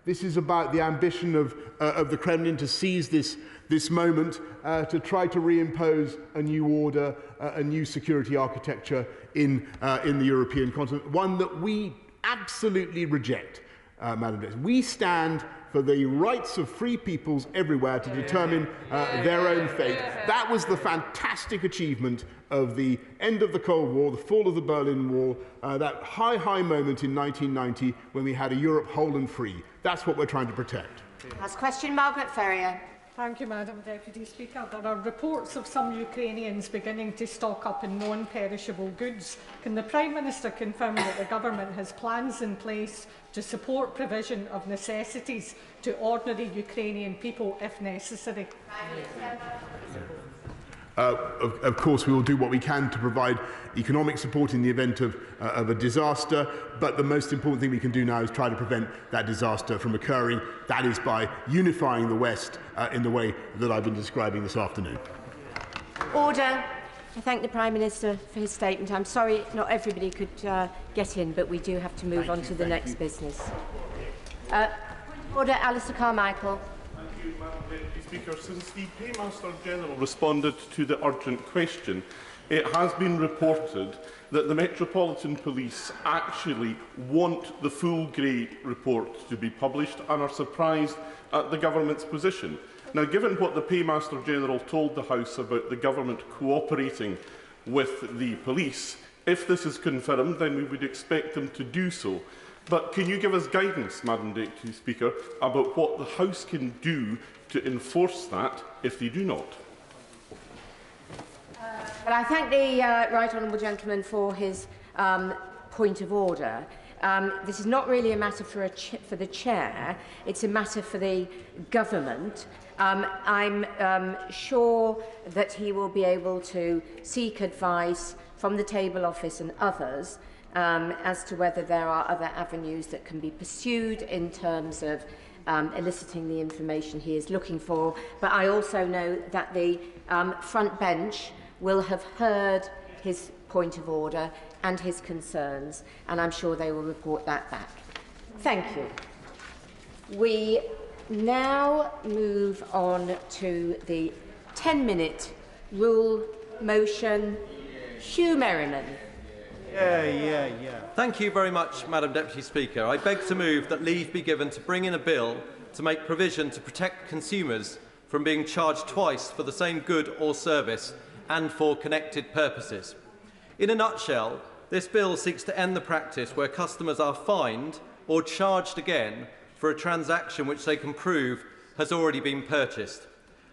This is about the ambition of the Kremlin to seize this moment to try to reimpose a new order, a new security architecture in the European continent, one that we absolutely reject, Madam Deputy. We stand for the rights of free peoples everywhere to determine their own fate. That was the fantastic achievement of the end of the Cold War, the fall of the Berlin Wall, that high moment in 1990 when we had a Europe whole and free. That's what we're trying to protect. Last question, Margaret Ferrier. Thank you, Madam Deputy Speaker. There are reports of some Ukrainians beginning to stock up in non-perishable goods. Can the Prime Minister confirm that the Government has plans in place to support provision of necessities to ordinary Ukrainian people if necessary? Of course, we will do what we can to provide economic support in the event of a disaster, but the most important thing we can do now is try to prevent that disaster from occurring. That is by unifying the West in the way that I've been describing this afternoon. Order. I thank the Prime Minister for his statement. I'm sorry not everybody could get in, but we do have to move on to the next business. Order, Alistair Carmichael. Thank you, Madam Deputy Speaker. Since the Paymaster General responded to the urgent question, it has been reported that the Metropolitan Police actually want the full Grey report to be published and are surprised at the Government's position. Now, given what the Paymaster General told the House about the Government cooperating with the police, if this is confirmed, then we would expect them to do so. But can you give us guidance, Madam Deputy Speaker, about what the House can do to enforce that if they do not? Well, I thank the Right Honourable Gentleman for his point of order. This is not really a matter for the Chair, it's a matter for the Government. I'm sure that he will be able to seek advice from the Table Office and others as to whether there are other avenues that can be pursued in terms of eliciting the information he is looking for. But I also know that the front bench will have heard his point of order and his concerns, and I'm sure they will report that back. Thank you. We now move on to the 10-minute rule motion. Hugh Merriman. Thank you very much, Madam Deputy Speaker. I beg to move that leave be given to bring in a bill to make provision to protect consumers from being charged twice for the same good or service and for connected purposes. In a nutshell, this bill seeks to end the practice where customers are fined or charged again for a transaction which they can prove has already been purchased.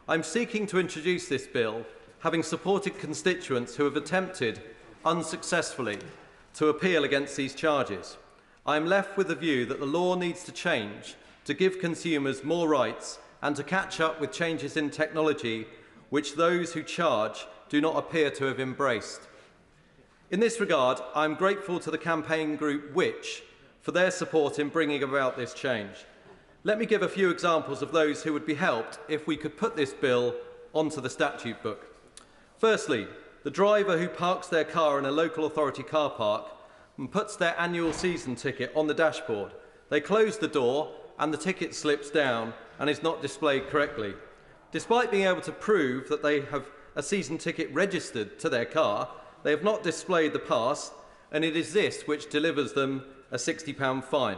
I'm seeking to introduce this bill, having supported constituents who have attempted, unsuccessfully, to appeal against these charges. I am left with the view that the law needs to change to give consumers more rights and to catch up with changes in technology which those who charge do not appear to have embraced. In this regard, I am grateful to the campaign group Which for their support in bringing about this change. Let me give a few examples of those who would be helped if we could put this bill onto the statute book. Firstly, the driver who parks their car in a local authority car park and puts their annual season ticket on the dashboard. They close the door and the ticket slips down and is not displayed correctly. Despite being able to prove that they have a season ticket registered to their car, they have not displayed the pass, and it is this which delivers them a £60 fine.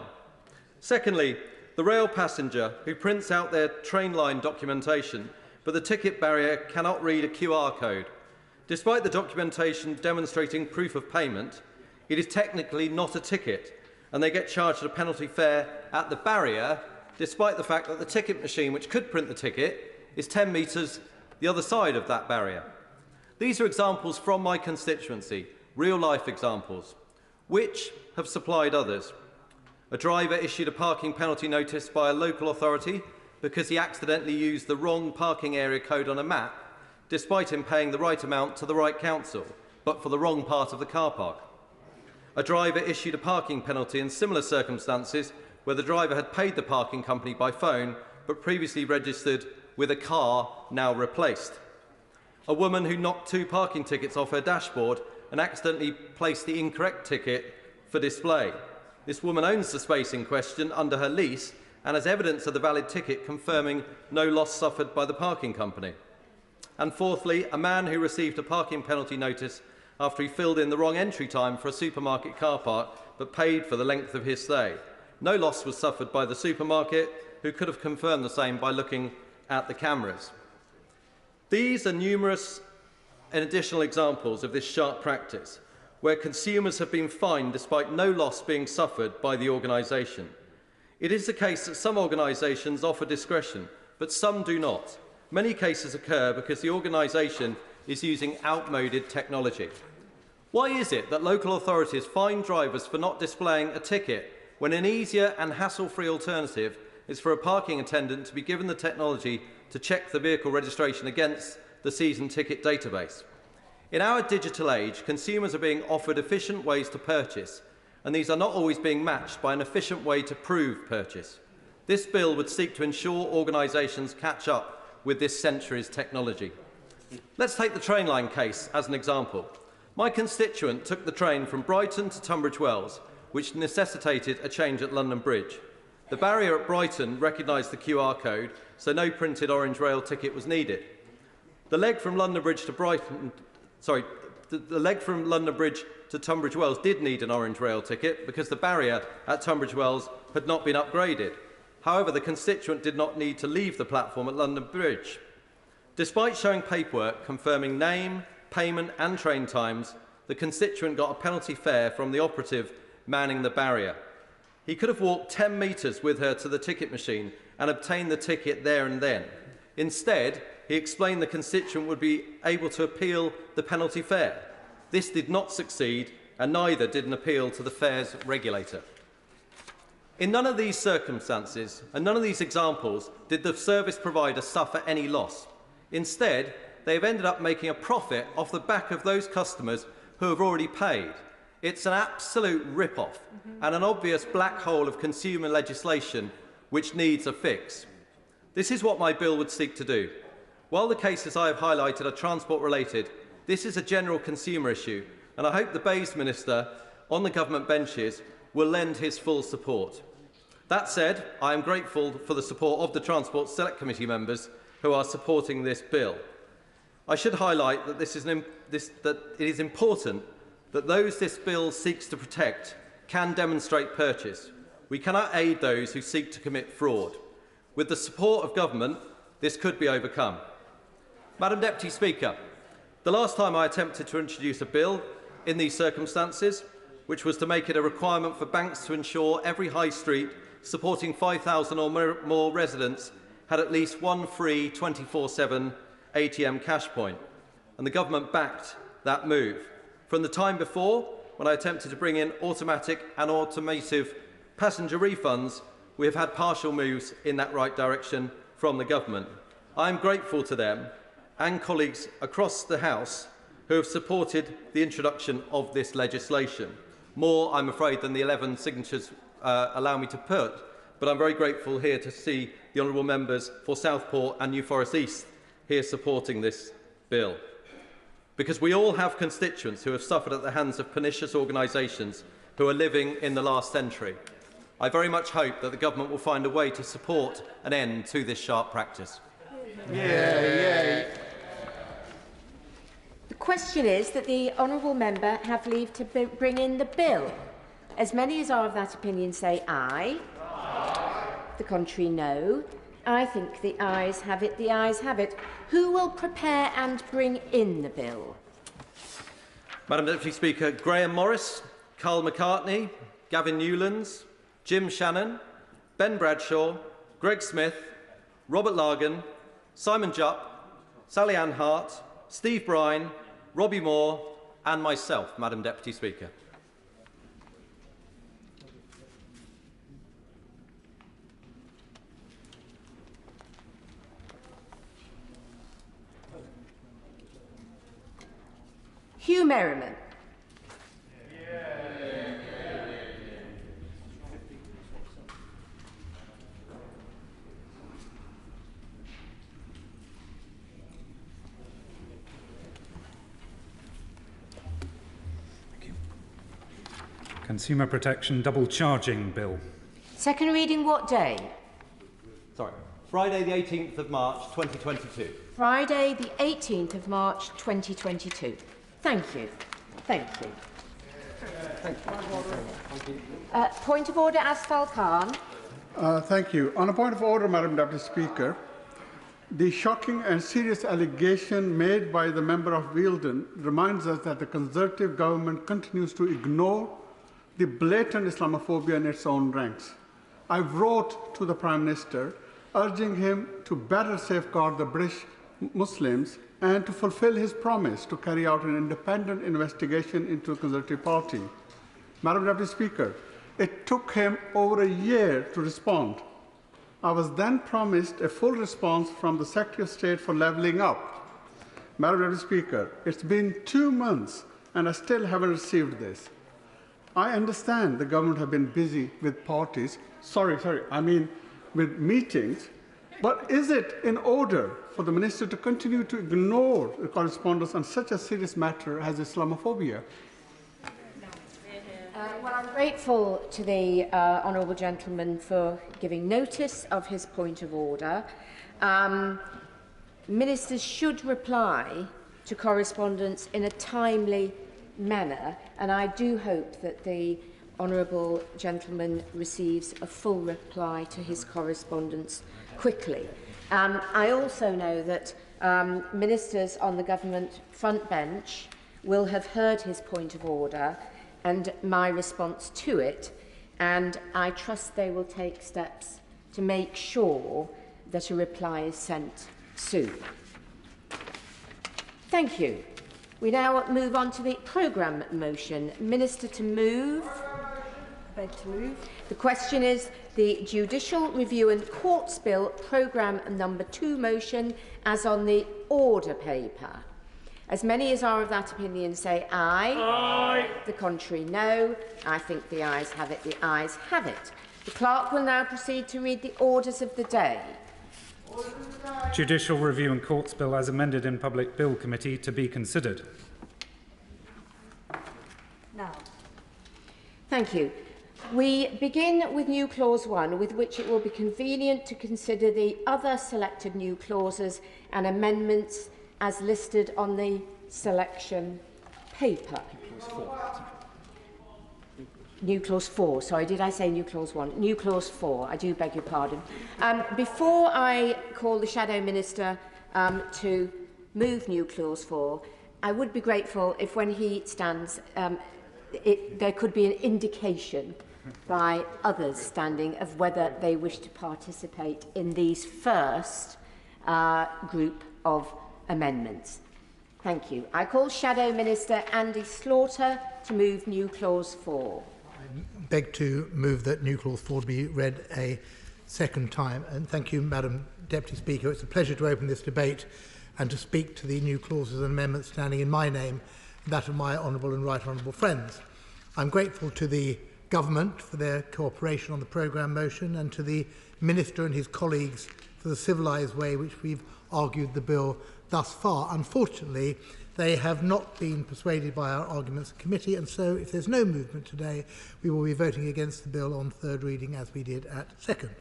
Secondly, the rail passenger who prints out their train line documentation, but the ticket barrier cannot read a QR code. Despite the documentation demonstrating proof of payment, it is technically not a ticket, and they get charged a penalty fare at the barrier, despite the fact that the ticket machine which could print the ticket is 10 metres the other side of that barrier. These are examples from my constituency, real-life examples, which have supplied others. A driver issued a parking penalty notice by a local authority because he accidentally used the wrong parking area code on a map, despite him paying the right amount to the right council, but for the wrong part of the car park. A driver issued a parking penalty in similar circumstances where the driver had paid the parking company by phone, but previously registered with a car now replaced. A woman who knocked 2 parking tickets off her dashboard and accidentally placed the incorrect ticket for display. This woman owns the space in question under her lease and has evidence of the valid ticket confirming no loss suffered by the parking company. And fourthly, a man who received a parking penalty notice after he filled in the wrong entry time for a supermarket car park but paid for the length of his stay. No loss was suffered by the supermarket, who could have confirmed the same by looking at the cameras. These are numerous and additional examples of this sharp practice, where consumers have been fined despite no loss being suffered by the organisation. It is the case that some organisations offer discretion, but some do not. Many cases occur because the organisation is using outmoded technology. Why is it that local authorities fine drivers for not displaying a ticket when an easier and hassle-free alternative is for a parking attendant to be given the technology to check the vehicle registration against the season ticket database? In our digital age, consumers are being offered efficient ways to purchase, and these are not always being matched by an efficient way to prove purchase. This bill would seek to ensure organisations catch up with this century's technology. Let's take the train line case as an example. My constituent took the train from Brighton to Tunbridge Wells, which necessitated a change at London Bridge. The barrier at Brighton recognised the QR code, so no printed orange rail ticket was needed. The leg from London Bridge to the leg from London Bridge to Tunbridge Wells did need an orange rail ticket because the barrier at Tunbridge Wells had not been upgraded. However, the constituent did not need to leave the platform at London Bridge. Despite showing paperwork confirming name, payment and train times, the constituent got a penalty fare from the operative manning the barrier. He could have walked 10 metres with her to the ticket machine and obtained the ticket there and then. Instead, he explained the constituent would be able to appeal the penalty fare. This did not succeed, and neither did an appeal to the fares regulator. In none of these circumstances and none of these examples did the service provider suffer any loss. Instead, they have ended up making a profit off the back of those customers who have already paid. It's an absolute rip-off and an obvious black hole of consumer legislation which needs a fix. This is what my bill would seek to do. While the cases I have highlighted are transport-related, this is a general consumer issue, and I hope the Bays Minister on the government benches will lend his full support. That said, I am grateful for the support of the Transport Select Committee members who are supporting this bill. I should highlight that, that it is important that those this bill seeks to protect can demonstrate purchase. We cannot aid those who seek to commit fraud. With the support of government, this could be overcome. Madam Deputy Speaker, the last time I attempted to introduce a bill in these circumstances, which was to make it a requirement for banks to ensure every high street supporting 5,000 or more residents had at least one free 24/7 ATM cash point, and the government backed that move. From the time before, when I attempted to bring in automatic and automotive passenger refunds, we have had partial moves in that right direction from the government. I am grateful to them and colleagues across the House who have supported the introduction of this legislation. More, I'm afraid, than the 11 signatures allow me to put, but I'm very grateful here to see the honourable members for Southport and New Forest East here supporting this bill. Because we all have constituents who have suffered at the hands of pernicious organisations who are living in the last century. I very much hope that the government will find a way to support an end to this sharp practice. The question is that the honourable member have leave to bring in the bill. As many as are of that opinion say aye. The contrary, no. I think the ayes have it. The ayes have it. Who will prepare and bring in the bill? Madam Deputy Speaker, Graham Morris, Carl McCartney, Gavin Newlands, Jim Shannon, Ben Bradshaw, Greg Smith, Robert Largan, Simon Jupp, Sally Ann Hart, Steve Brine, Robbie Moore and myself, Madam Deputy Speaker. Hugh Merriman. Consumer Protection Double Charging Bill. Second reading what day? Sorry, Friday the 18th of March 2022. Friday the 18th of March 2022. Thank you. Thank you. Point of order, Asfal Khan. Thank you. On a point of order, Madam Deputy Speaker, the shocking and serious allegation made by the member of Wealden reminds us that the Conservative government continues to ignore the blatant Islamophobia in its own ranks. I wrote to the Prime Minister urging him to better safeguard the British Muslims and to fulfil his promise to carry out an independent investigation into the Conservative Party. Madam Deputy Speaker, it took him over a year to respond. I was then promised a full response from the Secretary of State for Levelling Up. Madam Deputy Speaker, it's been 2 months and I still haven't received this. I understand the government have been busy with parties, with meetings, but is it in order for the Minister to continue to ignore the correspondence on such a serious matter as Islamophobia? Well, I'm grateful to the honourable gentleman for giving notice of his point of order. Ministers should reply to correspondence in a timely manner, and I do hope that the honourable gentleman receives a full reply to his correspondence quickly. I also know that ministers on the government front bench will have heard his point of order and my response to it, and I trust they will take steps to make sure that a reply is sent soon. Thank you. We now move on to the programme motion. Minister to move. I beg to move. The question is the Judicial Review and Courts Bill programme number 2 motion as on the order paper. As many as are of that opinion say aye. Aye. The contrary, no. I think the ayes have it. The ayes have it. The clerk will now proceed to read the orders of the day. Judicial Review and Courts Bill as amended in Public Bill Committee to be considered. Now. Thank you. We begin with new clause 1, with which it will be convenient to consider the other selected new clauses and amendments as listed on the selection paper. New clause 4. Sorry, did I say new clause 1? New clause 4. I do beg your pardon. Before I call the Shadow Minister to move new clause 4, I would be grateful if when he stands there could be an indication by others standing of whether they wish to participate in these first group of amendments. Thank you. I call Shadow Minister Andy Slaughter to move new clause 4. I beg to move that new clause 4 be read a second time. And thank you, Madam Deputy Speaker. It's a pleasure to open this debate and to speak to the new clauses and amendments standing in my name and that of my honourable and right honourable friends. I'm grateful to the Government for their cooperation on the programme motion and to the Minister and his colleagues for the civilised way which we've argued the bill thus far. Unfortunately, they have not been persuaded by our arguments in committee, and so if there's no movement today, we will be voting against the bill on third reading as we did at second.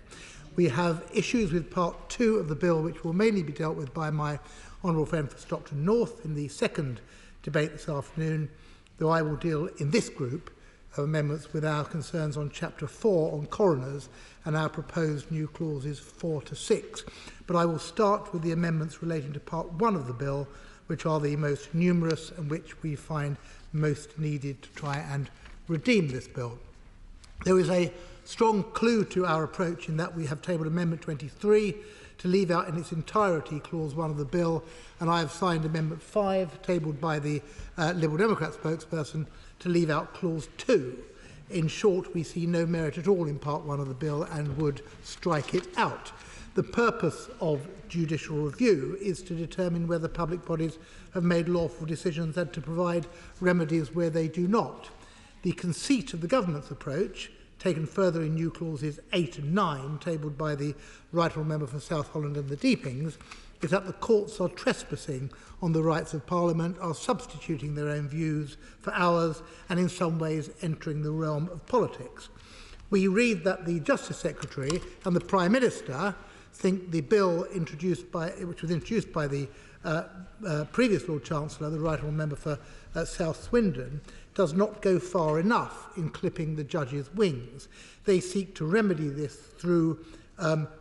We have issues with part 2 of the bill which will mainly be dealt with by my honourable friend for Stockton North in the second debate this afternoon, though I will deal in this group of amendments with our concerns on Chapter 4 on coroners and our proposed new clauses 4 to 6. But I will start with the amendments relating to Part 1 of the bill, which are the most numerous and which we find most needed to try and redeem this bill. There is a strong clue to our approach in that we have tabled Amendment 23 to leave out in its entirety Clause 1 of the bill, and I have signed Amendment 5, tabled by the Liberal Democrat spokesperson, to leave out Clause 2. In short, we see no merit at all in Part 1 of the bill and would strike it out. The purpose of judicial review is to determine whether public bodies have made lawful decisions and to provide remedies where they do not. The conceit of the government's approach, taken further in new clauses 8 and 9, tabled by the Right Honourable Member for South Holland and the Deepings, is that the courts are trespassing on the rights of Parliament, are substituting their own views for ours, and in some ways entering the realm of politics. We read that the Justice Secretary and the Prime Minister think the bill which was introduced by the previous Lord Chancellor, the Right Honourable Member for South Swindon, does not go far enough in clipping the judges' wings. They seek to remedy this through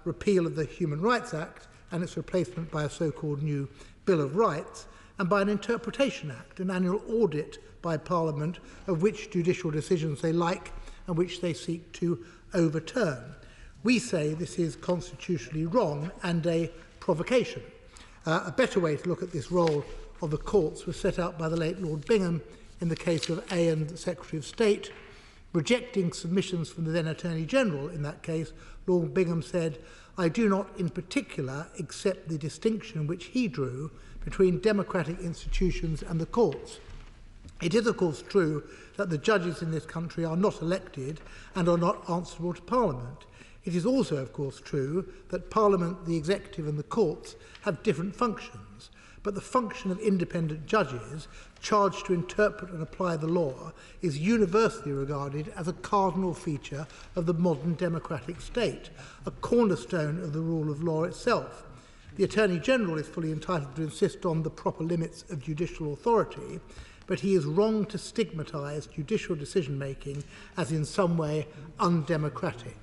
repeal of the Human Rights Act and its replacement by a so-called new Bill of Rights, and by an Interpretation Act, an annual audit by Parliament of which judicial decisions they like and which they seek to overturn. We say this is constitutionally wrong and a provocation. A better way to look at this role of the courts was set out by the late Lord Bingham in the case of Aon, the Secretary of State. Rejecting submissions from the then Attorney General in that case, Lord Bingham said, "I do not in particular accept the distinction which he drew between democratic institutions and the courts. It is of course true that the judges in this country are not elected and are not answerable to Parliament. It is also of course true that Parliament, the Executive and the courts have different functions, but the function of independent judges charged to interpret and apply the law is universally regarded as a cardinal feature of the modern democratic state, a cornerstone of the rule of law itself. The Attorney-General is fully entitled to insist on the proper limits of judicial authority, but he is wrong to stigmatise judicial decision-making as in some way undemocratic.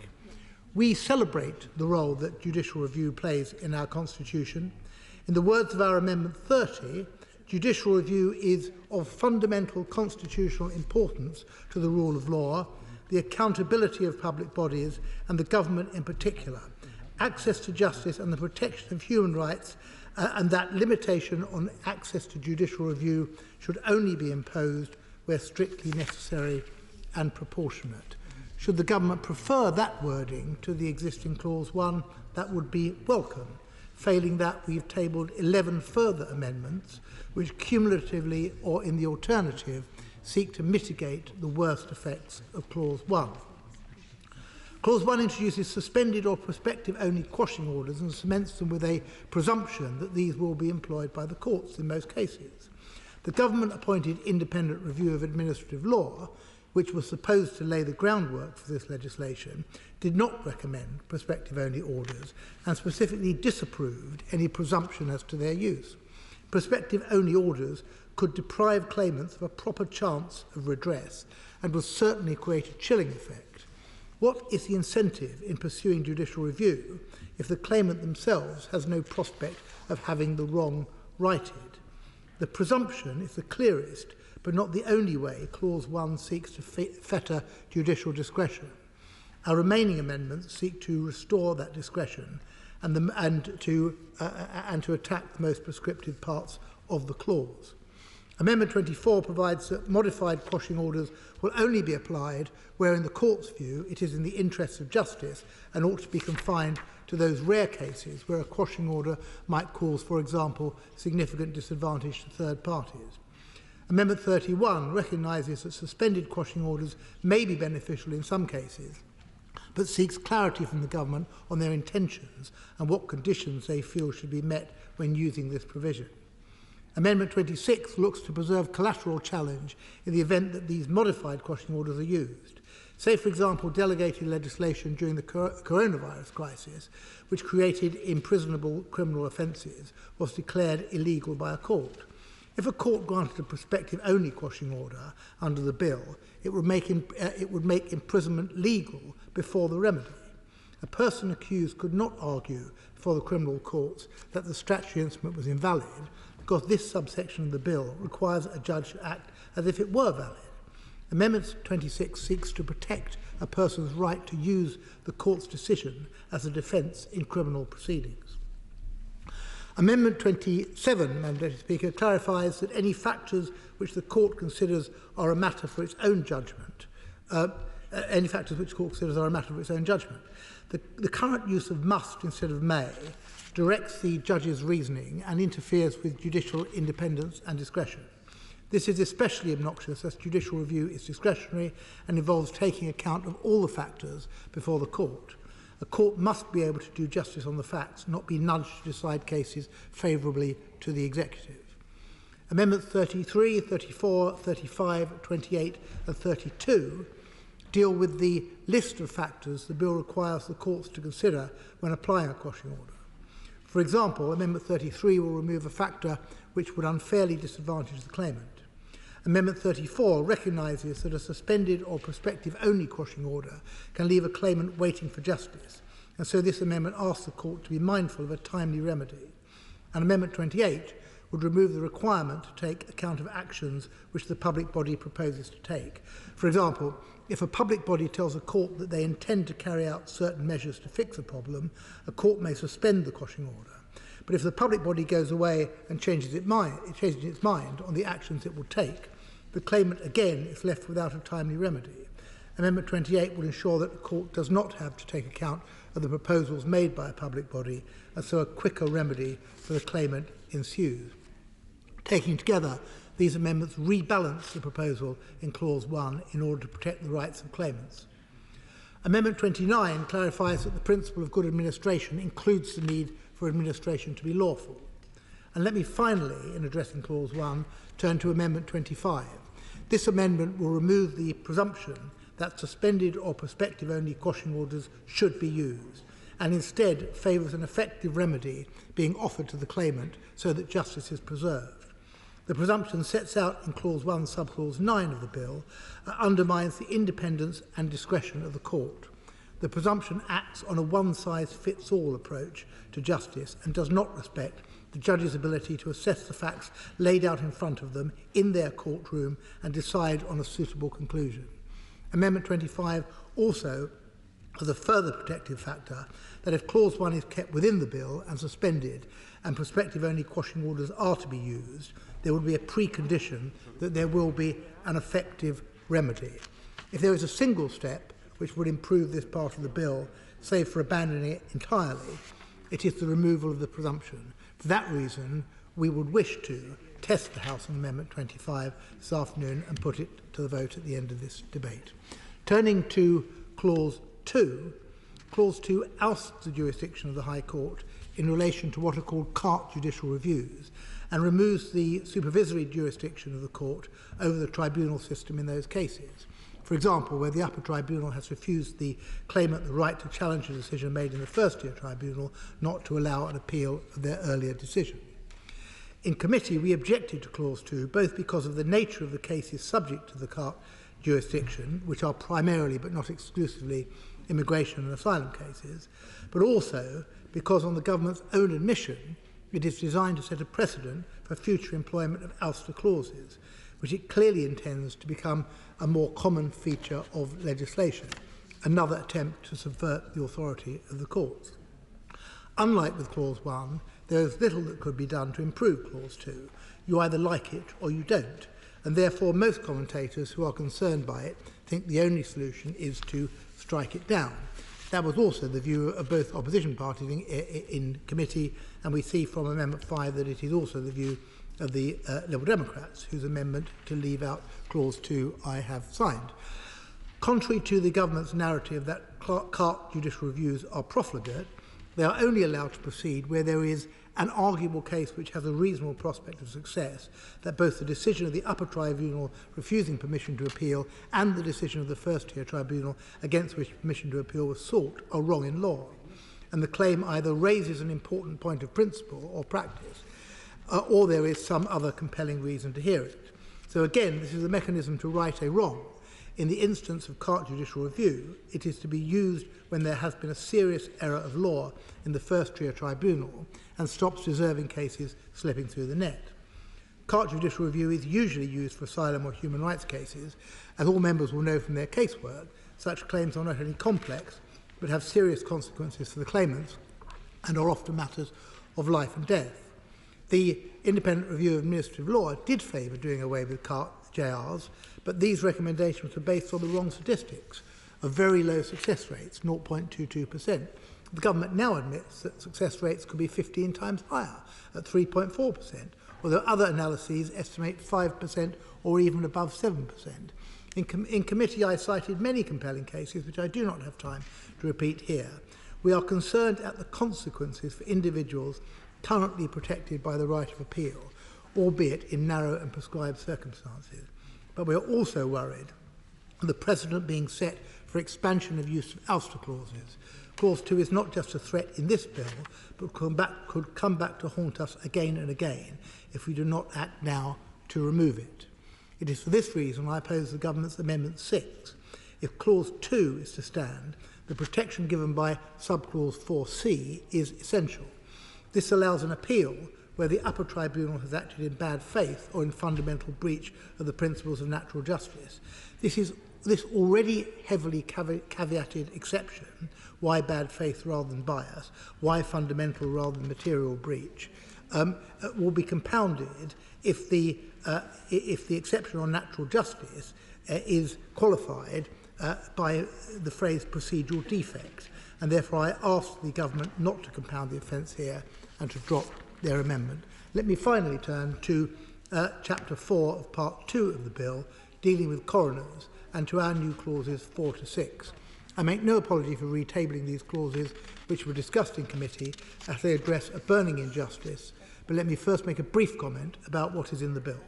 We celebrate the role that judicial review plays in our Constitution. In the words of our Amendment 30, judicial review is of fundamental constitutional importance to the rule of law, the accountability of public bodies and the government in particular, access to justice and the protection of human rights, and that limitation on access to judicial review should only be imposed where strictly necessary and proportionate. Should the government prefer that wording to the existing Clause 1, that would be welcome. Failing that, we've tabled 11 further amendments which cumulatively or in the alternative seek to mitigate the worst effects of Clause 1. Clause 1 introduces suspended or prospective-only quashing orders and cements them with a presumption that these will be employed by the courts in most cases. The government-appointed independent review of administrative law, which was supposed to lay the groundwork for this legislation, did not recommend prospective-only orders and specifically disapproved any presumption as to their use. Prospective-only orders could deprive claimants of a proper chance of redress and would certainly create a chilling effect. What is the incentive in pursuing judicial review if the claimant themselves has no prospect of having the wrong righted? The presumption is the clearest, but not the only way Clause 1 seeks to fetter judicial discretion. Our remaining amendments seek to restore that discretion and to attack the most prescriptive parts of the clause. Amendment 24 provides that modified quashing orders will only be applied where, in the court's view, it is in the interests of justice and ought to be confined to those rare cases where a quashing order might cause, for example, significant disadvantage to third parties. Amendment 31 recognises that suspended quashing orders may be beneficial in some cases, but seeks clarity from the government on their intentions and what conditions they feel should be met when using this provision. Amendment 26 looks to preserve collateral challenge in the event that these modified quashing orders are used. Say, for example, delegated legislation during the coronavirus crisis, which created imprisonable criminal offences, was declared illegal by a court. If a court granted a prospective-only quashing order under the bill, it would make imprisonment legal before the remedy. A person accused could not argue before the criminal courts that the statutory instrument was invalid, because this subsection of the bill requires a judge to act as if it were valid. Amendment 26 seeks to protect a person's right to use the court's decision as a defence in criminal proceedings. Amendment 27, Madam Deputy Speaker, clarifies that any factors which the court considers are a matter for its own judgment, The current use of must instead of may directs the judge's reasoning and interferes with judicial independence and discretion. This is especially obnoxious as judicial review is discretionary and involves taking account of all the factors before the court. A court must be able to do justice on the facts, not be nudged to decide cases favourably to the executive. Amendments 33, 34, 35, 28 and 32 deal with the list of factors the bill requires the courts to consider when applying a quashing order. For example, Amendment 33 will remove a factor which would unfairly disadvantage the claimant. Amendment 34 recognises that a suspended or prospective-only quashing order can leave a claimant waiting for justice, and so this amendment asks the court to be mindful of a timely remedy. And Amendment 28 would remove the requirement to take account of actions which the public body proposes to take. For example, if a public body tells a court that they intend to carry out certain measures to fix a problem, a court may suspend the quashing order. But if the public body goes away and changes its mind on the actions it will take, the claimant again is left without a timely remedy. Amendment 28 will ensure that the court does not have to take account of the proposals made by a public body, and so a quicker remedy for the claimant ensues. Taking together, these amendments rebalance the proposal in Clause 1 in order to protect the rights of claimants. Amendment 29 clarifies that the principle of good administration includes the need for administration to be lawful. And let me finally, in addressing Clause 1, turn to Amendment 25. This amendment will remove the presumption that suspended or prospective-only quashing orders should be used, and instead favours an effective remedy being offered to the claimant so that justice is preserved. The presumption sets out in Clause 1, Subclause 9 of the Bill undermines the independence and discretion of the court. The presumption acts on a one-size-fits-all approach to justice and does not respect the judge's ability to assess the facts laid out in front of them in their courtroom and decide on a suitable conclusion. Amendment 25 also has a further protective factor that if Clause 1 is kept within the bill and suspended and prospective-only quashing orders are to be used, there would be a precondition that there will be an effective remedy. If there is a single step which would improve this part of the bill, save for abandoning it entirely, it is the removal of the presumption. For that reason, we would wish to test the House on Amendment 25 this afternoon and put it to the vote at the end of this debate. Turning to Clause 2, Clause 2 ousts the jurisdiction of the High Court in relation to what are called carte judicial reviews and removes the supervisory jurisdiction of the court over the tribunal system in those cases. For example, where the upper tribunal has refused the claimant the right to challenge a decision made in the first-tier tribunal not to allow an appeal of their earlier decision. In committee, we objected to Clause 2 both because of the nature of the cases subject to the carte jurisdiction, which are primarily but not exclusively immigration and asylum cases, but also because on the government's own admission it is designed to set a precedent for future employment of ouster clauses, which it clearly intends to become a more common feature of legislation, another attempt to subvert the authority of the courts. Unlike with Clause 1, there is little that could be done to improve Clause 2. You either like it or you don't, and therefore most commentators who are concerned by it think the only solution is to strike it down. That was also the view of both opposition parties in committee, and we see from Amendment 5 that it is also the view of the Liberal Democrats, whose amendment to leave out Clause 2 I have signed. Contrary to the government's narrative that carte judicial reviews are profligate, they are only allowed to proceed where there is an arguable case which has a reasonable prospect of success, that both the decision of the upper tribunal refusing permission to appeal and the decision of the first-tier tribunal against which permission to appeal was sought are wrong in law, and the claim either raises an important point of principle or practice, or there is some other compelling reason to hear it. So again, this is a mechanism to right a wrong. In the instance of carte judicial review, it is to be used when there has been a serious error of law in the first-tier tribunal and stops deserving cases slipping through the net. Carte judicial review is usually used for asylum or human rights cases. As all members will know from their casework, such claims are not only complex, but have serious consequences for the claimants and are often matters of life and death. The Independent Review of Administrative Law did favour doing away with carte JRs, but these recommendations were based on the wrong statistics of very low success rates, 0.22%. The government now admits that success rates could be 15 times higher, at 3.4%, although other analyses estimate 5% or even above 7%. In committee, I cited many compelling cases, which I do not have time to repeat here. We are concerned at the consequences for individuals currently protected by the right of appeal, albeit in narrow and prescribed circumstances. But we are also worried of the precedent being set for expansion of use of ouster clauses. Clause 2 is not just a threat in this bill, but could come back to haunt us again and again if we do not act now to remove it. It is for this reason I oppose the government's Amendment 6. If Clause 2 is to stand, the protection given by subclause 4C is essential. This allows an appeal where the upper tribunal has acted in bad faith or in fundamental breach of the principles of natural justice. This already heavily caveated exception, why bad faith rather than bias, why fundamental rather than material breach, will be compounded if the exception on natural justice is qualified by the phrase procedural defect, and therefore I ask the government not to compound the offence here and to drop their amendment. Let me finally turn to Chapter 4 of Part 2 of the bill, dealing with coroners, and to our new clauses 4 to 6. I make no apology for retabling these clauses, which were discussed in committee, as they address a burning injustice, but let me first make a brief comment about what is in the bill.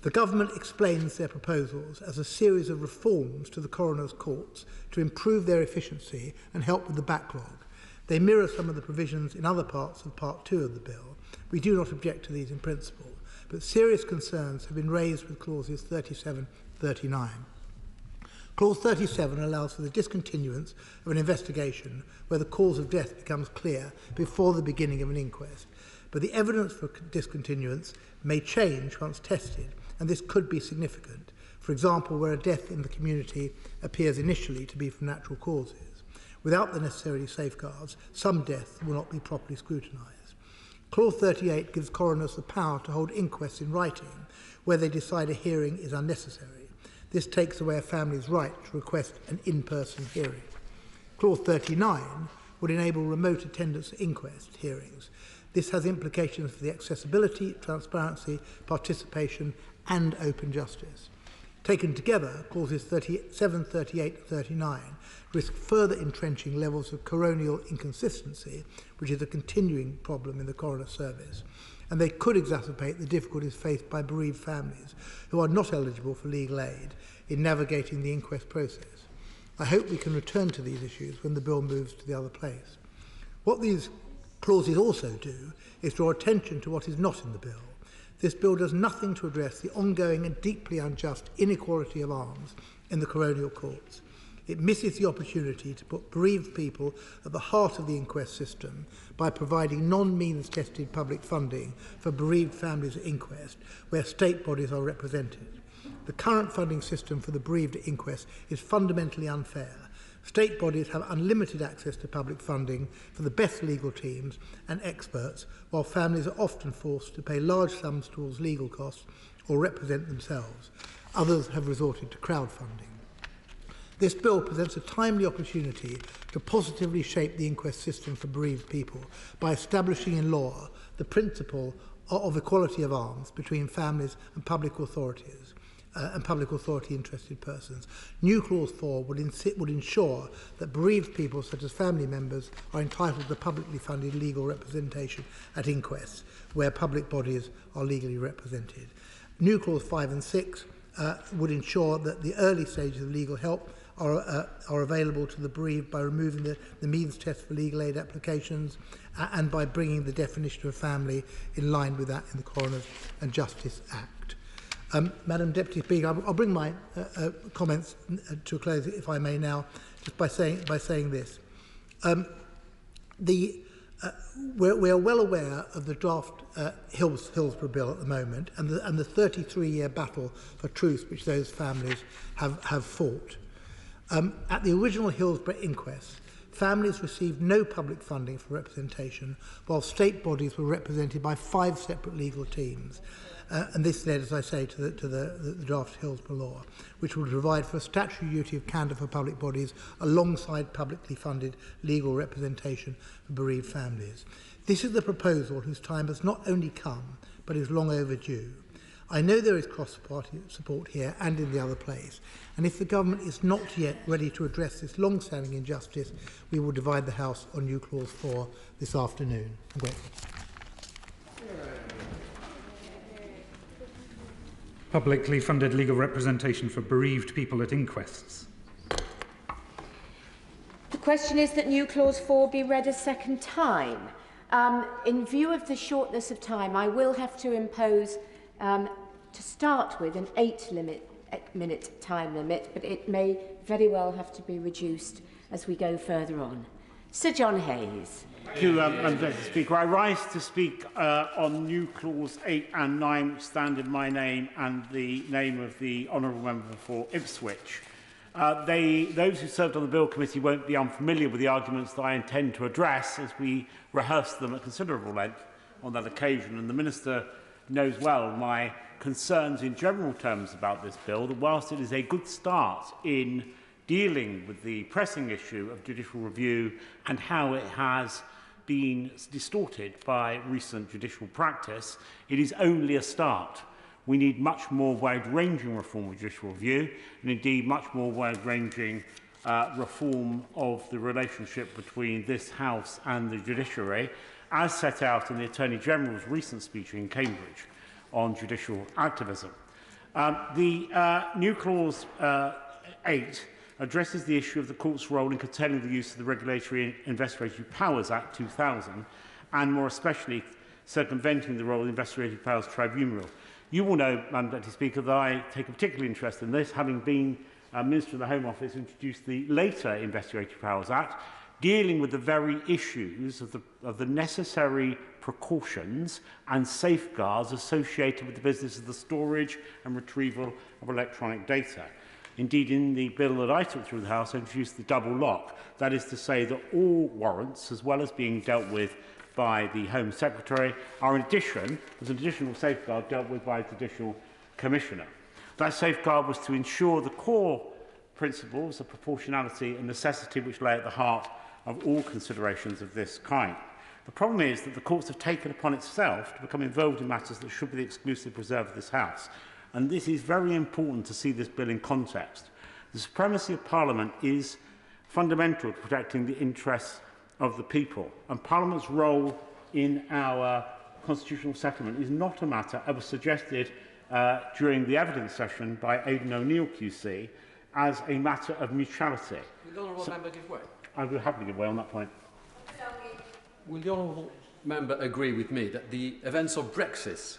The government explains their proposals as a series of reforms to the coroners' courts to improve their efficiency and help with the backlog, They mirror some of the provisions in other parts of Part 2 of the bill. We do not object to these in principle, but serious concerns have been raised with clauses 37-39. Clause 37 allows for the discontinuance of an investigation where the cause of death becomes clear before the beginning of an inquest, but the evidence for discontinuance may change once tested, and this could be significant. For example, where a death in the community appears initially to be from natural causes. Without the necessary safeguards, some deaths will not be properly scrutinised. Clause 38 gives coroners the power to hold inquests in writing where they decide a hearing is unnecessary. This takes away a family's right to request an in-person hearing. Clause 39 would enable remote attendance at inquest hearings. This has implications for the accessibility, transparency, participation and open justice. Taken together, clauses 37, 38 and 39 risk further entrenching levels of coronial inconsistency, which is a continuing problem in the coroner service, and they could exacerbate the difficulties faced by bereaved families who are not eligible for legal aid in navigating the inquest process. I hope we can return to these issues when the bill moves to the other place. What these clauses also do is draw attention to what is not in the bill. This bill does nothing to address the ongoing and deeply unjust inequality of arms in the coronial courts. It misses the opportunity to put bereaved people at the heart of the inquest system by providing non-means tested public funding for bereaved families at inquest where state bodies are represented. The current funding system for the bereaved at inquest is fundamentally unfair. State bodies have unlimited access to public funding for the best legal teams and experts, while families are often forced to pay large sums towards legal costs or represent themselves. Others have resorted to crowdfunding. This bill presents a timely opportunity to positively shape the inquest system for bereaved people by establishing in law the principle of equality of arms between families and public authorities and public authority interested persons. New Clause 4 would ensure that bereaved people such as family members are entitled to publicly funded legal representation at inquests where public bodies are legally represented. New Clause 5 and 6 would ensure that the early stages of legal help are available to the bereaved by removing the means test for legal aid applications and by bringing the definition of family in line with that in the Coroners and Justice Act. Madam Deputy Speaker, I'll bring my comments to a close, if I may now, just by saying this. We are well aware of the draft Hillsborough Bill at the moment and the 33-year battle for truth which those families have fought. At the original Hillsborough inquest, families received no public funding for representation, while state bodies were represented by 5 separate legal teams. And this led, as I say, to the draft Hillsborough law, which would provide for a statutory duty of candour for public bodies alongside publicly funded legal representation for bereaved families. This is the proposal whose time has not only come, but is long overdue. I know there is cross-party support here and in the other place, and if the government is not yet ready to address this long-standing injustice, we will divide the House on New Clause 4 this afternoon. I'm grateful. Publicly funded legal representation for bereaved people at inquests. The question is that New Clause 4 be read a second time. In view of the shortness of time, I will have to impose to start with an 8-minute time limit, but it may very well have to be reduced as we go further on. Sir John Hayes. Thank you, Mr. Speaker. I rise to speak on New Clause 8 and 9, which stand in my name and the name of the honourable member for Ipswich. Those who served on the Bill Committee won't be unfamiliar with the arguments that I intend to address, as we rehearsed them at considerable length on that occasion, and the Minister knows well my concerns in general terms about this bill, that whilst it is a good start in dealing with the pressing issue of judicial review and how it has been distorted by recent judicial practice, it is only a start. We need much more wide-ranging reform of judicial review, and indeed much more wide-ranging reform of the relationship between this House and the judiciary, as set out in the Attorney-General's recent speech in Cambridge on judicial activism. The New Clause 8 addresses the issue of the Court's role in curtailing the use of the Regulatory Investigatory Powers Act 2000, and more especially circumventing the role of the Investigatory Powers Tribunal. You will know, Madam Deputy Speaker, that I take a particular interest in this, having been Minister of the Home Office who introduced the later Investigatory Powers Act, dealing with the very issues of the necessary precautions and safeguards associated with the business of the storage and retrieval of electronic data. Indeed, in the bill that I took through the House, I introduced the double lock. That is to say that all warrants, as well as being dealt with by the Home Secretary, are in addition, as an additional safeguard, dealt with by the Judicial Commissioner. That safeguard was to ensure the core principles of proportionality and necessity which lay at the heart of all considerations of this kind. The problem is that the courts have taken upon itself to become involved in matters that should be the exclusive preserve of this House. And this is very important to see this bill in context. The supremacy of Parliament is fundamental to protecting the interests of the people. And Parliament's role in our constitutional settlement is not a matter, as was suggested during the evidence session by Aidan O'Neill QC, as a matter of neutrality. Will the Honourable Member give way? I will happily give way on that point. Will the Honourable Member agree with me that the events of Brexit,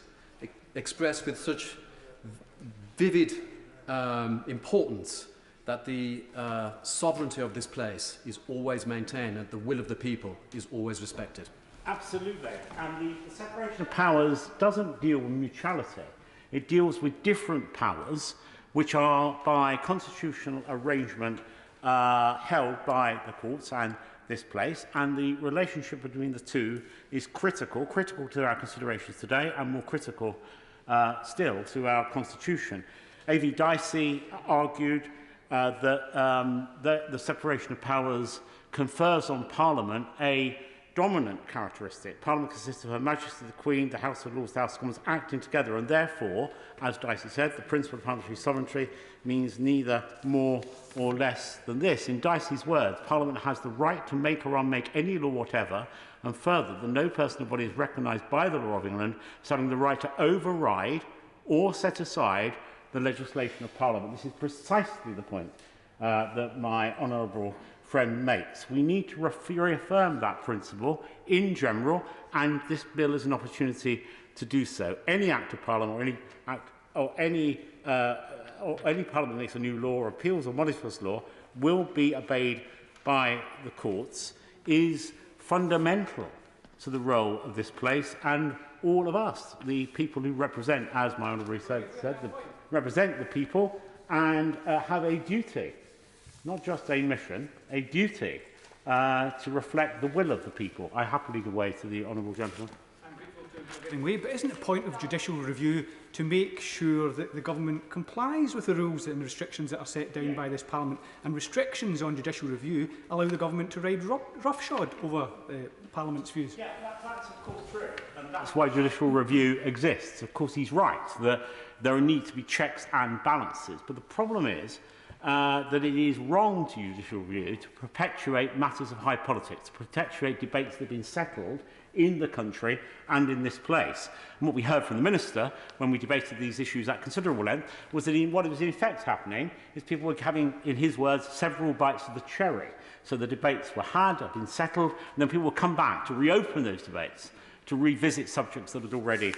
expressed with such vivid importance, that the sovereignty of this place is always maintained and the will of the people is always respected? Absolutely. And the separation of powers doesn't deal with neutrality. It deals with different powers which are, by constitutional arrangement, held by the courts and this place, and the relationship between the two is critical to our considerations today, and more critical still to our Constitution. A.V. Dicey argued that the separation of powers confers on Parliament a dominant characteristic. Parliament consists of Her Majesty the Queen, the House of Lords, the House of Commons acting together, and therefore, as Dicey said, the principle of parliamentary sovereignty means neither more or less than this. In Dicey's words, Parliament has the right to make or unmake any law whatever, and further, that no person or body is recognised by the law of England as having the right to override or set aside the legislation of Parliament. This is precisely the point that my honourable friend makes. We need to reaffirm that principle in general, and this bill is an opportunity to do so. Any act of Parliament or any Parliament makes a new law or appeals or modifies law will be obeyed by the courts is fundamental to the role of this place and all of us, the people who represent, as my honourable said, represent the people and have a duty, not just a mission, a duty to reflect the will of the people. I happily give way to the honourable gentleman. But isn't it a point of judicial review to make sure that the government complies with the rules and restrictions that are set down by this Parliament? And restrictions on judicial review allow the government to ride roughshod over Parliament's views. Yeah, that's of course true, and that's why judicial review exists. Of course, he's right that there need to be checks and balances, but the problem is that it is wrong to use judicial review to perpetuate matters of high politics, to perpetuate debates that have been settled in the country and in this place. And what we heard from the Minister when we debated these issues at considerable length was that what was in effect happening is people were having, in his words, several bites of the cherry. So the debates were had been settled, and then people would come back to reopen those debates, to revisit subjects that had already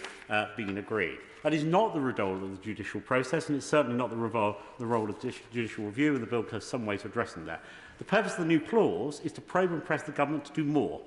been agreed. That is not the role of the judicial process, and it's certainly not the role of judicial review, and the bill goes some way to addressing that. The purpose of the new clause is to probe and press the government to do more,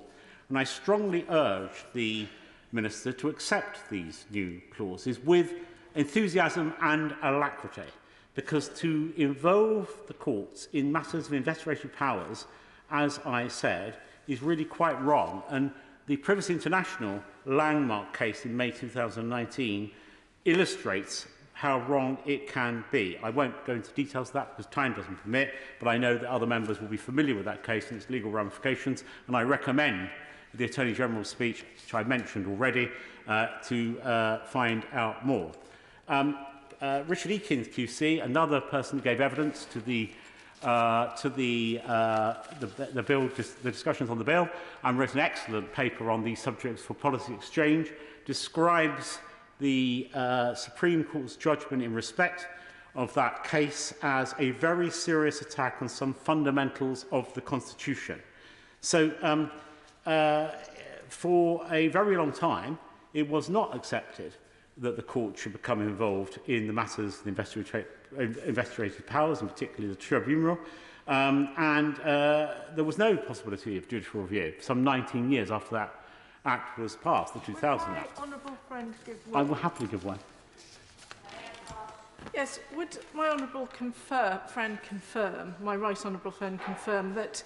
and I strongly urge the Minister to accept these new clauses with enthusiasm and alacrity, because to involve the courts in matters of investigatory powers, as I said, is really quite wrong. And the Privacy International landmark case in May 2019 illustrates how wrong it can be. I won't go into details of that because time doesn't permit, but I know that other members will be familiar with that case and its legal ramifications, and I recommend the Attorney General's speech, which I mentioned already, to find out more. Richard Eakins QC, another person who gave evidence to the bill, the discussions on the bill, and wrote an excellent paper on these subjects for policy exchange, describes the Supreme Court's judgment in respect of that case as a very serious attack on some fundamentals of the Constitution. So for a very long time, it was not accepted that the court should become involved in the matters, the investigative powers, and particularly the tribunal. There was no possibility of judicial review some 19 years after that Act was passed, the 2000 Act. Honourable friend give one? I will happily give one. Yes, would my honourable friend confirm, my right honourable friend confirm, that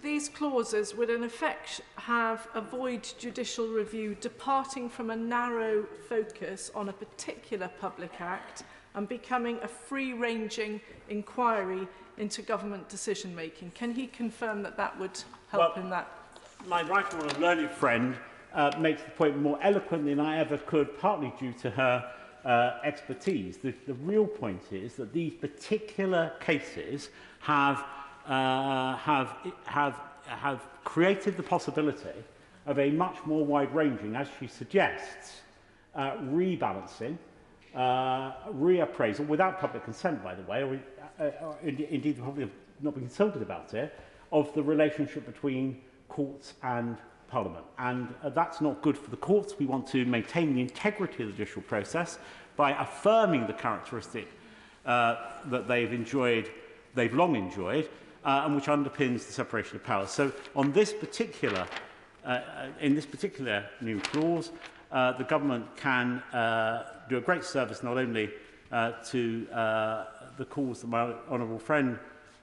these clauses would in effect have avoid judicial review departing from a narrow focus on a particular public act and becoming a free-ranging inquiry into government decision-making? Can he confirm that that would help in that? My right honourable learned friend makes the point more eloquently than I ever could, partly due to her expertise. The real point is that these particular cases have created the possibility of a much more wide-ranging, as she suggests, rebalancing, reappraisal, without public consent, by the way, or indeed probably not been consulted about it, of the relationship between courts and Parliament. And that's not good for the courts. We want to maintain the integrity of the judicial process by affirming the characteristic that they've long enjoyed, and which underpins the separation of powers. So on this particular, in this particular new clause, the government can do a great service not only to the cause that my honourable friend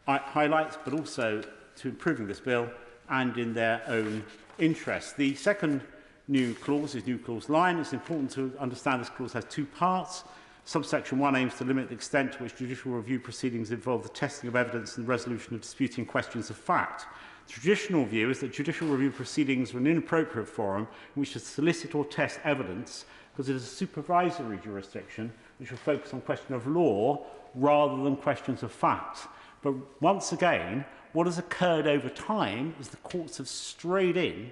highlights, but also to improving this bill and in their own interest. The second new clause is new clause 9. It's important to understand this clause has two parts. Subsection 1 aims to limit the extent to which judicial review proceedings involve the testing of evidence and the resolution of disputing questions of fact. The traditional view is that judicial review proceedings are an inappropriate forum in which to solicit or test evidence because it is a supervisory jurisdiction which will focus on questions of law rather than questions of fact. But once again, what has occurred over time is the courts have strayed in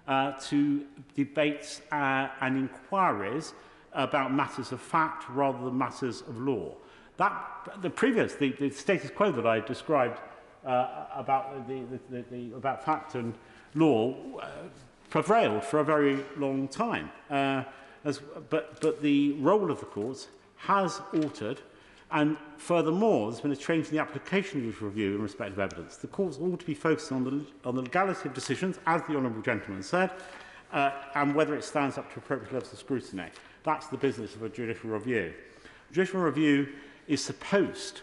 to debates and inquiries about matters of fact rather than matters of law. The status quo that I described about fact and law prevailed for a very long time. But the role of the courts has altered, and furthermore, there's been a change in the application of judicial review in respect of evidence. The courts ought to be focused on the legality of decisions, as the honourable gentleman said, and whether it stands up to appropriate levels of scrutiny. That's the business of a judicial review. Judicial review is supposed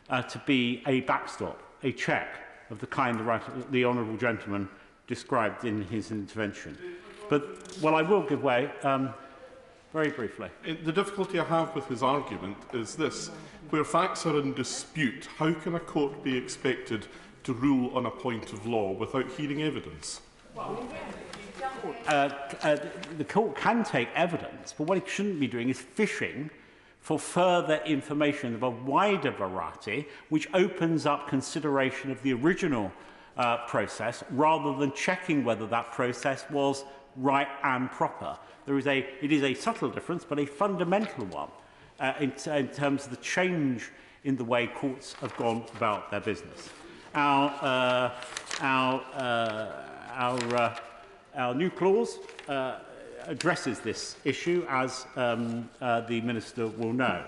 to be a backstop, a check of the kind the honourable gentleman described in his intervention. But, well, I will give way very briefly. The difficulty I have with his argument is this. Where facts are in dispute, how can a court be expected to rule on a point of law without hearing evidence? The court can take evidence, but what it shouldn't be doing is fishing for further information of a wider variety, which opens up consideration of the original process, rather than checking whether that process was right and proper. It is a subtle difference, but a fundamental one in terms of the change in the way courts have gone about their business. Our new clause addresses this issue, as the Minister will know.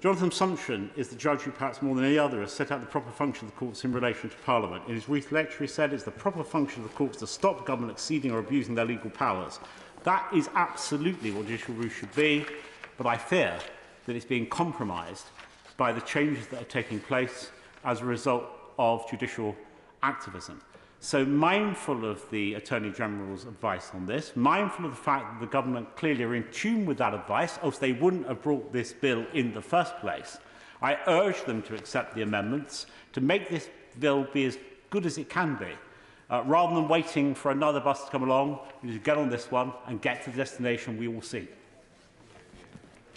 Jonathan Sumption is the judge who, perhaps more than any other, has set out the proper function of the courts in relation to Parliament. In his brief lecture, he said it's the proper function of the courts to stop government exceeding or abusing their legal powers. That is absolutely what judicial review should be, but I fear that it's being compromised by the changes that are taking place as a result of judicial activism. So, mindful of the Attorney-General's advice on this, mindful of the fact that the government clearly are in tune with that advice, else they wouldn't have brought this bill in the first place, I urge them to accept the amendments to make this bill be as good as it can be. Rather than waiting for another bus to come along, we need to get on this one and get to the destination we all seek.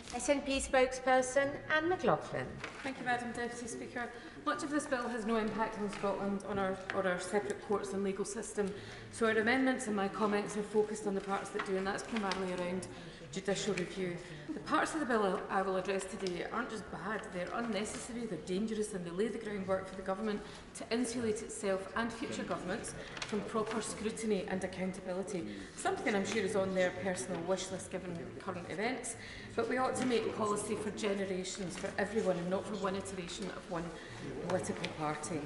SNP spokesperson Anne McLaughlin. Thank you, Madam Deputy Speaker. Much of this bill has no impact on Scotland, on our separate courts and legal system, so our amendments and my comments are focused on the parts that do, and that's primarily around judicial review. The parts of the bill I will address today aren't just bad, they're unnecessary, they're dangerous, and they lay the groundwork for the government to insulate itself and future governments from proper scrutiny and accountability. Something I'm sure is on their personal wish list given current events, but we ought to make policy for generations, for everyone, and not for one iteration of one political party.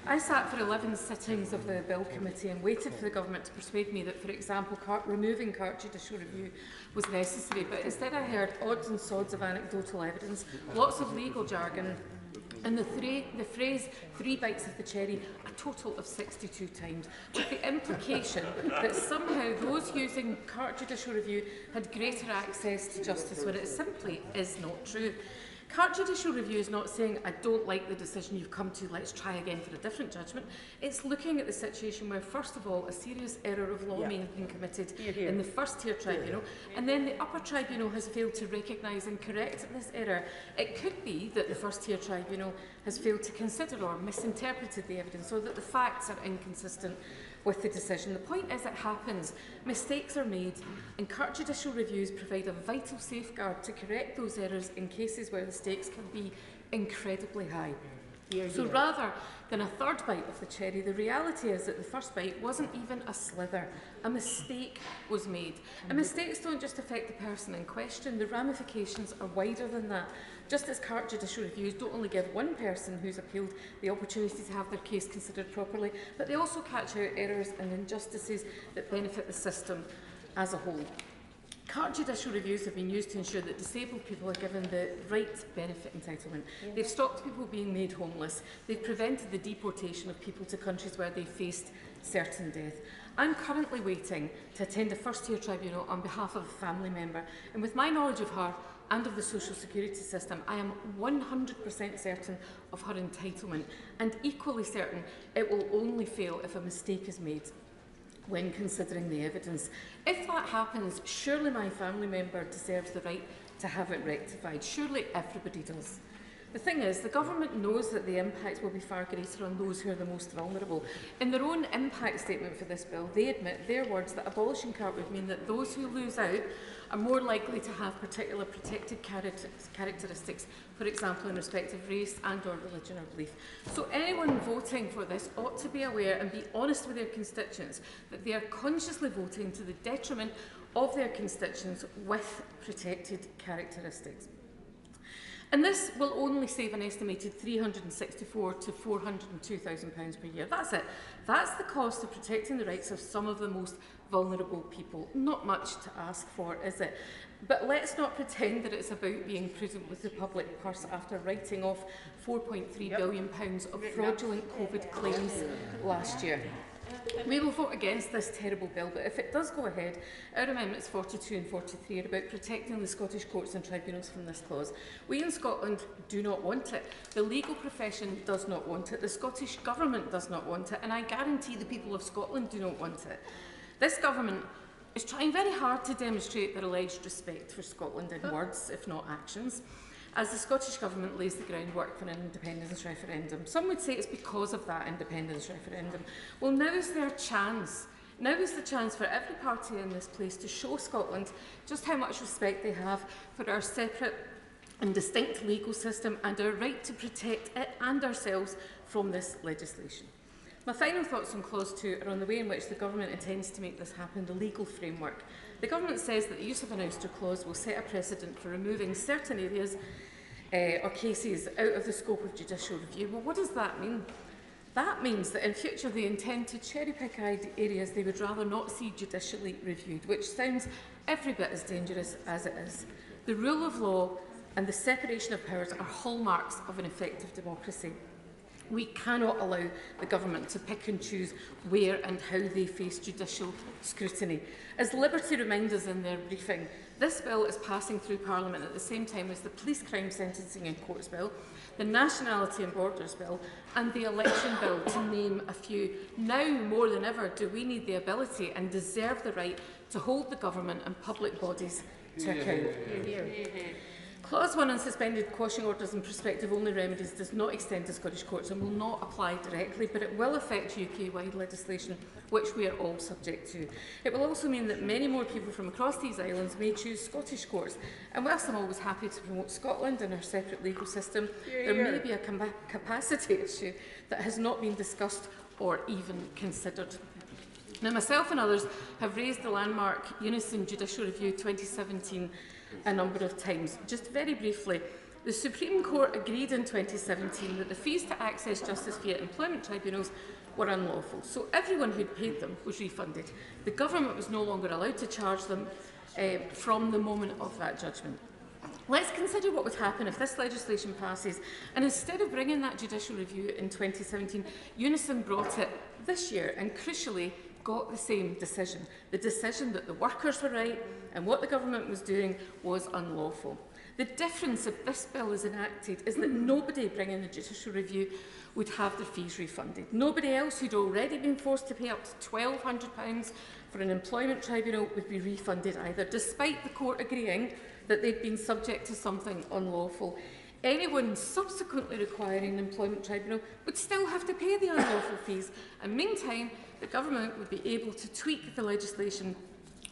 I sat for 11 sittings of the Bill Committee and waited for the government to persuade me that, for example, removing cart judicial review was necessary, but instead I heard odds and sods of anecdotal evidence, lots of legal jargon, and the phrase "three bites of the cherry" a total of 62 times, with the implication that somehow those using cart judicial review had greater access to justice, when it simply is not true. Cart judicial review is not saying, I don't like the decision you've come to, let's try again for a different judgment. It's looking at the situation where, first of all, a serious error of law may have been committed in the first-tier tribunal, and then the upper tribunal has failed to recognise and correct this error. It could be that the first-tier tribunal has failed to consider or misinterpreted the evidence, or that the facts are inconsistent with the decision. The point is, it happens. Mistakes are made, and cart judicial reviews provide a vital safeguard to correct those errors in cases where the stakes can be incredibly high. So rather than a third bite of the cherry, the reality is that the first bite wasn't even a slither. A mistake was made. And mistakes don't just affect the person in question, the ramifications are wider than that. Just as cart judicial reviews don't only give one person who's appealed the opportunity to have their case considered properly, but they also catch out errors and injustices that benefit the system as a whole. Cart judicial reviews have been used to ensure that disabled people are given the right benefit entitlement. They've stopped people being made homeless. They've prevented the deportation of people to countries where they faced certain death. I'm currently waiting to attend a first-tier tribunal on behalf of a family member, and with my knowledge of her and of the social security system, I am 100% certain of her entitlement, and equally certain it will only fail if a mistake is made when considering the evidence. If that happens, surely my family member deserves the right to have it rectified. Surely everybody does. The thing is, the government knows that the impacts will be far greater on those who are the most vulnerable. In their own impact statement for this bill, they admit, their words, that abolishing CART would mean that those who lose out are more likely to have particular protected characteristics, for example, in respect of race and or religion or belief. So anyone voting for this ought to be aware and be honest with their constituents that they are consciously voting to the detriment of their constituents with protected characteristics. And this will only save an estimated £364,000 to £402,000 per year. That's it. That's the cost of protecting the rights of some of the most vulnerable people. Not much to ask for, is it? But let's not pretend that it's about being prudent with the public purse after writing off £4.3 billion of fraudulent COVID claims last year. We will vote against this terrible bill, but if it does go ahead, our amendments 42 and 43 are about protecting the Scottish courts and tribunals from this clause. We in Scotland do not want it. The legal profession does not want it. The Scottish Government does not want it. And I guarantee the people of Scotland do not want it. This Government is trying very hard to demonstrate their alleged respect for Scotland in words, if not actions, as the Scottish Government lays the groundwork for an independence referendum. Some would say it's because of that independence referendum. Well, now is their chance. Now is the chance for every party in this place to show Scotland just how much respect they have for our separate and distinct legal system and our right to protect it and ourselves from this legislation. My final thoughts on Clause 2 are on the way in which the Government intends to make this happen, the legal framework. The Government says that the use of an ouster clause will set a precedent for removing certain areas or cases out of the scope of judicial review. Well, what does that mean? That means that in future they intend to cherry-pick areas they would rather not see judicially reviewed, which sounds every bit as dangerous as it is. The rule of law and the separation of powers are hallmarks of an effective democracy. We cannot allow the Government to pick and choose where and how they face judicial scrutiny. As Liberty remind us in their briefing, this bill is passing through Parliament at the same time as the Police Crime Sentencing and Courts Bill, the Nationality and Borders Bill and the Election Bill, to name a few. Now more than ever do we need the ability and deserve the right to hold the Government and public bodies to account. Clause 1 on suspended quashing orders and prospective-only remedies does not extend to Scottish courts and will not apply directly, but it will affect UK-wide legislation, which we are all subject to. It will also mean that many more people from across these islands may choose Scottish courts. And whilst I'm always happy to promote Scotland and our separate legal system, there may be a capacity issue that has not been discussed or even considered. Now, myself and others have raised the landmark Unison Judicial Review 2017 a number of times. Just very briefly, the Supreme Court agreed in 2017 that the fees to access justice via employment tribunals were unlawful, so everyone who'd paid them was refunded. The government was no longer allowed to charge them from the moment of that judgment. Let's consider what would happen if this legislation passes, and instead of bringing that judicial review in 2017, Unison brought it this year and, crucially, got the same decision. The decision that the workers were right and what the government was doing was unlawful. The difference if this bill is enacted is that nobody bringing the judicial review would have their fees refunded. Nobody else who'd already been forced to pay up to £1,200 for an employment tribunal would be refunded either, despite the court agreeing that they'd been subject to something unlawful. Anyone subsequently requiring an employment tribunal would still have to pay the unlawful fees, and meantime, the government would be able to tweak the legislation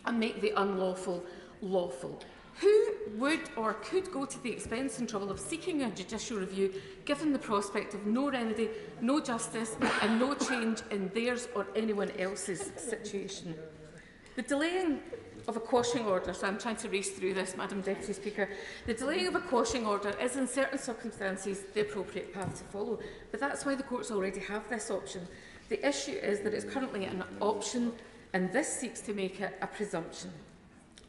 and make the unlawful lawful. Who would or could go to the expense and trouble of seeking a judicial review given the prospect of no remedy, no justice and no change in theirs or anyone else's situation? The delaying of a quashing order, so I'm trying to race through this, Madam Deputy Speaker. The delaying of a quashing order is in certain circumstances the appropriate path to follow, but that's why the courts already have this option. The issue is that it's currently an option, and this seeks to make it a presumption.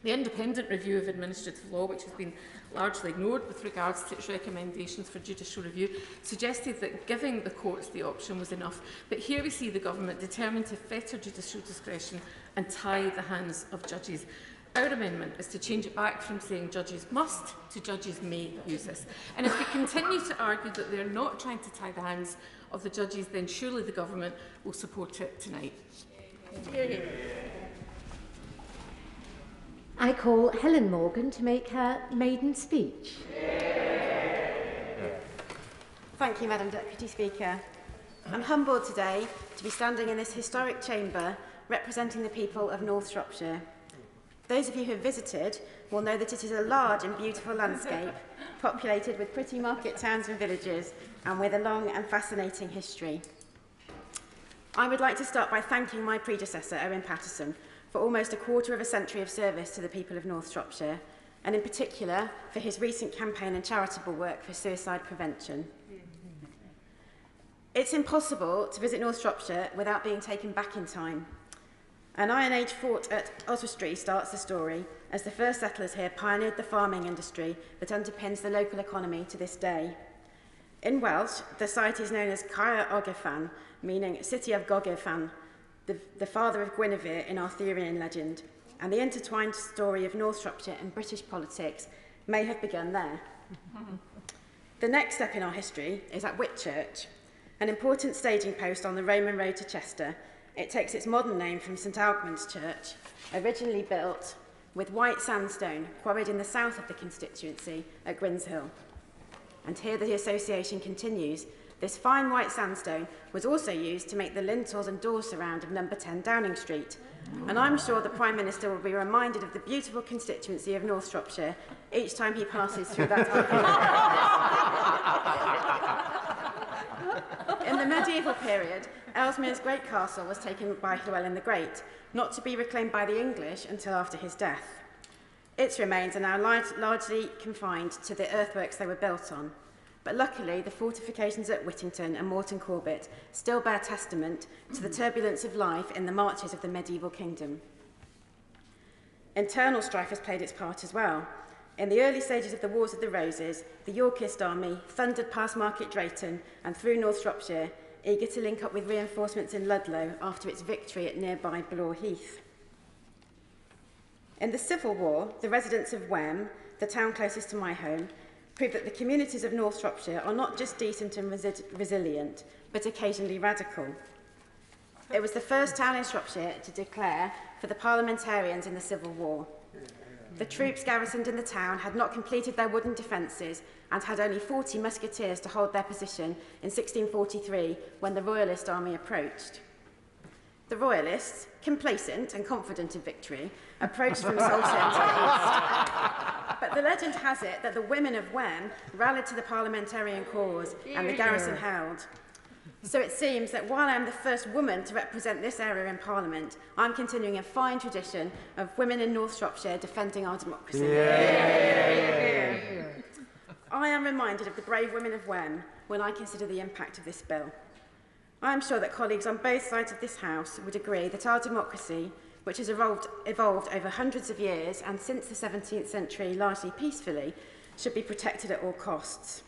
The independent review of administrative law, which has been largely ignored with regards to its recommendations for judicial review, suggested that giving the courts the option was enough. But here we see the government determined to fetter judicial discretion and tie the hands of judges. Our amendment is to change it back from saying judges must to judges may use this. And if we continue to argue that they are not trying to tie the hands of the judges, then surely the government will support it tonight. I call Helen Morgan to make her maiden speech. Thank you, Madam Deputy Speaker. I'm humbled today to be standing in this historic chamber representing the people of North Shropshire. Those of you who have visited will know that it is a large and beautiful landscape, populated with pretty market towns and villages, and with a long and fascinating history. I would like to start by thanking my predecessor, Owen Paterson, for almost a quarter of a century of service to the people of North Shropshire, and in particular for his recent campaign and charitable work for suicide prevention. It's impossible to visit North Shropshire without being taken back in time. An Iron Age fort at Oswestry starts the story, as the first settlers here pioneered the farming industry that underpins the local economy to this day. In Welsh, the site is known as Caer Ogefan, meaning City of Gogefan, the father of Guinevere in Arthurian legend, and the intertwined story of North Shropshire and British politics may have begun there. The next step in our history is at Whitchurch, an important staging post on the Roman road to Chester. It takes its modern name from St Alkmund's Church, originally built with white sandstone quarried in the south of the constituency at Grinshill. And here the association continues. This fine white sandstone was also used to make the lintels and door surround of number 10 Downing Street. And I'm sure the Prime Minister will be reminded of the beautiful constituency of North Shropshire each time he passes through that In the medieval period, Ellesmere's great castle was taken by Llewellyn the Great, not to be reclaimed by the English until after his death. Its remains are now largely confined to the earthworks they were built on. But luckily, the fortifications at Whittington and Morton Corbett still bear testament to the turbulence of life in the marches of the medieval kingdom. Internal strife has played its part as well. In the early stages of the Wars of the Roses, the Yorkist army thundered past Market Drayton and through North Shropshire, eager to link up with reinforcements in Ludlow after its victory at nearby Blore Heath. In the Civil War, the residents of Wem, the town closest to my home, proved that the communities of North Shropshire are not just decent and resilient, but occasionally radical. It was the first town in Shropshire to declare for the parliamentarians in the Civil War. The troops garrisoned in the town had not completed their wooden defences and had only 40 musketeers to hold their position in 1643 when the Royalist army approached. The Royalists, complacent and confident of victory, approached from Saltern to the east. But the legend has it that the women of Wen rallied to the parliamentarian cause and the garrison held. So it seems that while I am the first woman to represent this area in Parliament, I'm continuing a fine tradition of women in North Shropshire defending our democracy. I am reminded of the brave women of Wen when I consider the impact of this bill. I am sure that colleagues on both sides of this House would agree that our democracy, which has evolved over hundreds of years and since the 17th century largely peacefully, should be protected at all costs.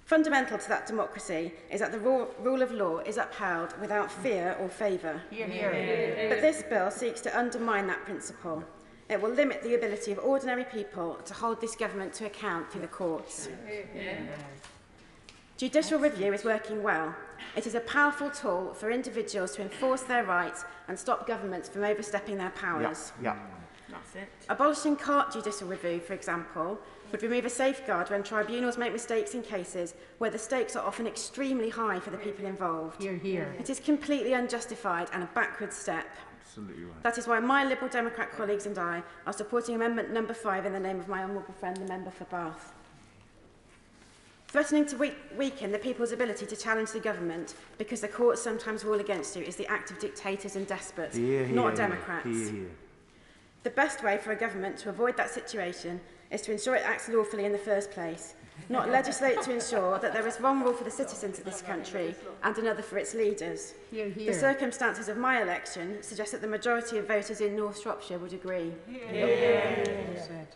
Fundamental to that democracy is that the rule of law is upheld without fear or favour. But this bill seeks to undermine that principle. It will limit the ability of ordinary people to hold this government to account through the courts. Judicial review is working well. It is a powerful tool for individuals to enforce their rights and stop governments from overstepping their powers. That's it. Abolishing court judicial review, for example, would remove a safeguard when tribunals make mistakes in cases where the stakes are often extremely high for the people involved. It is completely unjustified and a backward step. Absolutely right. That is why my Liberal Democrat colleagues and I are supporting Amendment number 5 in the name of my honourable friend, the member for Bath. Threatening to weaken the people's ability to challenge the government because the courts sometimes rule against you is the act of dictators and despots, not Democrats. The best way for a government to avoid that situation is to ensure it acts lawfully in the first place, not legislate to ensure that there is one rule for the citizens of this country and another for its leaders. The circumstances of my election suggest that the majority of voters in North Shropshire would agree.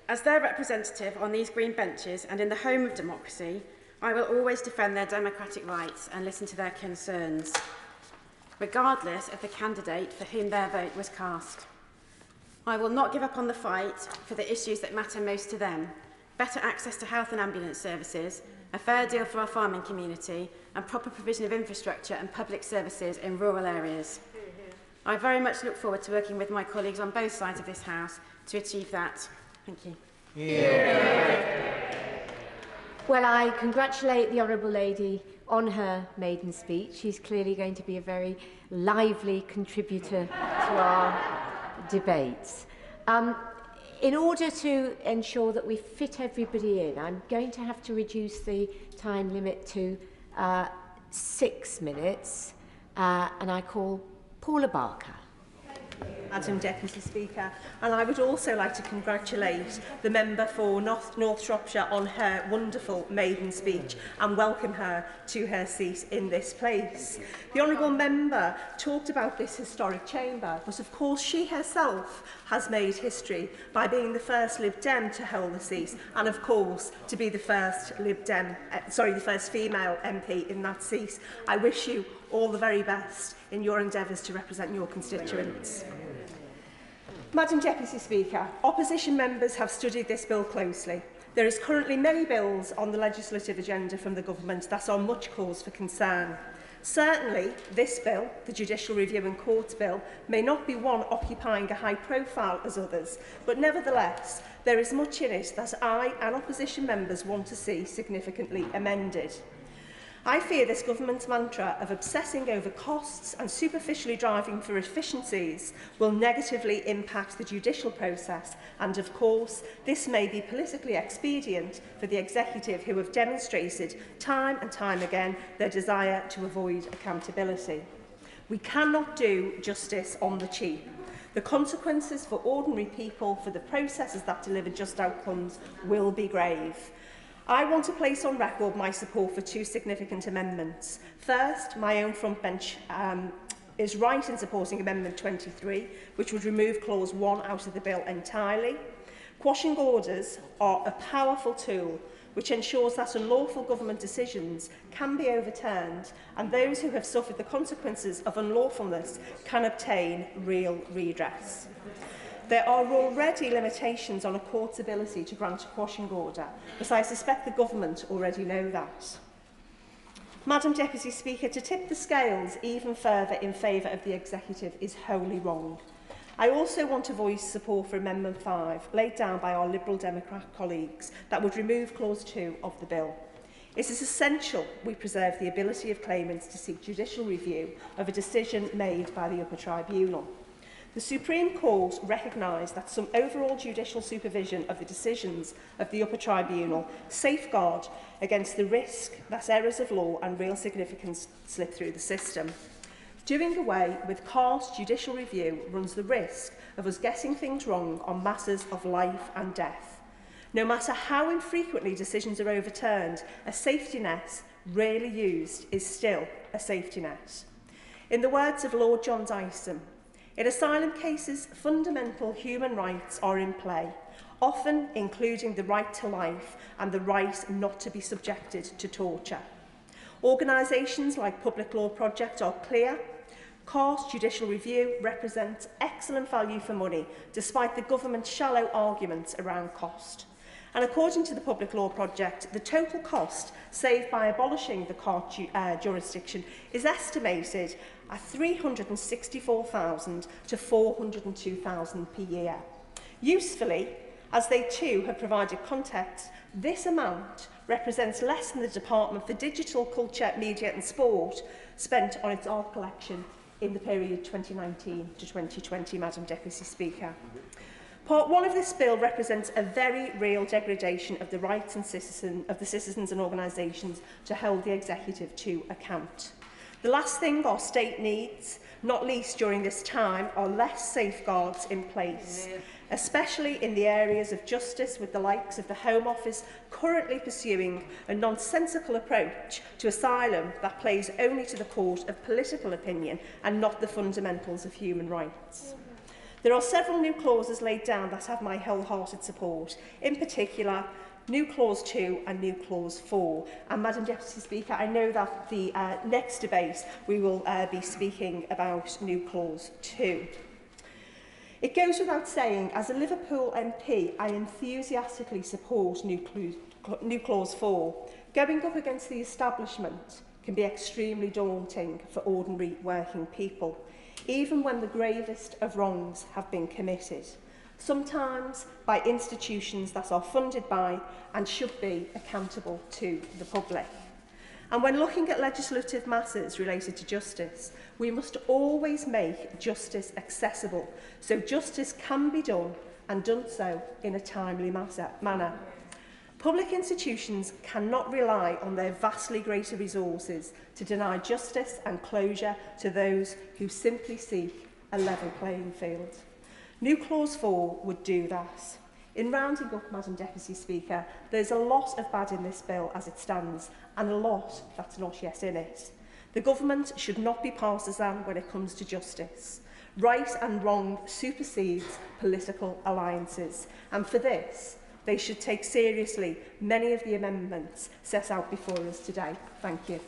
As their representative on these green benches and in the home of democracy, I will always defend their democratic rights and listen to their concerns, regardless of the candidate for whom their vote was cast. I will not give up on the fight for the issues that matter most to them: better access to health and ambulance services, a fair deal for our farming community, and proper provision of infrastructure and public services in rural areas. I very much look forward to working with my colleagues on both sides of this House to achieve that. Thank you. Well, I congratulate the Honourable Lady on her maiden speech. She's clearly going to be a very lively contributor to our debates. In order to ensure that we fit everybody in, I'm going to have to reduce the time limit to 6 minutes, and I call Paula Barker. Madam Deputy Speaker, and I would also like to congratulate the member for North Shropshire on her wonderful maiden speech and welcome her to her seat in this place. The honourable member talked about this historic chamber, but of course she herself has made history by being the first Lib Dem to hold the seat, and of course to be the first the first female MP in that seat. I wish you all the very best in your endeavours to represent your constituents. Madam Deputy Speaker, opposition members have studied this bill closely. There is currently many bills on the legislative agenda from the government that are much cause for concern. Certainly, this bill, the Judicial Review and Courts Bill, may not be one occupying a high profile as others, but nevertheless, there is much in it that I and opposition members want to see significantly amended. I fear this government's mantra of obsessing over costs and superficially driving for efficiencies will negatively impact the judicial process, and of course this may be politically expedient for the executive, who have demonstrated time and time again their desire to avoid accountability. We cannot do justice on the cheap. The consequences for ordinary people for the processes that deliver just outcomes will be grave. I want to place on record my support for 2 significant amendments. First, my own front bench is right in supporting Amendment 23, which would remove Clause 1 out of the bill entirely. Quashing orders are a powerful tool which ensures that unlawful government decisions can be overturned and those who have suffered the consequences of unlawfulness can obtain real redress. There are already limitations on a court's ability to grant a quashing order, but I suspect the government already know that. Madam Deputy Speaker, to tip the scales even further in favour of the executive is wholly wrong. I also want to voice support for Amendment 5, laid down by our Liberal Democrat colleagues, that would remove Clause 2 of the bill. It is essential we preserve the ability of claimants to seek judicial review of a decision made by the upper tribunal. The Supreme Court recognised that some overall judicial supervision of the decisions of the upper tribunal safeguard against the risk that errors of law and real significance slip through the system. Doing away with coarse judicial review runs the risk of us getting things wrong on matters of life and death. No matter how infrequently decisions are overturned, a safety net, rarely used, is still a safety net. In the words of Lord John Dyson, in asylum cases, fundamental human rights are in play, often including the right to life and the right not to be subjected to torture. Organisations like Public Law Project are clear. Coarse judicial review represents excellent value for money, despite the government's shallow arguments around cost. And according to the Public Law Project, the total cost saved by abolishing the court jurisdiction is estimated at £364,000 to £402,000 per year. Usefully, as they too have provided context, this amount represents less than the Department for Digital, Culture, Media and Sport spent on its art collection in the period 2019 to 2020, Madam Deputy Speaker. Part 1 of this bill represents a very real degradation of the rights and of the citizens and organisations to hold the executive to account. The last thing our state needs, not least during this time, are less safeguards in place, especially in the areas of justice, with the likes of the Home Office currently pursuing a nonsensical approach to asylum that plays only to the court of political opinion and not the fundamentals of human rights. There are several new clauses laid down that have my wholehearted support, in particular new Clause 2 and new Clause 4. And Madam Deputy Speaker, I know that the next debate we will be speaking about new Clause 2. It goes without saying, as a Liverpool MP, I enthusiastically support new Clause 4. Going up against the establishment can be extremely daunting for ordinary working people, even when the gravest of wrongs have been committed, sometimes by institutions that are funded by and should be accountable to the public. And when looking at legislative matters related to justice, we must always make justice accessible, so justice can be done and done so in a timely manner. Public institutions cannot rely on their vastly greater resources to deny justice and closure to those who simply seek a level playing field. New Clause 4 would do that. In rounding up, Madam Deputy Speaker, there's a lot of bad in this bill as it stands, and a lot that's not yet in it. The government should not be partisan when it comes to justice. Right and wrong supersedes political alliances, and for this, they should take seriously many of the amendments set out before us today. Thank you.